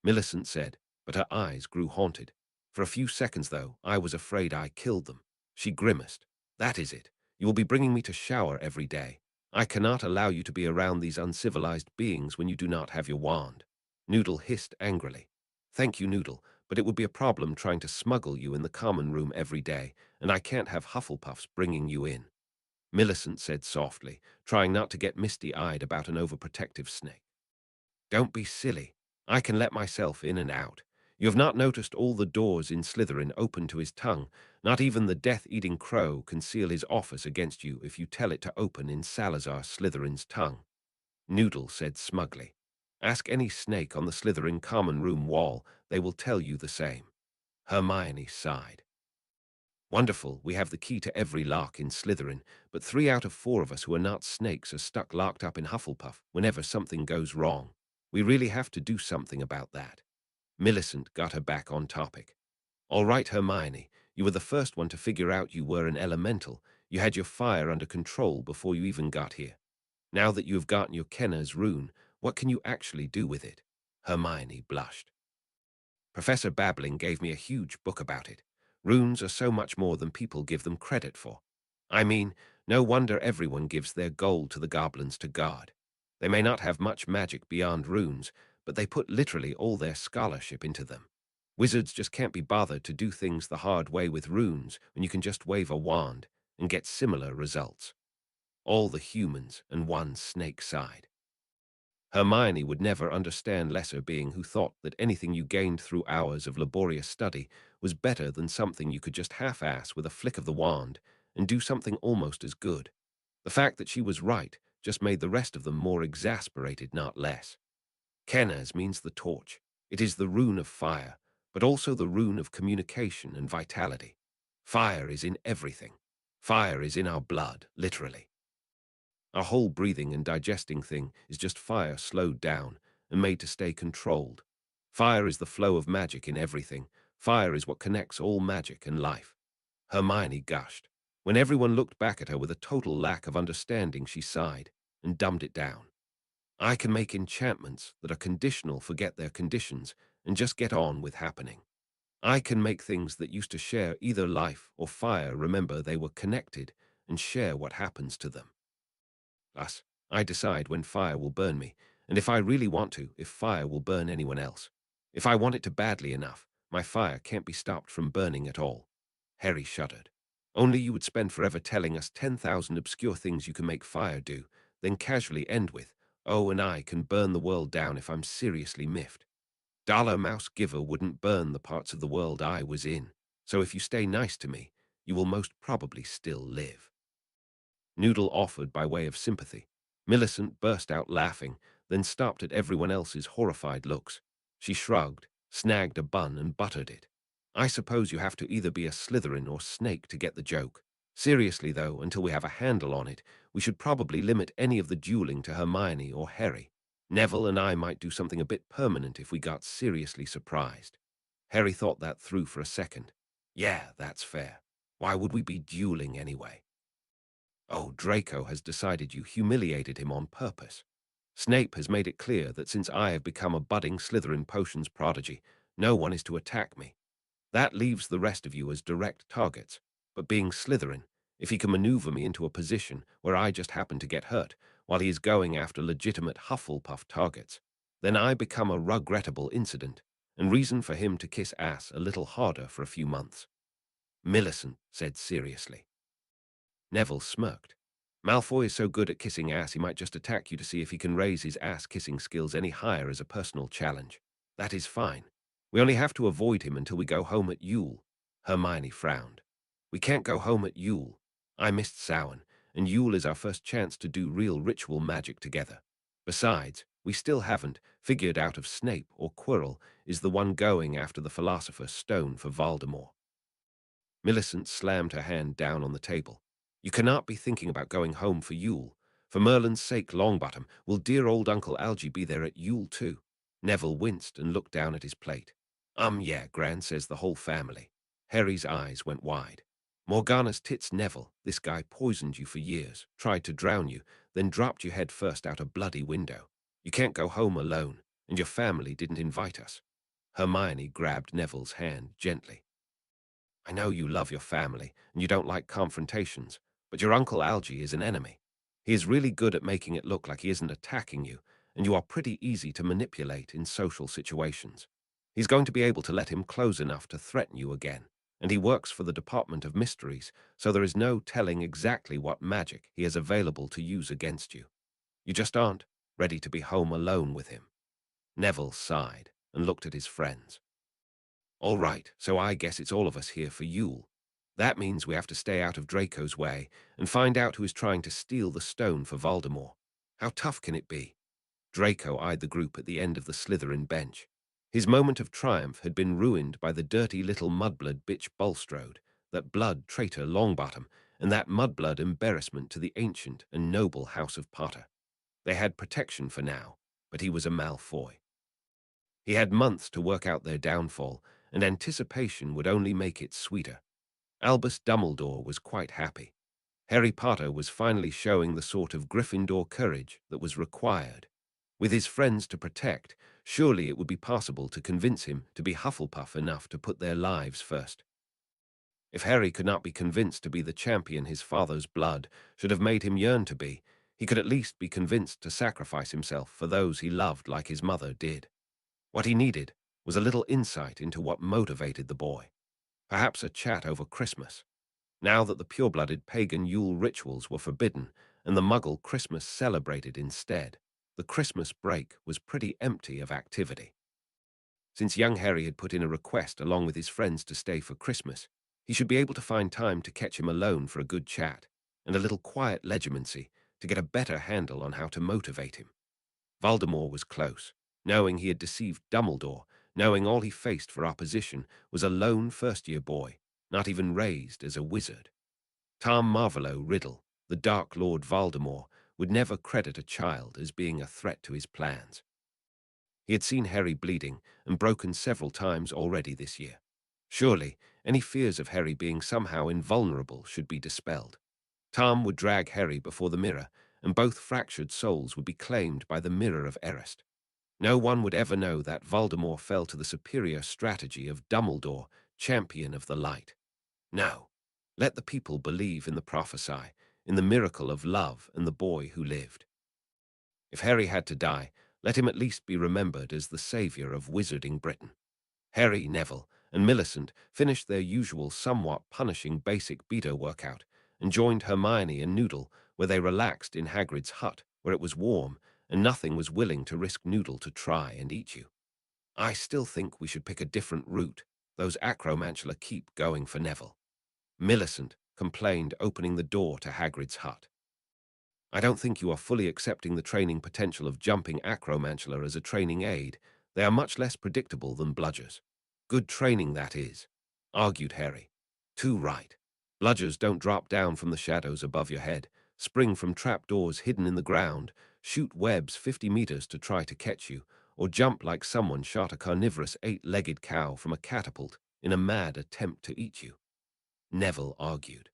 Millicent said, but her eyes grew haunted. For a few seconds, though, I was afraid I killed them. She grimaced. That is it. You will be bringing me to shower every day. I cannot allow you to be around these uncivilized beings when you do not have your wand. Noodle hissed angrily. Thank you, Noodle, but it would be a problem trying to smuggle you in the common room every day, and I can't have Hufflepuffs bringing you in. Millicent said softly, trying not to get misty-eyed about an overprotective snake. Don't be silly. I can let myself in and out. You have not noticed all the doors in Slytherin open to his tongue. Not even the death-eating crow can seal his office against you if you tell it to open in Salazar Slytherin's tongue. Noodle said smugly. Ask any snake on the Slytherin common room wall. They will tell you the same. Hermione sighed. Wonderful, we have the key to every lock in Slytherin, but 3 out of 4 of us who are not snakes are stuck locked up in Hufflepuff whenever something goes wrong. We really have to do something about that. Millicent got her back on topic. All right, Hermione, you were the first one to figure out you were an elemental. You had your fire under control before you even got here. Now that you have gotten your Kenner's rune, what can you actually do with it? Hermione blushed. Professor Babbling gave me a huge book about it. Runes are so much more than people give them credit for. I mean, no wonder everyone gives their gold to the goblins to guard. They may not have much magic beyond runes, but they put literally all their scholarship into them. Wizards just can't be bothered to do things the hard way with runes when you can just wave a wand and get similar results. All the humans and one snake side. Hermione would never understand lesser being who thought that anything you gained through hours of laborious study was better than something you could just half-ass with a flick of the wand and do something almost as good. The fact that she was right just made the rest of them more exasperated, not less. Kenaz means the torch. It is the rune of fire, but also the rune of communication and vitality. Fire is in everything. Fire is in our blood, literally. Our whole breathing and digesting thing is just fire slowed down and made to stay controlled. Fire is the flow of magic in everything. Fire is what connects all magic and life. Hermione gushed. When everyone looked back at her with a total lack of understanding, she sighed and dumbed it down. I can make enchantments that are conditional forget their conditions and just get on with happening. I can make things that used to share either life or fire remember they were connected and share what happens to them. Thus, I decide when fire will burn me, and if I really want to, if fire will burn anyone else. If I want it to badly enough, my fire can't be stopped from burning at all. Harry shuddered. Only you would spend forever telling us 10,000 obscure things you can make fire do, then casually end with, "Oh, and I can burn the world down if I'm seriously miffed." Dollar Mouse Giver wouldn't burn the parts of the world I was in, so if you stay nice to me, you will most probably still live. Noodle offered by way of sympathy. Millicent burst out laughing, then stopped at everyone else's horrified looks. She shrugged, snagged a bun and buttered it. I suppose you have to either be a Slytherin or snake to get the joke. Seriously, though, until we have a handle on it, we should probably limit any of the dueling to Hermione or Harry. Neville and I might do something a bit permanent if we got seriously surprised. Harry thought that through for a second. Yeah, that's fair. Why would we be dueling anyway? Oh, Draco has decided you humiliated him on purpose. Snape has made it clear that since I have become a budding Slytherin potions prodigy, no one is to attack me. That leaves the rest of you as direct targets, but being Slytherin, If he can maneuver me into a position where I just happen to get hurt while he is going after legitimate Hufflepuff targets, then I become a regrettable incident and reason for him to kiss ass a little harder for a few months. Millicent said seriously. Neville smirked. Malfoy is so good at kissing ass he might just attack you to see if he can raise his ass-kissing skills any higher as a personal challenge. That is fine. We only have to avoid him until we go home at Yule. Hermione frowned. We can't go home at Yule. I missed Samhain, and Yule is our first chance to do real ritual magic together. Besides, we still haven't figured out if Snape or Quirrell is the one going after the Philosopher's Stone for Voldemort. Millicent slammed her hand down on the table. You cannot be thinking about going home for Yule. For Merlin's sake, Longbottom, will dear old Uncle Algy be there at Yule too? Neville winced and looked down at his plate. Yeah, Gran, says the whole family. Harry's eyes went wide. Morgana's tits, Neville. This guy poisoned you for years, tried to drown you, then dropped you head first out a bloody window. You can't go home alone, and your family didn't invite us. Hermione grabbed Neville's hand gently. I know you love your family, and you don't like confrontations, but your Uncle Algy is an enemy. He is really good at making it look like he isn't attacking you, and you are pretty easy to manipulate in social situations. He's going to be able to let him close enough to threaten you again, and he works for the Department of Mysteries, so there is no telling exactly what magic he has available to use against you. You just aren't ready to be home alone with him. Neville sighed and looked at his friends. All right, so I guess it's all of us here for Yule. That means we have to stay out of Draco's way and find out who is trying to steal the stone for Voldemort. How tough can it be? Draco eyed the group at the end of the Slytherin bench. His moment of triumph had been ruined by the dirty little mudblood bitch Bulstrode, that blood traitor Longbottom, and that mudblood embarrassment to the ancient and noble House of Potter. They had protection for now, but he was a Malfoy. He had months to work out their downfall, and anticipation would only make it sweeter. Albus Dumbledore was quite happy. Harry Potter was finally showing the sort of Gryffindor courage that was required. With his friends to protect, surely it would be possible to convince him to be Hufflepuff enough to put their lives first. If Harry could not be convinced to be the champion his father's blood should have made him yearn to be, he could at least be convinced to sacrifice himself for those he loved like his mother did. What he needed was a little insight into what motivated the boy. Perhaps a chat over Christmas. Now that the pure-blooded pagan Yule rituals were forbidden and the Muggle Christmas celebrated instead, the Christmas break was pretty empty of activity. Since young Harry had put in a request along with his friends to stay for Christmas, he should be able to find time to catch him alone for a good chat and a little quiet legerdemacy to get a better handle on how to motivate him. Voldemort was close, knowing he had deceived Dumbledore, knowing all he faced for opposition was a lone first-year boy, not even raised as a wizard. Tom Marvolo Riddle, the Dark Lord Voldemort, would never credit a child as being a threat to his plans. He had seen Harry bleeding and broken several times already this year. Surely, any fears of Harry being somehow invulnerable should be dispelled. Tom would drag Harry before the mirror, and both fractured souls would be claimed by the mirror of Erised. No one would ever know that Voldemort fell to the superior strategy of Dumbledore, champion of the light. No, let the people believe in the prophesy, in the miracle of love and the boy who lived. If Harry had to die, let him at least be remembered as the savior of wizarding Britain. Harry, Neville, and Millicent finished their usual somewhat punishing basic Beto workout and joined Hermione and Noodle where they relaxed in Hagrid's hut, where it was warm and nothing was willing to risk Noodle to try and eat you. I still think we should pick a different route. Those acromantula keep going for Neville. Millicent complained, opening the door to Hagrid's hut. I don't think you are fully accepting the training potential of jumping acromantula as a training aid. They are much less predictable than bludgers. Good training, that is, argued Harry. Too right. Bludgers don't drop down from the shadows above your head, spring from trapdoors hidden in the ground, shoot webs 50 meters to try to catch you, or jump like someone shot a carnivorous 8-legged cow from a catapult in a mad attempt to eat you. Neville argued.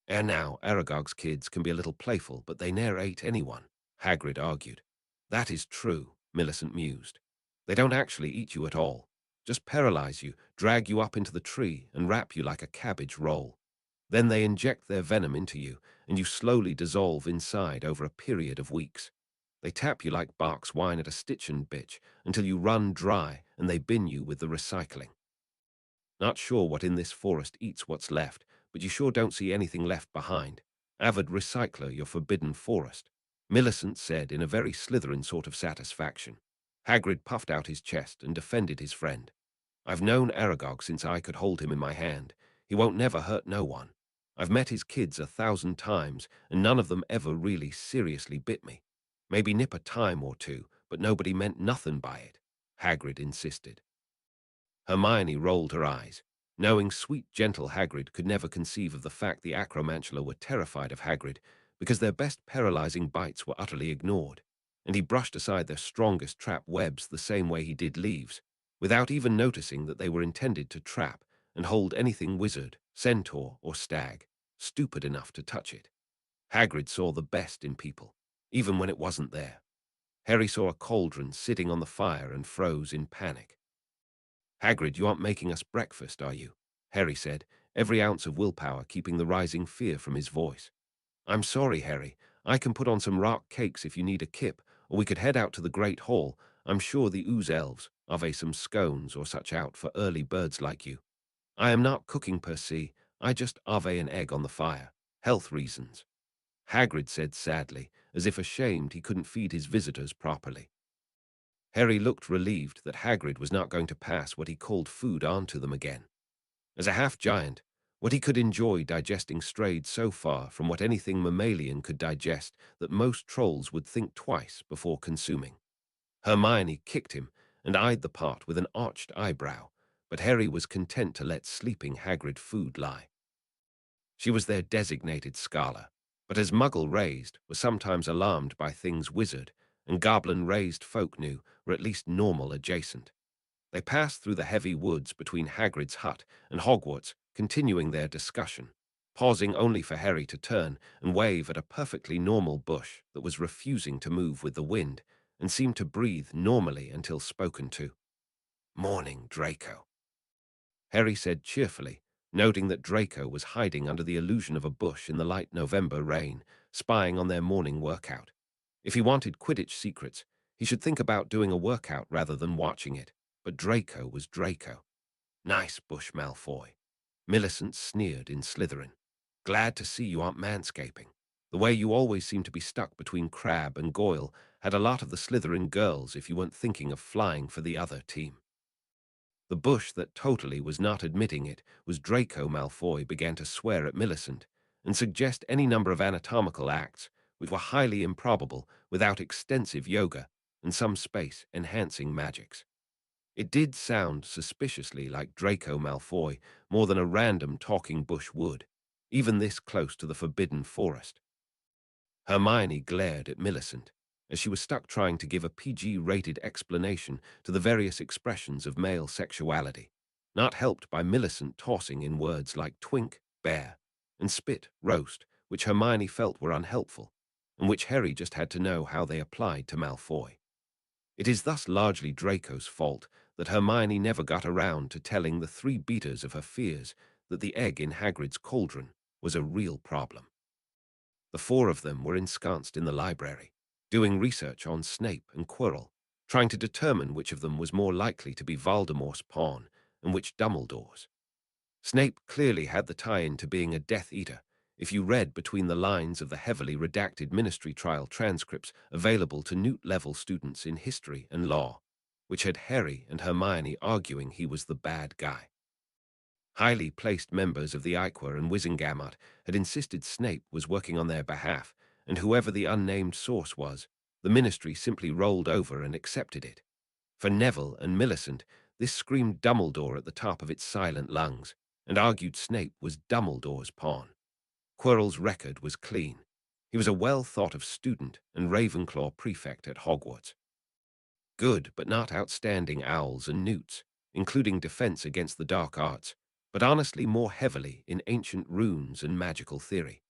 Now, Aragog's kids can be a little playful, but they ne'er ate anyone, Hagrid argued. That is true, Millicent mused. They don't actually eat you at all, just paralyze you, drag you up into the tree, and wrap you like a cabbage roll. Then they inject their venom into you, and you slowly dissolve inside over a period of weeks. They tap you like Bark's wine at a stitch and bitch until you run dry and they bin you with the recycling. Not sure what in this forest eats what's left, but you sure don't see anything left behind. Avid recycler, your forbidden forest, Millicent said in a very Slytherin sort of satisfaction. Hagrid puffed out his chest and defended his friend. I've known Aragog since I could hold him in my hand. He won't never hurt no one. I've met his kids 1,000 times, and none of them ever really seriously bit me. Maybe nip a time or two, but nobody meant nothing by it, Hagrid insisted. Hermione rolled her eyes. Knowing sweet, gentle Hagrid could never conceive of the fact the Acromantula were terrified of Hagrid because their best paralyzing bites were utterly ignored, and he brushed aside their strongest trap webs the same way he did leaves, without even noticing that they were intended to trap and hold anything wizard, centaur, or stag, stupid enough to touch it. Hagrid saw the best in people, even when it wasn't there. Harry saw a cauldron sitting on the fire and froze in panic. Hagrid, you aren't making us breakfast, are you? Harry said, every ounce of willpower keeping the rising fear from his voice. I'm sorry, Harry. I can put on some rock cakes if you need a kip, or we could head out to the Great Hall. I'm sure the ooze elves have some scones or such out for early birds like you. I am not cooking per se. I just have an egg on the fire. Health reasons. Hagrid said sadly, as if ashamed he couldn't feed his visitors properly. Harry looked relieved that Hagrid was not going to pass what he called food on to them again. As a half-giant, what he could enjoy digesting strayed so far from what anything mammalian could digest that most trolls would think twice before consuming. Hermione kicked him and eyed the pot with an arched eyebrow, but Harry was content to let sleeping Hagrid food lie. She was their designated scholar, but as Muggle-raised, were sometimes alarmed by things wizard and goblin-raised folk knew were at least normal adjacent. They passed through the heavy woods between Hagrid's hut and Hogwarts, continuing their discussion, pausing only for Harry to turn and wave at a perfectly normal bush that was refusing to move with the wind and seemed to breathe normally until spoken to. "Morning, Draco," Harry said cheerfully, noting that Draco was hiding under the illusion of a bush in the light November rain, spying on their morning workout. If he wanted Quidditch secrets, he should think about doing a workout rather than watching it. But Draco was Draco. "Nice bush, Malfoy." Millicent sneered in Slytherin. "Glad to see you aren't manscaping. The way you always seem to be stuck between Crabbe and Goyle had a lot of the Slytherin girls if you weren't thinking of flying for the other team." The bush that totally was not admitting it was Draco Malfoy began to swear at Millicent and suggest any number of anatomical acts which were highly improbable without extensive yoga and some space-enhancing magics. It did sound suspiciously like Draco Malfoy more than a random talking bush would, even this close to the forbidden forest. Hermione glared at Millicent, as she was stuck trying to give a PG-rated explanation to the various expressions of male sexuality, not helped by Millicent tossing in words like twink, bear, and spit, roast, which Hermione felt were unhelpful, and which Harry just had to know how they applied to Malfoy. It is thus largely Draco's fault that Hermione never got around to telling the three beaters of her fears that the egg in Hagrid's cauldron was a real problem. The four of them were ensconced in the library, doing research on Snape and Quirrell, trying to determine which of them was more likely to be Voldemort's pawn and which Dumbledore's. Snape clearly had the tie-in to being a Death Eater, if you read between the lines of the heavily redacted ministry trial transcripts available to Newt-level students in history and law, which had Harry and Hermione arguing he was the bad guy. Highly placed members of the Iquer and Wizengamot had insisted Snape was working on their behalf, and whoever the unnamed source was, the ministry simply rolled over and accepted it. For Neville and Millicent, this screamed Dumbledore at the top of its silent lungs, and argued Snape was Dumbledore's pawn. Quirrell's record was clean. He was a well-thought-of student and Ravenclaw prefect at Hogwarts. Good but not outstanding owls and newts, including defense against the dark arts, but honestly more heavily in ancient runes and magical theory.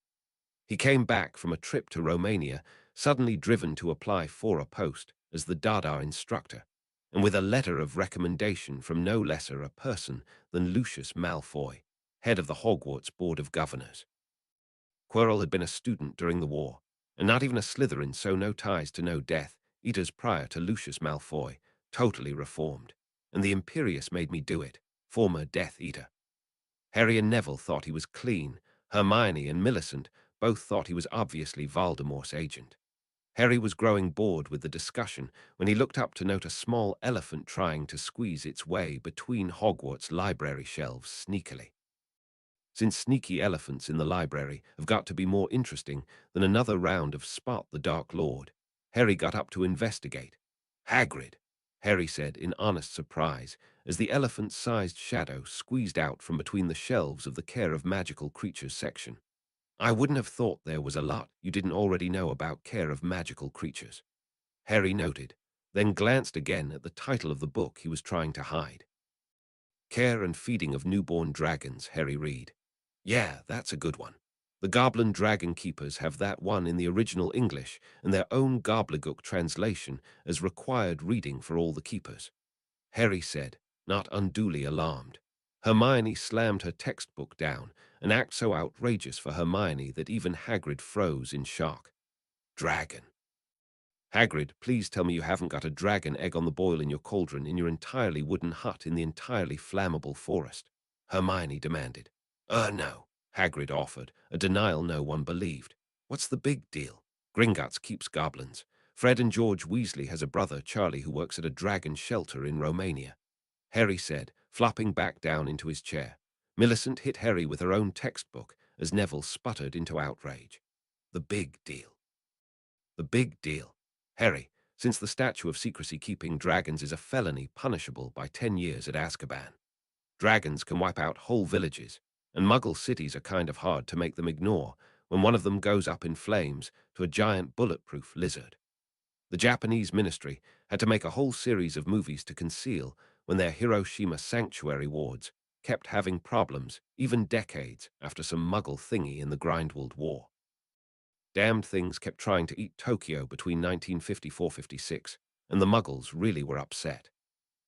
He came back from a trip to Romania, suddenly driven to apply for a post as the Dada instructor, and with a letter of recommendation from no lesser a person than Lucius Malfoy, head of the Hogwarts Board of Governors. Quirrell had been a student during the war, and not even a Slytherin, so no ties to no Death Eaters prior to Lucius Malfoy, totally reformed. And the Imperius made me do it, former Death Eater. Harry and Neville thought he was clean. Hermione and Millicent both thought he was obviously Voldemort's agent. Harry was growing bored with the discussion when he looked up to note a small elephant trying to squeeze its way between Hogwarts library shelves sneakily. Since sneaky elephants in the library have got to be more interesting than another round of Spot the Dark Lord, Harry got up to investigate. "Hagrid," Harry said in honest surprise as the elephant-sized shadow squeezed out from between the shelves of the Care of Magical Creatures section. "I wouldn't have thought there was a lot you didn't already know about Care of Magical Creatures," Harry noted, then glanced again at the title of the book he was trying to hide. "Care and Feeding of Newborn Dragons," Harry read. "Yeah, that's a good one. The Goblin Dragon Keepers have that one in the original English and their own gobbledygook translation as required reading for all the keepers," Harry said, not unduly alarmed. Hermione slammed her textbook down, an act so outrageous for Hermione that even Hagrid froze in shock. "Dragon. Hagrid, please tell me you haven't got a dragon egg on the boil in your cauldron in your entirely wooden hut in the entirely flammable forest," Hermione demanded. No," Hagrid offered, a denial no one believed. "What's the big deal? Gringotts keeps goblins. Fred and George Weasley has a brother, Charlie, who works at a dragon shelter in Romania," Harry said, flopping back down into his chair. Millicent hit Harry with her own textbook as Neville sputtered into outrage. "The big deal. The big deal. Harry, since the statute of secrecy keeping dragons is a felony punishable by 10 years at Azkaban. Dragons can wipe out whole villages, and Muggle cities are kind of hard to make them ignore when one of them goes up in flames to a giant bulletproof lizard. The Japanese ministry had to make a whole series of movies to conceal when their Hiroshima sanctuary wards kept having problems, even decades after some Muggle thingy in the Grindwald War. Damned things kept trying to eat Tokyo between 1954-56, and the Muggles really were upset.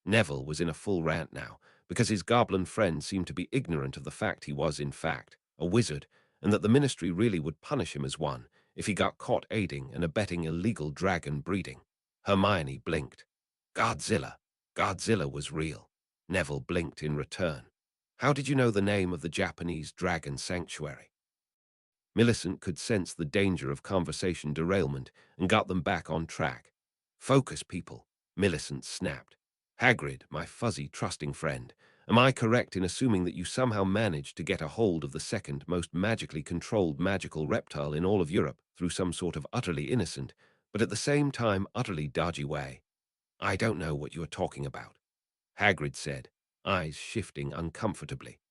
Neville was in a full rant now, because his goblin friend seemed to be ignorant of the fact he was, in fact, a wizard, and that the ministry really would punish him as one if he got caught aiding and abetting illegal dragon breeding. Hermione blinked. "Godzilla. Godzilla was real." Neville blinked in return. "How did you know the name of the Japanese dragon sanctuary?" Millicent could sense the danger of conversation derailment and got them back on track. "Focus, people," Millicent snapped. "Hagrid, my fuzzy, trusting friend, am I correct in assuming that you somehow managed to get a hold of the second most magically controlled magical reptile in all of Europe through some sort of utterly innocent, but at the same time utterly dodgy way?" "I don't know what you are talking about," Hagrid said, eyes shifting uncomfortably.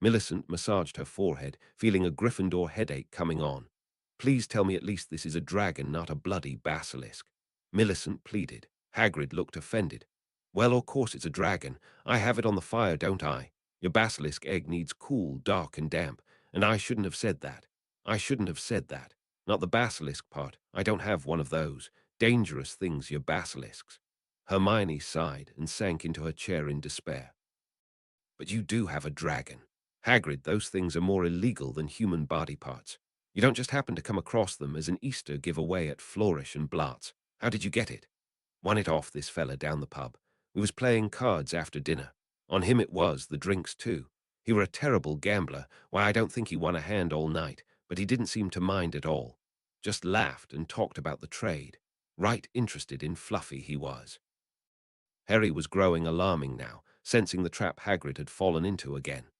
Millicent massaged her forehead, feeling a Gryffindor headache coming on. "Please tell me at least this is a dragon, not a bloody basilisk," Millicent pleaded. Hagrid looked offended. "Well, of course it's a dragon. I have it on the fire, don't I? Your basilisk egg needs cool, dark, and damp, and I shouldn't have said that. I shouldn't have said that. Not the basilisk part. I don't have one of those. Dangerous things, your basilisks." Hermione sighed and sank into her chair in despair. "But you do have a dragon. Hagrid, those things are more illegal than human body parts. You don't just happen to come across them as an Easter giveaway at Flourish and Blatz. How did you get it?" "Won it off this fella down the pub. We was playing cards after dinner. On him it was, the drinks too. He were a terrible gambler. Why, I don't think he won a hand all night, but he didn't seem to mind at all. Just laughed and talked about the trade. Right interested in Fluffy he was." Harry was growing alarming now, sensing the trap Hagrid had fallen into again.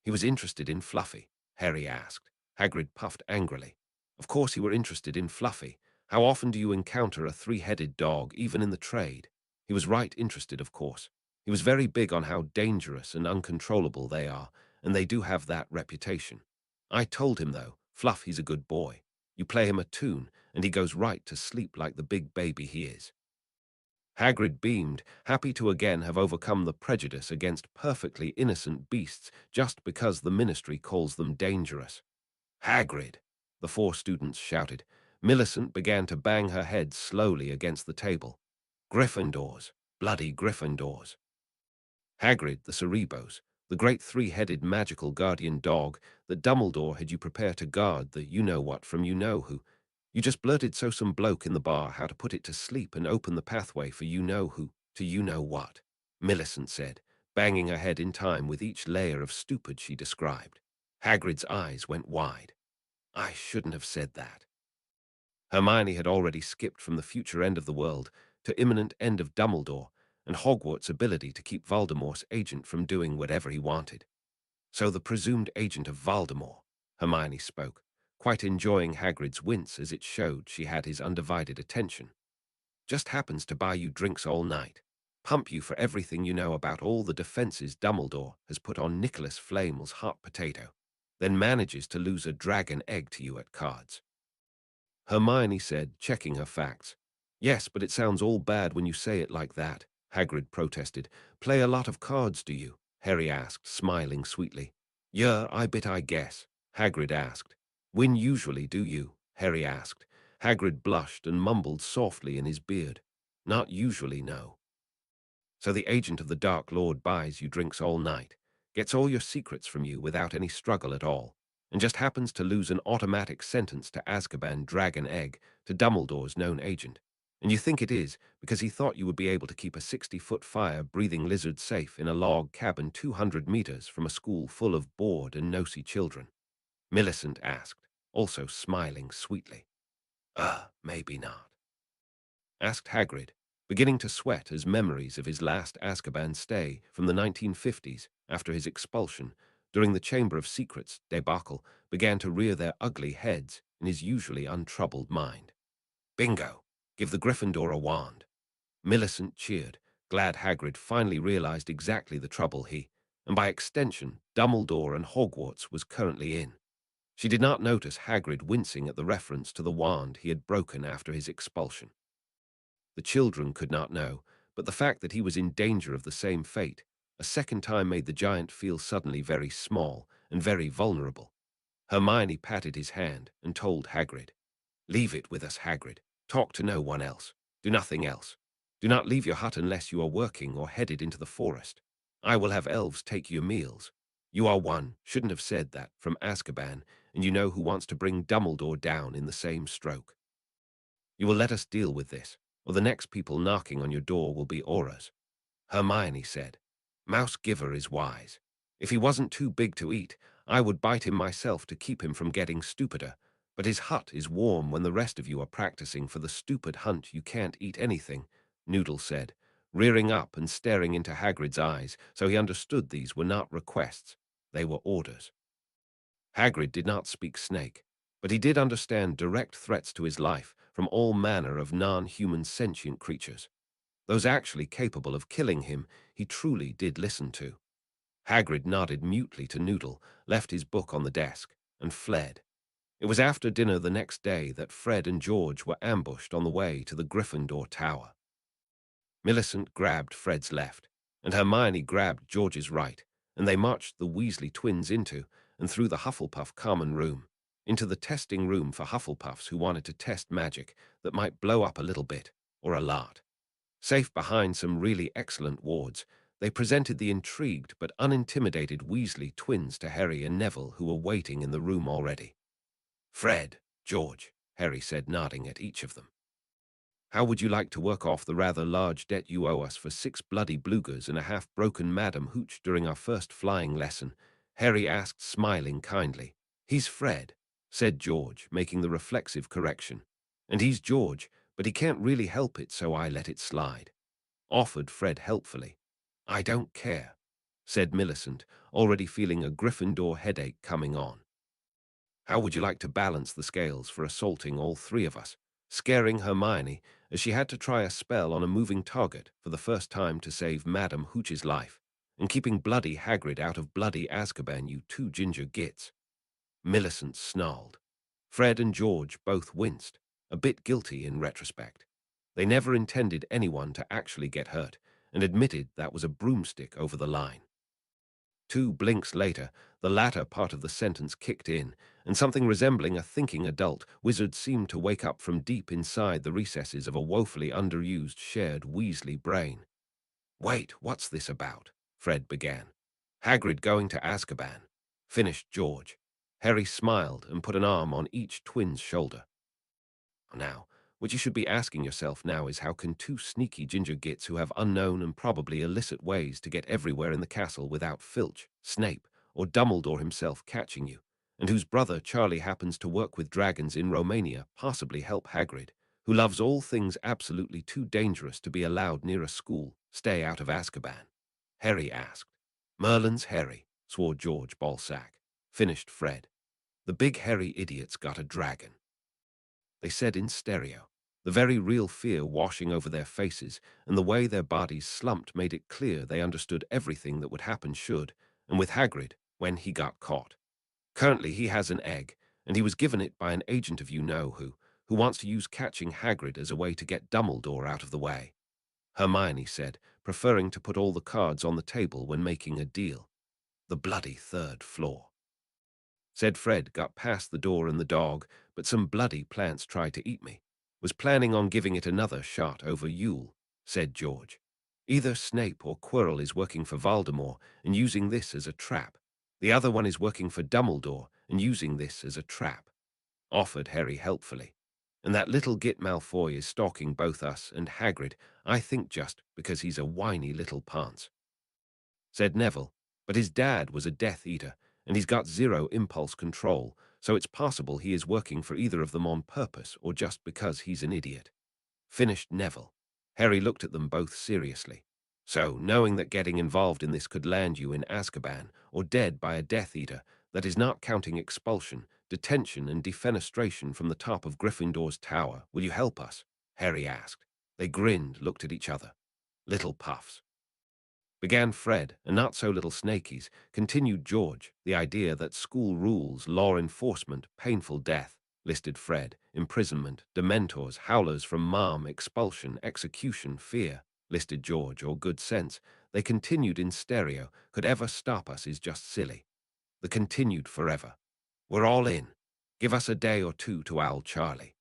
"He was interested in Fluffy?" Harry asked. Hagrid puffed angrily. "Of course he were interested in Fluffy. How often do you encounter a three-headed dog, even in the trade? He was right interested, of course. He was very big on how dangerous and uncontrollable they are, and they do have that reputation. I told him, though, Fluff, he's a good boy. You play him a tune, and he goes right to sleep like the big baby he is." Hagrid beamed, happy to again have overcome the prejudice against perfectly innocent beasts just because the ministry calls them dangerous. "Hagrid!" the four students shouted. Millicent began to bang her head slowly against the table. "Gryffindors! Bloody Gryffindors!" Hagrid, the Cerebos, The great three-headed magical guardian dog that Dumbledore had you prepare to guard the you-know-what from you-know-who. You just blurted so some bloke in the bar how to put it to sleep and open the pathway for you-know-who to you-know-what, Millicent said, banging her head in time with each layer of stupid she described. Hagrid's eyes went wide. I shouldn't have said that. Hermione had already skipped from the future end of the world to imminent end of Dumbledore and Hogwarts' ability to keep Voldemort's agent from doing whatever he wanted. So the presumed agent of Voldemort, Hermione spoke, quite enjoying Hagrid's wince as it showed she had his undivided attention, just happens to buy you drinks all night, pump you for everything you know about all the defenses Dumbledore has put on Nicholas Flamel's hot potato, then manages to lose a dragon egg to you at cards. Hermione said, checking her facts. Yes, but it sounds all bad when you say it like that, Hagrid protested. Play a lot of cards, do you? Harry asked, smiling sweetly. Yeah, I guess, Hagrid asked. Win usually, do you? Harry asked. Hagrid blushed and mumbled softly in his beard. Not usually, no. So the agent of the Dark Lord buys you drinks all night, gets all your secrets from you without any struggle at all, and just happens to lose an automatic sentence to Azkaban Dragon Egg to Dumbledore's known agent. And you think it is because he thought you would be able to keep a 60-foot fire-breathing lizard safe in a log cabin 200 meters from a school full of bored and nosy children? Millicent asked, also smiling sweetly. Maybe not, asked Hagrid, beginning to sweat as memories of his last Azkaban stay from the 1950s after his expulsion during the Chamber of Secrets debacle began to rear their ugly heads in his usually untroubled mind. Bingo! Give the Gryffindor a wand. Millicent cheered, glad Hagrid finally realized exactly the trouble he, and by extension, Dumbledore and Hogwarts was currently in. She did not notice Hagrid wincing at the reference to the wand he had broken after his expulsion. The children could not know, but the fact that he was in danger of the same fate a second time made the giant feel suddenly very small and very vulnerable. Hermione patted his hand and told Hagrid, Leave it with us, Hagrid. Talk to no one else. Do nothing else. Do not leave your hut unless you are working or headed into the forest. I will have elves take your meals. You are one, shouldn't have said that, from Azkaban, and you know who wants to bring Dumbledore down in the same stroke. You will let us deal with this, or the next people knocking on your door will be auras. Hermione said, Mouse Giver is wise. If he wasn't too big to eat, I would bite him myself to keep him from getting stupider, but his hut is warm when the rest of you are practicing for the stupid hunt you can't eat anything, Noodle said, rearing up and staring into Hagrid's eyes so he understood these were not requests, they were orders. Hagrid did not speak snake, but he did understand direct threats to his life from all manner of non-human sentient creatures. Those actually capable of killing him he truly did listen to. Hagrid nodded mutely to Noodle, left his book on the desk, and fled. It was after dinner the next day that Fred and George were ambushed on the way to the Gryffindor Tower. Millicent grabbed Fred's left, and Hermione grabbed George's right, and they marched the Weasley twins into and through the Hufflepuff common room, into the testing room for Hufflepuffs who wanted to test magic that might blow up a little bit, or a lot. Safe behind some really excellent wards, they presented the intrigued but unintimidated Weasley twins to Harry and Neville, who were waiting in the room already. Fred, George, Harry said, nodding at each of them. How would you like to work off the rather large debt you owe us for 6 bloody bloogers and a half-broken Madam Hooch during our first flying lesson? Harry asked, smiling kindly. He's Fred, said George, making the reflexive correction. And he's George, but he can't really help it, so I let it slide, offered Fred helpfully. I don't care, said Millicent, already feeling a Gryffindor headache coming on. How would you like to balance the scales for assaulting all 3 of us, scaring Hermione as she had to try a spell on a moving target for the first time to save Madam Hooch's life, and keeping bloody Hagrid out of bloody Azkaban, you 2 ginger gits? Millicent snarled. Fred and George both winced, a bit guilty in retrospect. They never intended anyone to actually get hurt, and admitted that was a broomstick over the line. 2 blinks later, the latter part of the sentence kicked in, and something resembling a thinking adult wizard seemed to wake up from deep inside the recesses of a woefully underused shared Weasley brain. Wait, what's this about? Fred began. Hagrid going to Azkaban, finished George. Harry smiled and put an arm on each twin's shoulder. Now, what you should be asking yourself now is how can two sneaky ginger gits who have unknown and probably illicit ways to get everywhere in the castle without Filch, Snape, or Dumbledore himself catching you, and whose brother Charlie happens to work with dragons in Romania, possibly help Hagrid, who loves all things absolutely too dangerous to be allowed near a school, stay out of Azkaban? Harry asked. Merlin's Harry, swore George Balsac. Finished Fred. The big hairy idiot's got a dragon. They said in stereo, the very real fear washing over their faces, and the way their bodies slumped made it clear they understood everything that would happen should, and with Hagrid, when he got caught. Currently he has an egg, and he was given it by an agent of you-know-who wants to use catching Hagrid as a way to get Dumbledore out of the way. Hermione said, preferring to put all the cards on the table when making a deal. The bloody third floor. Said Fred got past the door and the dog, but some bloody plants tried to eat me. Was planning on giving it another shot over Yule, said George. Either Snape or Quirrell is working for Voldemort and using this as a trap. The other one is working for Dumbledore and using this as a trap, offered Harry helpfully. And that little git Malfoy is stalking both us and Hagrid, I think just because he's a whiny little pants, said Neville. But his dad was a Death Eater, and he's got zero impulse control, so it's possible he is working for either of them on purpose or just because he's an idiot. Finished Neville. Harry looked at them both seriously. So, knowing that getting involved in this could land you in Azkaban or dead by a Death Eater, that is not counting expulsion, detention and defenestration from the top of Gryffindor's tower, will you help us? Harry asked. They grinned, looked at each other. Little puffs. Began Fred, and not so little snakies, continued George, the idea that school rules, law enforcement, painful death, listed Fred, imprisonment, dementors, howlers from mom, expulsion, execution, fear, listed George, or good sense, they continued in stereo, could ever stop us is just silly. The continued forever. We're all in. Give us a day or two to owl Charlie.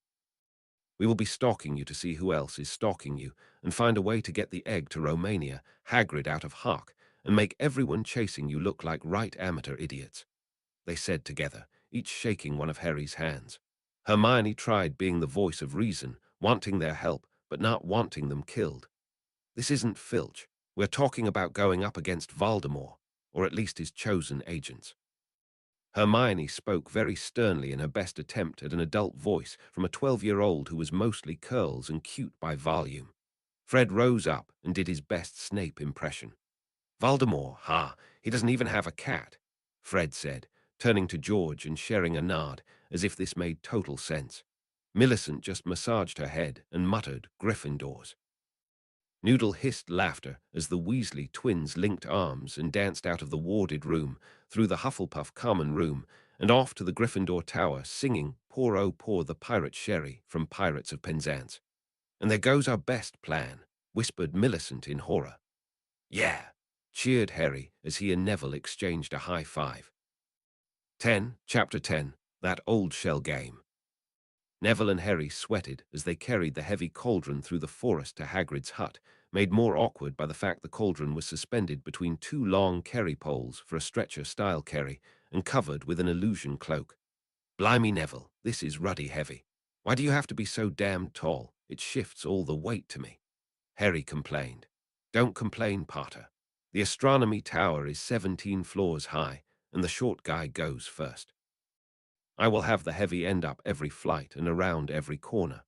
We will be stalking you to see who else is stalking you, and find a way to get the egg to Romania, Hagrid out of Hock, and make everyone chasing you look like right amateur idiots, they said together, each shaking one of Harry's hands. Hermione tried being the voice of reason, wanting their help, but not wanting them killed. This isn't Filch. We're talking about going up against Voldemort, or at least his chosen agents. Hermione spoke very sternly in her best attempt at an adult voice from a 12-year-old who was mostly curls and cute by volume. Fred rose up and did his best Snape impression. Voldemort, he doesn't even have a cat, Fred said, turning to George and sharing a nod, as if this made total sense. Millicent just massaged her head and muttered, Gryffindors. Noodle hissed laughter as the Weasley twins linked arms and danced out of the warded room, through the Hufflepuff common room, and off to the Gryffindor tower, singing Pour Oh Pour the Pirate Sherry from Pirates of Penzance. And there goes our best plan, whispered Millicent in horror. Yeah, cheered Harry as he and Neville exchanged a high five. Chapter 10, That Old Shell Game. Neville and Harry sweated as they carried the heavy cauldron through the forest to Hagrid's hut, made more awkward by the fact the cauldron was suspended between two long carry poles for a stretcher-style carry and covered with an illusion cloak. Blimey, Neville, this is ruddy heavy. Why do you have to be so damn tall? It shifts all the weight to me. Harry complained. Don't complain, Potter. The astronomy tower is 17 floors high, and the short guy goes first. I will have the heavy end up every flight and around every corner.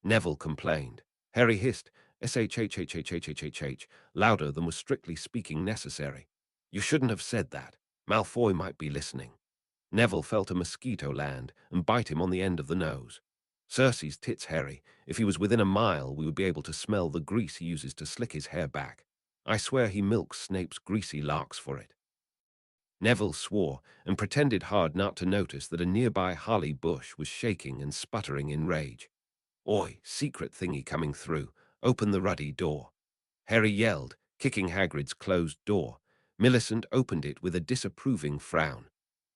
Neville complained. Harry hissed, shhhhhhhh, louder than was strictly speaking necessary. You shouldn't have said that. Malfoy might be listening. Neville felt a mosquito land and bite him on the end of the nose. Cersei's tits, Harry. If he was within a mile, we would be able to smell the grease he uses to slick his hair back. I swear he milks Snape's greasy locks for it. Neville swore and pretended hard not to notice that a nearby holly bush was shaking and sputtering in rage. Oi, secret thingy coming through. Open the ruddy door. Harry yelled, kicking Hagrid's closed door. Millicent opened it with a disapproving frown.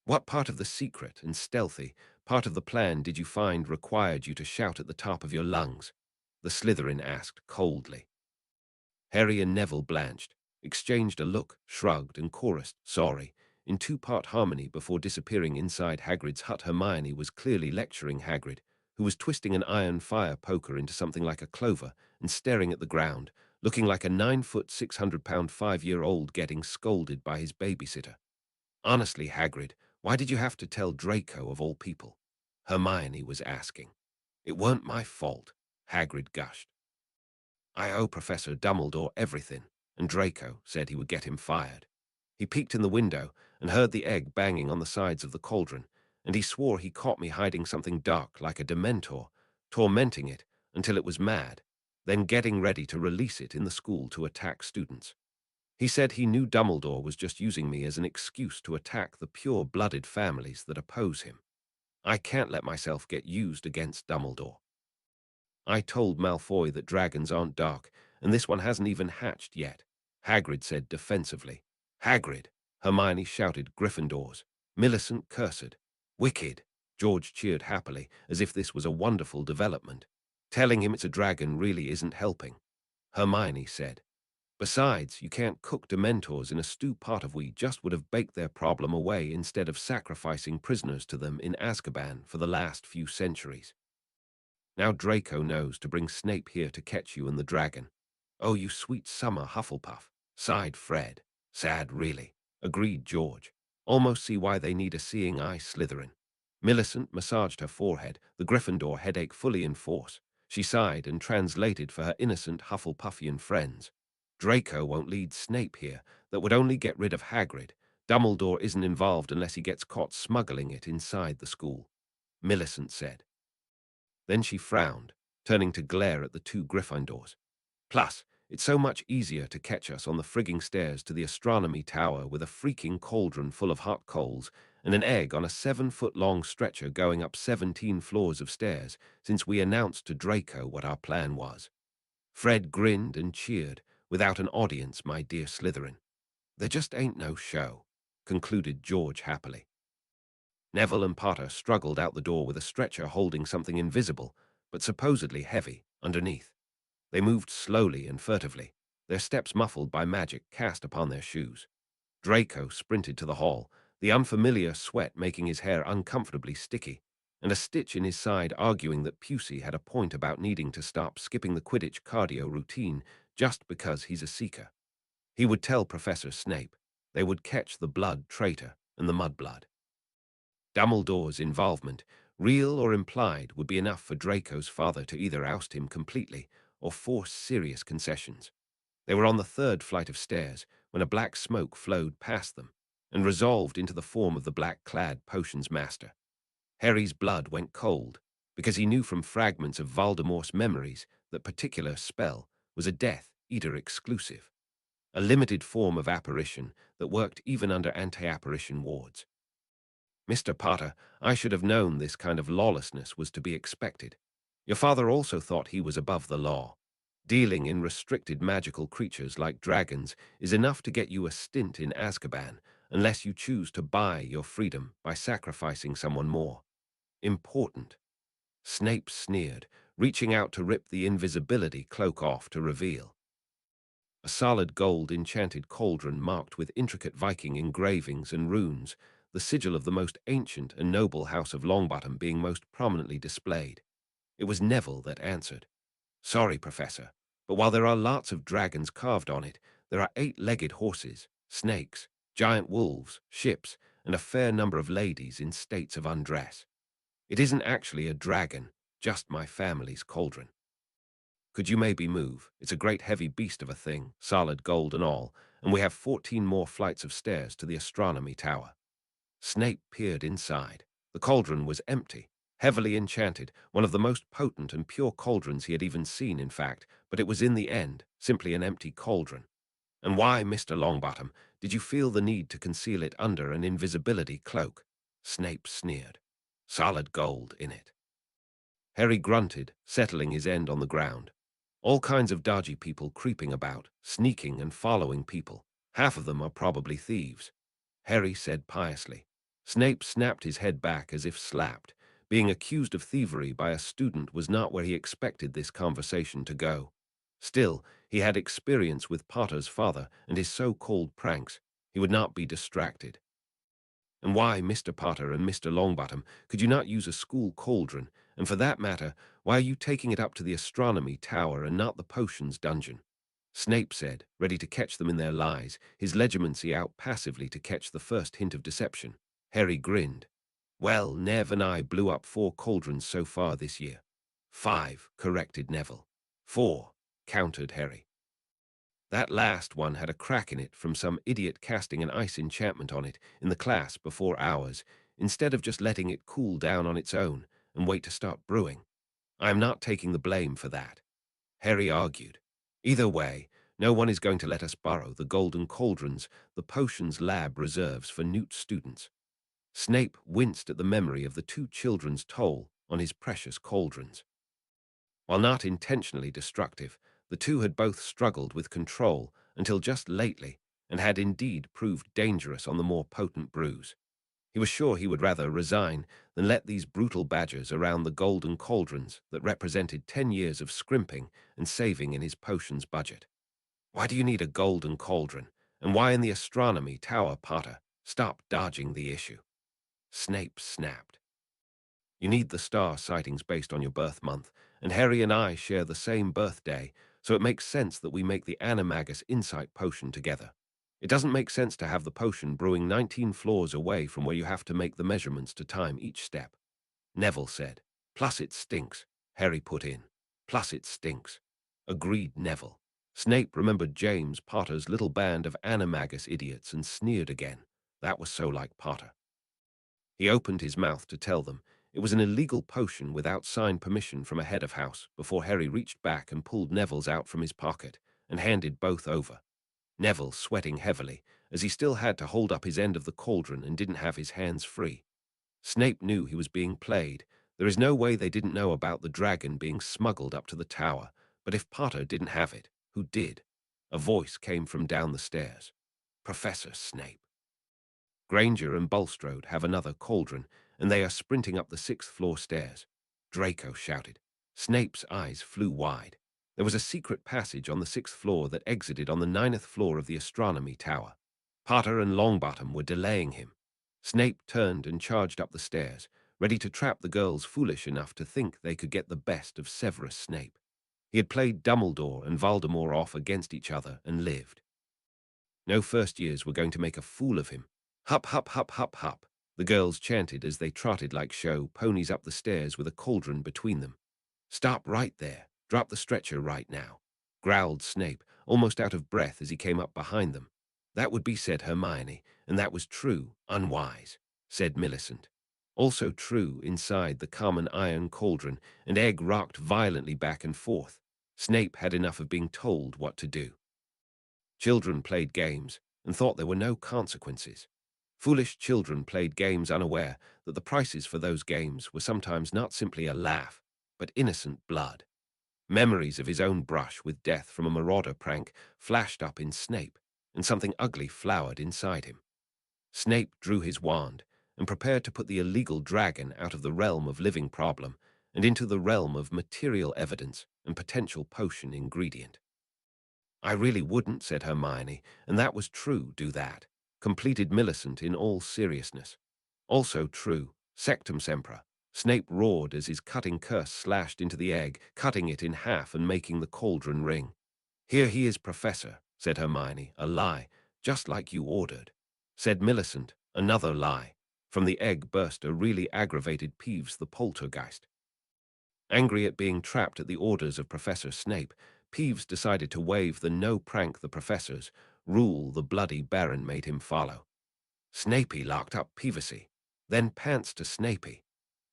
What part of the secret and stealthy part of the plan did you find required you to shout at the top of your lungs? The Slytherin asked coldly. Harry and Neville blanched. exchanged a look, shrugged, and chorused, "Sorry," in two-part harmony before disappearing inside Hagrid's hut. Hermione was clearly lecturing Hagrid, who was twisting an iron fire poker into something like a clover and staring at the ground, looking like a 9-foot, 600-pound 5-year-old getting scolded by his babysitter. "Honestly, Hagrid, why did you have to tell Draco of all people?" Hermione was asking. "It weren't my fault," Hagrid gushed. "I owe Professor Dumbledore everything," and Draco said he would get him fired. He peeked in the window and heard the egg banging on the sides of the cauldron, and he swore he caught me hiding something dark like a Dementor, tormenting it until it was mad, then getting ready to release it in the school to attack students. He said he knew Dumbledore was just using me as an excuse to attack the pure-blooded families that oppose him. I can't let myself get used against Dumbledore. "I told Malfoy that dragons aren't dark, and this one hasn't even hatched yet," Hagrid said defensively. "Hagrid!" Hermione shouted. "Gryffindors! Millicent cursed! Wicked!" George cheered happily, as if this was a wonderful development. "Telling him it's a dragon really isn't helping," Hermione said. "Besides, you can't cook Dementors in a stew pot. We just would have baked their problem away instead of sacrificing prisoners to them in Azkaban for the last few centuries. Now Draco knows to bring Snape here to catch you and the dragon." "Oh, you sweet summer Hufflepuff," sighed Fred. "Sad, really," agreed George. "Almost see why they need a seeing eye Slytherin." Millicent massaged her forehead, the Gryffindor headache fully in force. She sighed and translated for her innocent Hufflepuffian friends. "Draco won't lead Snape here. That would only get rid of Hagrid. Dumbledore isn't involved unless he gets caught smuggling it inside the school," Millicent said. Then she frowned, turning to glare at the two Gryffindors. "Plus, it's so much easier to catch us on the frigging stairs to the astronomy tower with a freaking cauldron full of hot coals and an egg on a 7-foot-long stretcher going up 17 floors of stairs, since we announced to Draco what our plan was." Fred grinned and cheered, "Without an audience, my dear Slytherin. There just ain't no show," concluded George happily. Neville and Potter struggled out the door with a stretcher holding something invisible, but supposedly heavy, underneath. They moved slowly and furtively, their steps muffled by magic cast upon their shoes. Draco sprinted to the hall, the unfamiliar sweat making his hair uncomfortably sticky, and a stitch in his side arguing that Pusey had a point about needing to stop skipping the Quidditch cardio routine just because he's a seeker. He would tell Professor Snape. They would catch the blood traitor and the mudblood. Dumbledore's involvement, real or implied, would be enough for Draco's father to either oust him completely or force serious concessions. They were on the 3rd flight of stairs when a black smoke flowed past them and resolved into the form of the black-clad potions master. Harry's blood went cold because he knew from fragments of Voldemort's memories that particular spell was a Death Eater exclusive, a limited form of apparition that worked even under anti-apparition wards. "Mr. Potter, I should have known this kind of lawlessness was to be expected. Your father also thought he was above the law. Dealing in restricted magical creatures like dragons is enough to get you a stint in Azkaban, unless you choose to buy your freedom by sacrificing someone more important." Snape sneered, reaching out to rip the invisibility cloak off to reveal a solid gold enchanted cauldron marked with intricate Viking engravings and runes, the sigil of the most ancient and noble house of Longbottom being most prominently displayed. It was Neville that answered. "Sorry, Professor, but while there are lots of dragons carved on it, there are 8-legged horses, snakes, giant wolves, ships, and a fair number of ladies in states of undress. It isn't actually a dragon, just my family's cauldron. Could you maybe move? It's a great heavy beast of a thing, solid gold and all, and we have 14 more flights of stairs to the astronomy tower." Snape peered inside. The cauldron was empty, heavily enchanted, one of the most potent and pure cauldrons he had even seen, in fact, but it was in the end simply an empty cauldron. "And why, Mr. Longbottom, did you feel the need to conceal it under an invisibility cloak?" Snape sneered. "Solid gold in it." Harry grunted, settling his end on the ground. "All kinds of dodgy people creeping about, sneaking and following people. Half of them are probably thieves," Harry said piously. Snape snapped his head back as if slapped. Being accused of thievery by a student was not where he expected this conversation to go. Still, he had experience with Potter's father and his so-called pranks. He would not be distracted. And why, Mr. Potter and Mr. Longbottom, could you not use a school cauldron? And for that matter, why are you taking it up to the astronomy tower and not the potions dungeon? Snape said, ready to catch them in their lies, his legitimacy out passively to catch the first hint of deception. Harry grinned. Well, Nev and I blew up 4 cauldrons so far this year. 5, corrected Neville. 4, countered Harry. That last one had a crack in it from some idiot casting an ice enchantment on it in the class before ours, instead of just letting it cool down on its own and wait to start brewing. I am not taking the blame for that. Harry argued. Either way, no one is going to let us borrow the golden cauldrons the potions lab reserves for Newt students. Snape winced at the memory of the 2 children's toll on his precious cauldrons. While not intentionally destructive, the 2 had both struggled with control until just lately and had indeed proved dangerous on the more potent brews. He was sure he would rather resign than let these brutal badgers around the golden cauldrons that represented 10 years of scrimping and saving in his potions budget. Why do you need a golden cauldron? And why in the astronomy tower, Potter? Stop dodging the issue. Snape snapped. You need the star sightings based on your birth month, and Harry and I share the same birthday, so it makes sense that we make the Animagus Insight Potion together. It doesn't make sense to have the potion brewing 19 floors away from where you have to make the measurements to time each step. Neville said. Plus it stinks, Harry put in. Plus it stinks. Agreed Neville. Snape remembered James Potter's little band of Animagus idiots and sneered again. That was so like Potter. He opened his mouth to tell them it was an illegal potion without signed permission from a head of house before Harry reached back and pulled Neville's out from his pocket and handed both over. Neville sweating heavily, as he still had to hold up his end of the cauldron and didn't have his hands free. Snape knew he was being played. There is no way they didn't know about the dragon being smuggled up to the tower, but if Potter didn't have it, who did? A voice came from down the stairs. Professor Snape. Granger and Bulstrode have another cauldron, and they are sprinting up the 6th floor stairs. Draco shouted. Snape's eyes flew wide. There was a secret passage on the 6th floor that exited on the 9th floor of the astronomy tower. Potter and Longbottom were delaying him. Snape turned and charged up the stairs, ready to trap the girls foolish enough to think they could get the best of Severus Snape. He had played Dumbledore and Voldemort off against each other and lived. No first years were going to make a fool of him. Hup, hup, hup, hup, hup, the girls chanted as they trotted like show ponies up the stairs with a cauldron between them. Stop right there. Drop the stretcher right now, growled Snape, almost out of breath as he came up behind them. That would be, said Hermione, and that was true, unwise, said Millicent. Also true inside the common iron cauldron, and Egg rocked violently back and forth. Snape had enough of being told what to do. Children played games and thought there were no consequences. Foolish children played games unaware that the prices for those games were sometimes not simply a laugh, but innocent blood. Memories of his own brush with death from a marauder prank flashed up in Snape, and something ugly flowered inside him. Snape drew his wand and prepared to put the illegal dragon out of the realm of living problem and into the realm of material evidence and potential potion ingredient. I really wouldn't, said Hermione, and that was true, do that, completed Millicent in all seriousness. Also true, Sectum Sempra. Snape roared as his cutting curse slashed into the egg, cutting it in half and making the cauldron ring. Here he is, Professor, said Hermione, a lie, just like you ordered. Said Millicent, another lie. From the egg burst a really aggravated Peeves the poltergeist. Angry at being trapped at the orders of Professor Snape, Peeves decided to waive the no prank the professors rule the bloody Baron made him follow. Snapey locked up Peevesy, then pants to Snapey.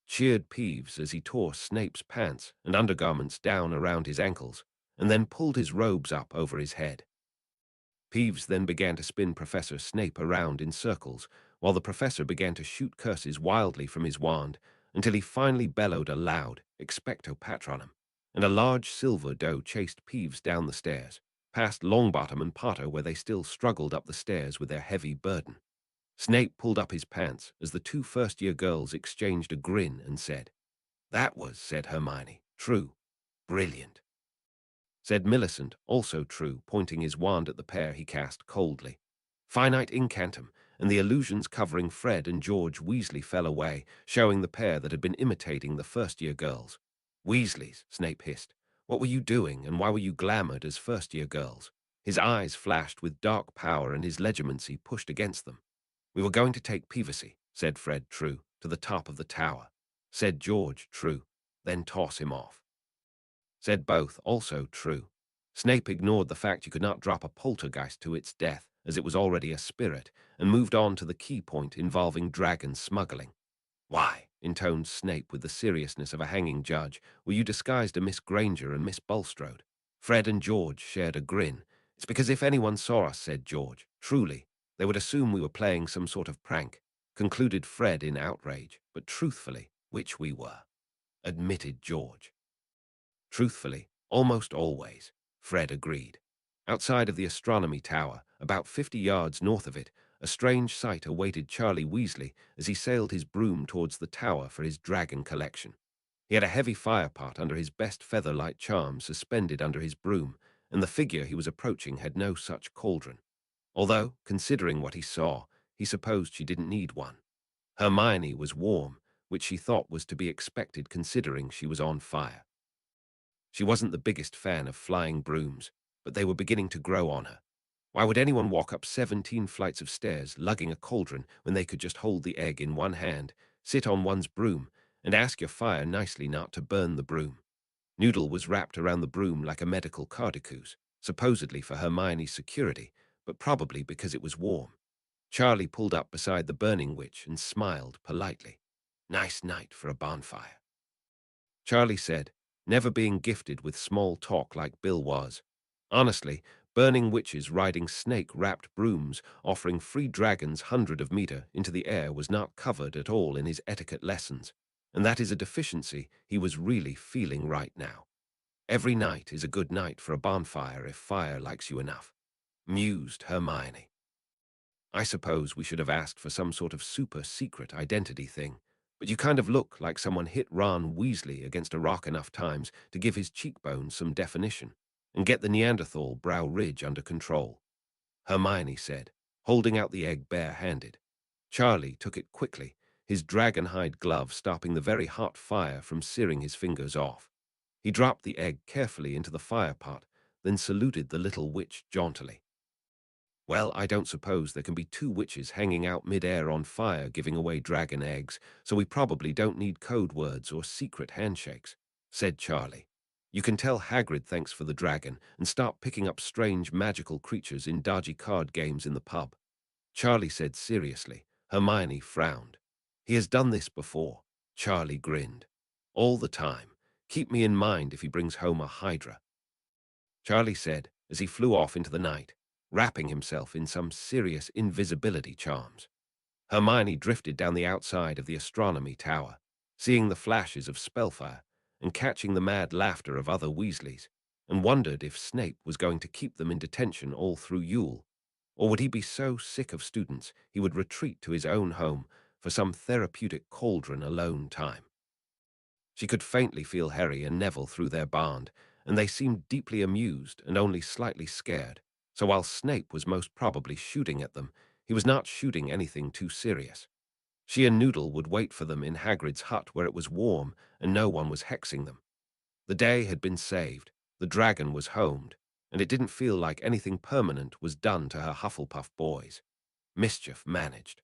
Cheered Peeves as he tore Snape's pants and undergarments down around his ankles, and then pulled his robes up over his head. Peeves then began to spin Professor Snape around in circles, while the professor began to shoot curses wildly from his wand, until he finally bellowed a loud expecto patronum, and a large silver doe chased Peeves down the stairs, past Longbottom and Potter where they still struggled up the stairs with their heavy burden. Snape pulled up his pants as the 2 first-year girls exchanged a grin and said, That was, said Hermione, true. Brilliant. said Millicent, also true, pointing his wand at the pair he cast coldly. Finite incantum, and the illusions covering Fred and George Weasley fell away, showing the pair that had been imitating the first-year girls. Weasleys, Snape hissed. What were you doing, and why were you glamoured as first-year girls? His eyes flashed with dark power, and his legitimacy pushed against them. We were going to take Peevesy, said Fred, true, to the top of the tower. Said George, true, then toss him off. Said both, also true. Snape ignored the fact you could not drop a poltergeist to its death, as it was already a spirit, and moved on to the key point involving dragon smuggling. Why, intoned Snape with the seriousness of a hanging judge, were you disguised as Miss Granger and Miss Bulstrode? Fred and George shared a grin. It's because if anyone saw us, said George, truly, they would assume we were playing some sort of prank, concluded Fred in outrage, but truthfully, which we were, admitted George. Truthfully, almost always, Fred agreed. Outside of the astronomy tower, about 50 yards north of it, a strange sight awaited Charlie Weasley as he sailed his broom towards the tower for his dragon collection. He had a heavy firepot under his best feather-light charm suspended under his broom, and the figure he was approaching had no such cauldron. Although, considering what he saw, he supposed she didn't need one. Hermione was warm, which she thought was to be expected considering she was on fire. She wasn't the biggest fan of flying brooms, but they were beginning to grow on her. Why would anyone walk up 17 flights of stairs lugging a cauldron when they could just hold the egg in one hand, sit on one's broom, and ask your fire nicely not to burn the broom? Noodle was wrapped around the broom like a medical cardicuse, supposedly for Hermione's security, but probably because it was warm. Charlie pulled up beside the burning witch and smiled politely. Nice night for a bonfire. Charlie said, never being gifted with small talk like Bill was. Honestly, burning witches riding snake-wrapped brooms offering free dragons 100 of meter into the air was not covered at all in his etiquette lessons, and that is a deficiency he was really feeling right now. Every night is a good night for a bonfire if fire likes you enough, mused Hermione. I suppose we should have asked for some sort of super-secret identity thing, but you kind of look like someone hit Ron Weasley against a rock enough times to give his cheekbones some definition and get the Neanderthal brow ridge under control, Hermione said, holding out the egg bare-handed. Charlie took it quickly, his dragon-hide glove stopping the very hot fire from searing his fingers off. He dropped the egg carefully into the firepot, then saluted the little witch jauntily. Well, I don't suppose there can be two witches hanging out mid-air on fire giving away dragon eggs, so we probably don't need code words or secret handshakes, said Charlie. You can tell Hagrid thanks for the dragon and stop picking up strange magical creatures in dodgy card games in the pub. Charlie said seriously. Hermione frowned. He has done this before. Charlie grinned. All the time. Keep me in mind if he brings home a hydra. Charlie said as he flew off into the night, wrapping himself in some serious invisibility charms. Hermione drifted down the outside of the astronomy tower, seeing the flashes of spellfire and catching the mad laughter of other Weasleys, and wondered if Snape was going to keep them in detention all through Yule, or would he be so sick of students he would retreat to his own home for some therapeutic cauldron alone time. She could faintly feel Harry and Neville through their bond, and they seemed deeply amused and only slightly scared. So while Snape was most probably shooting at them, he was not shooting anything too serious. She and Noodle would wait for them in Hagrid's hut where it was warm and no one was hexing them. The day had been saved, the dragon was homed, and it didn't feel like anything permanent was done to her Hufflepuff boys. Mischief managed.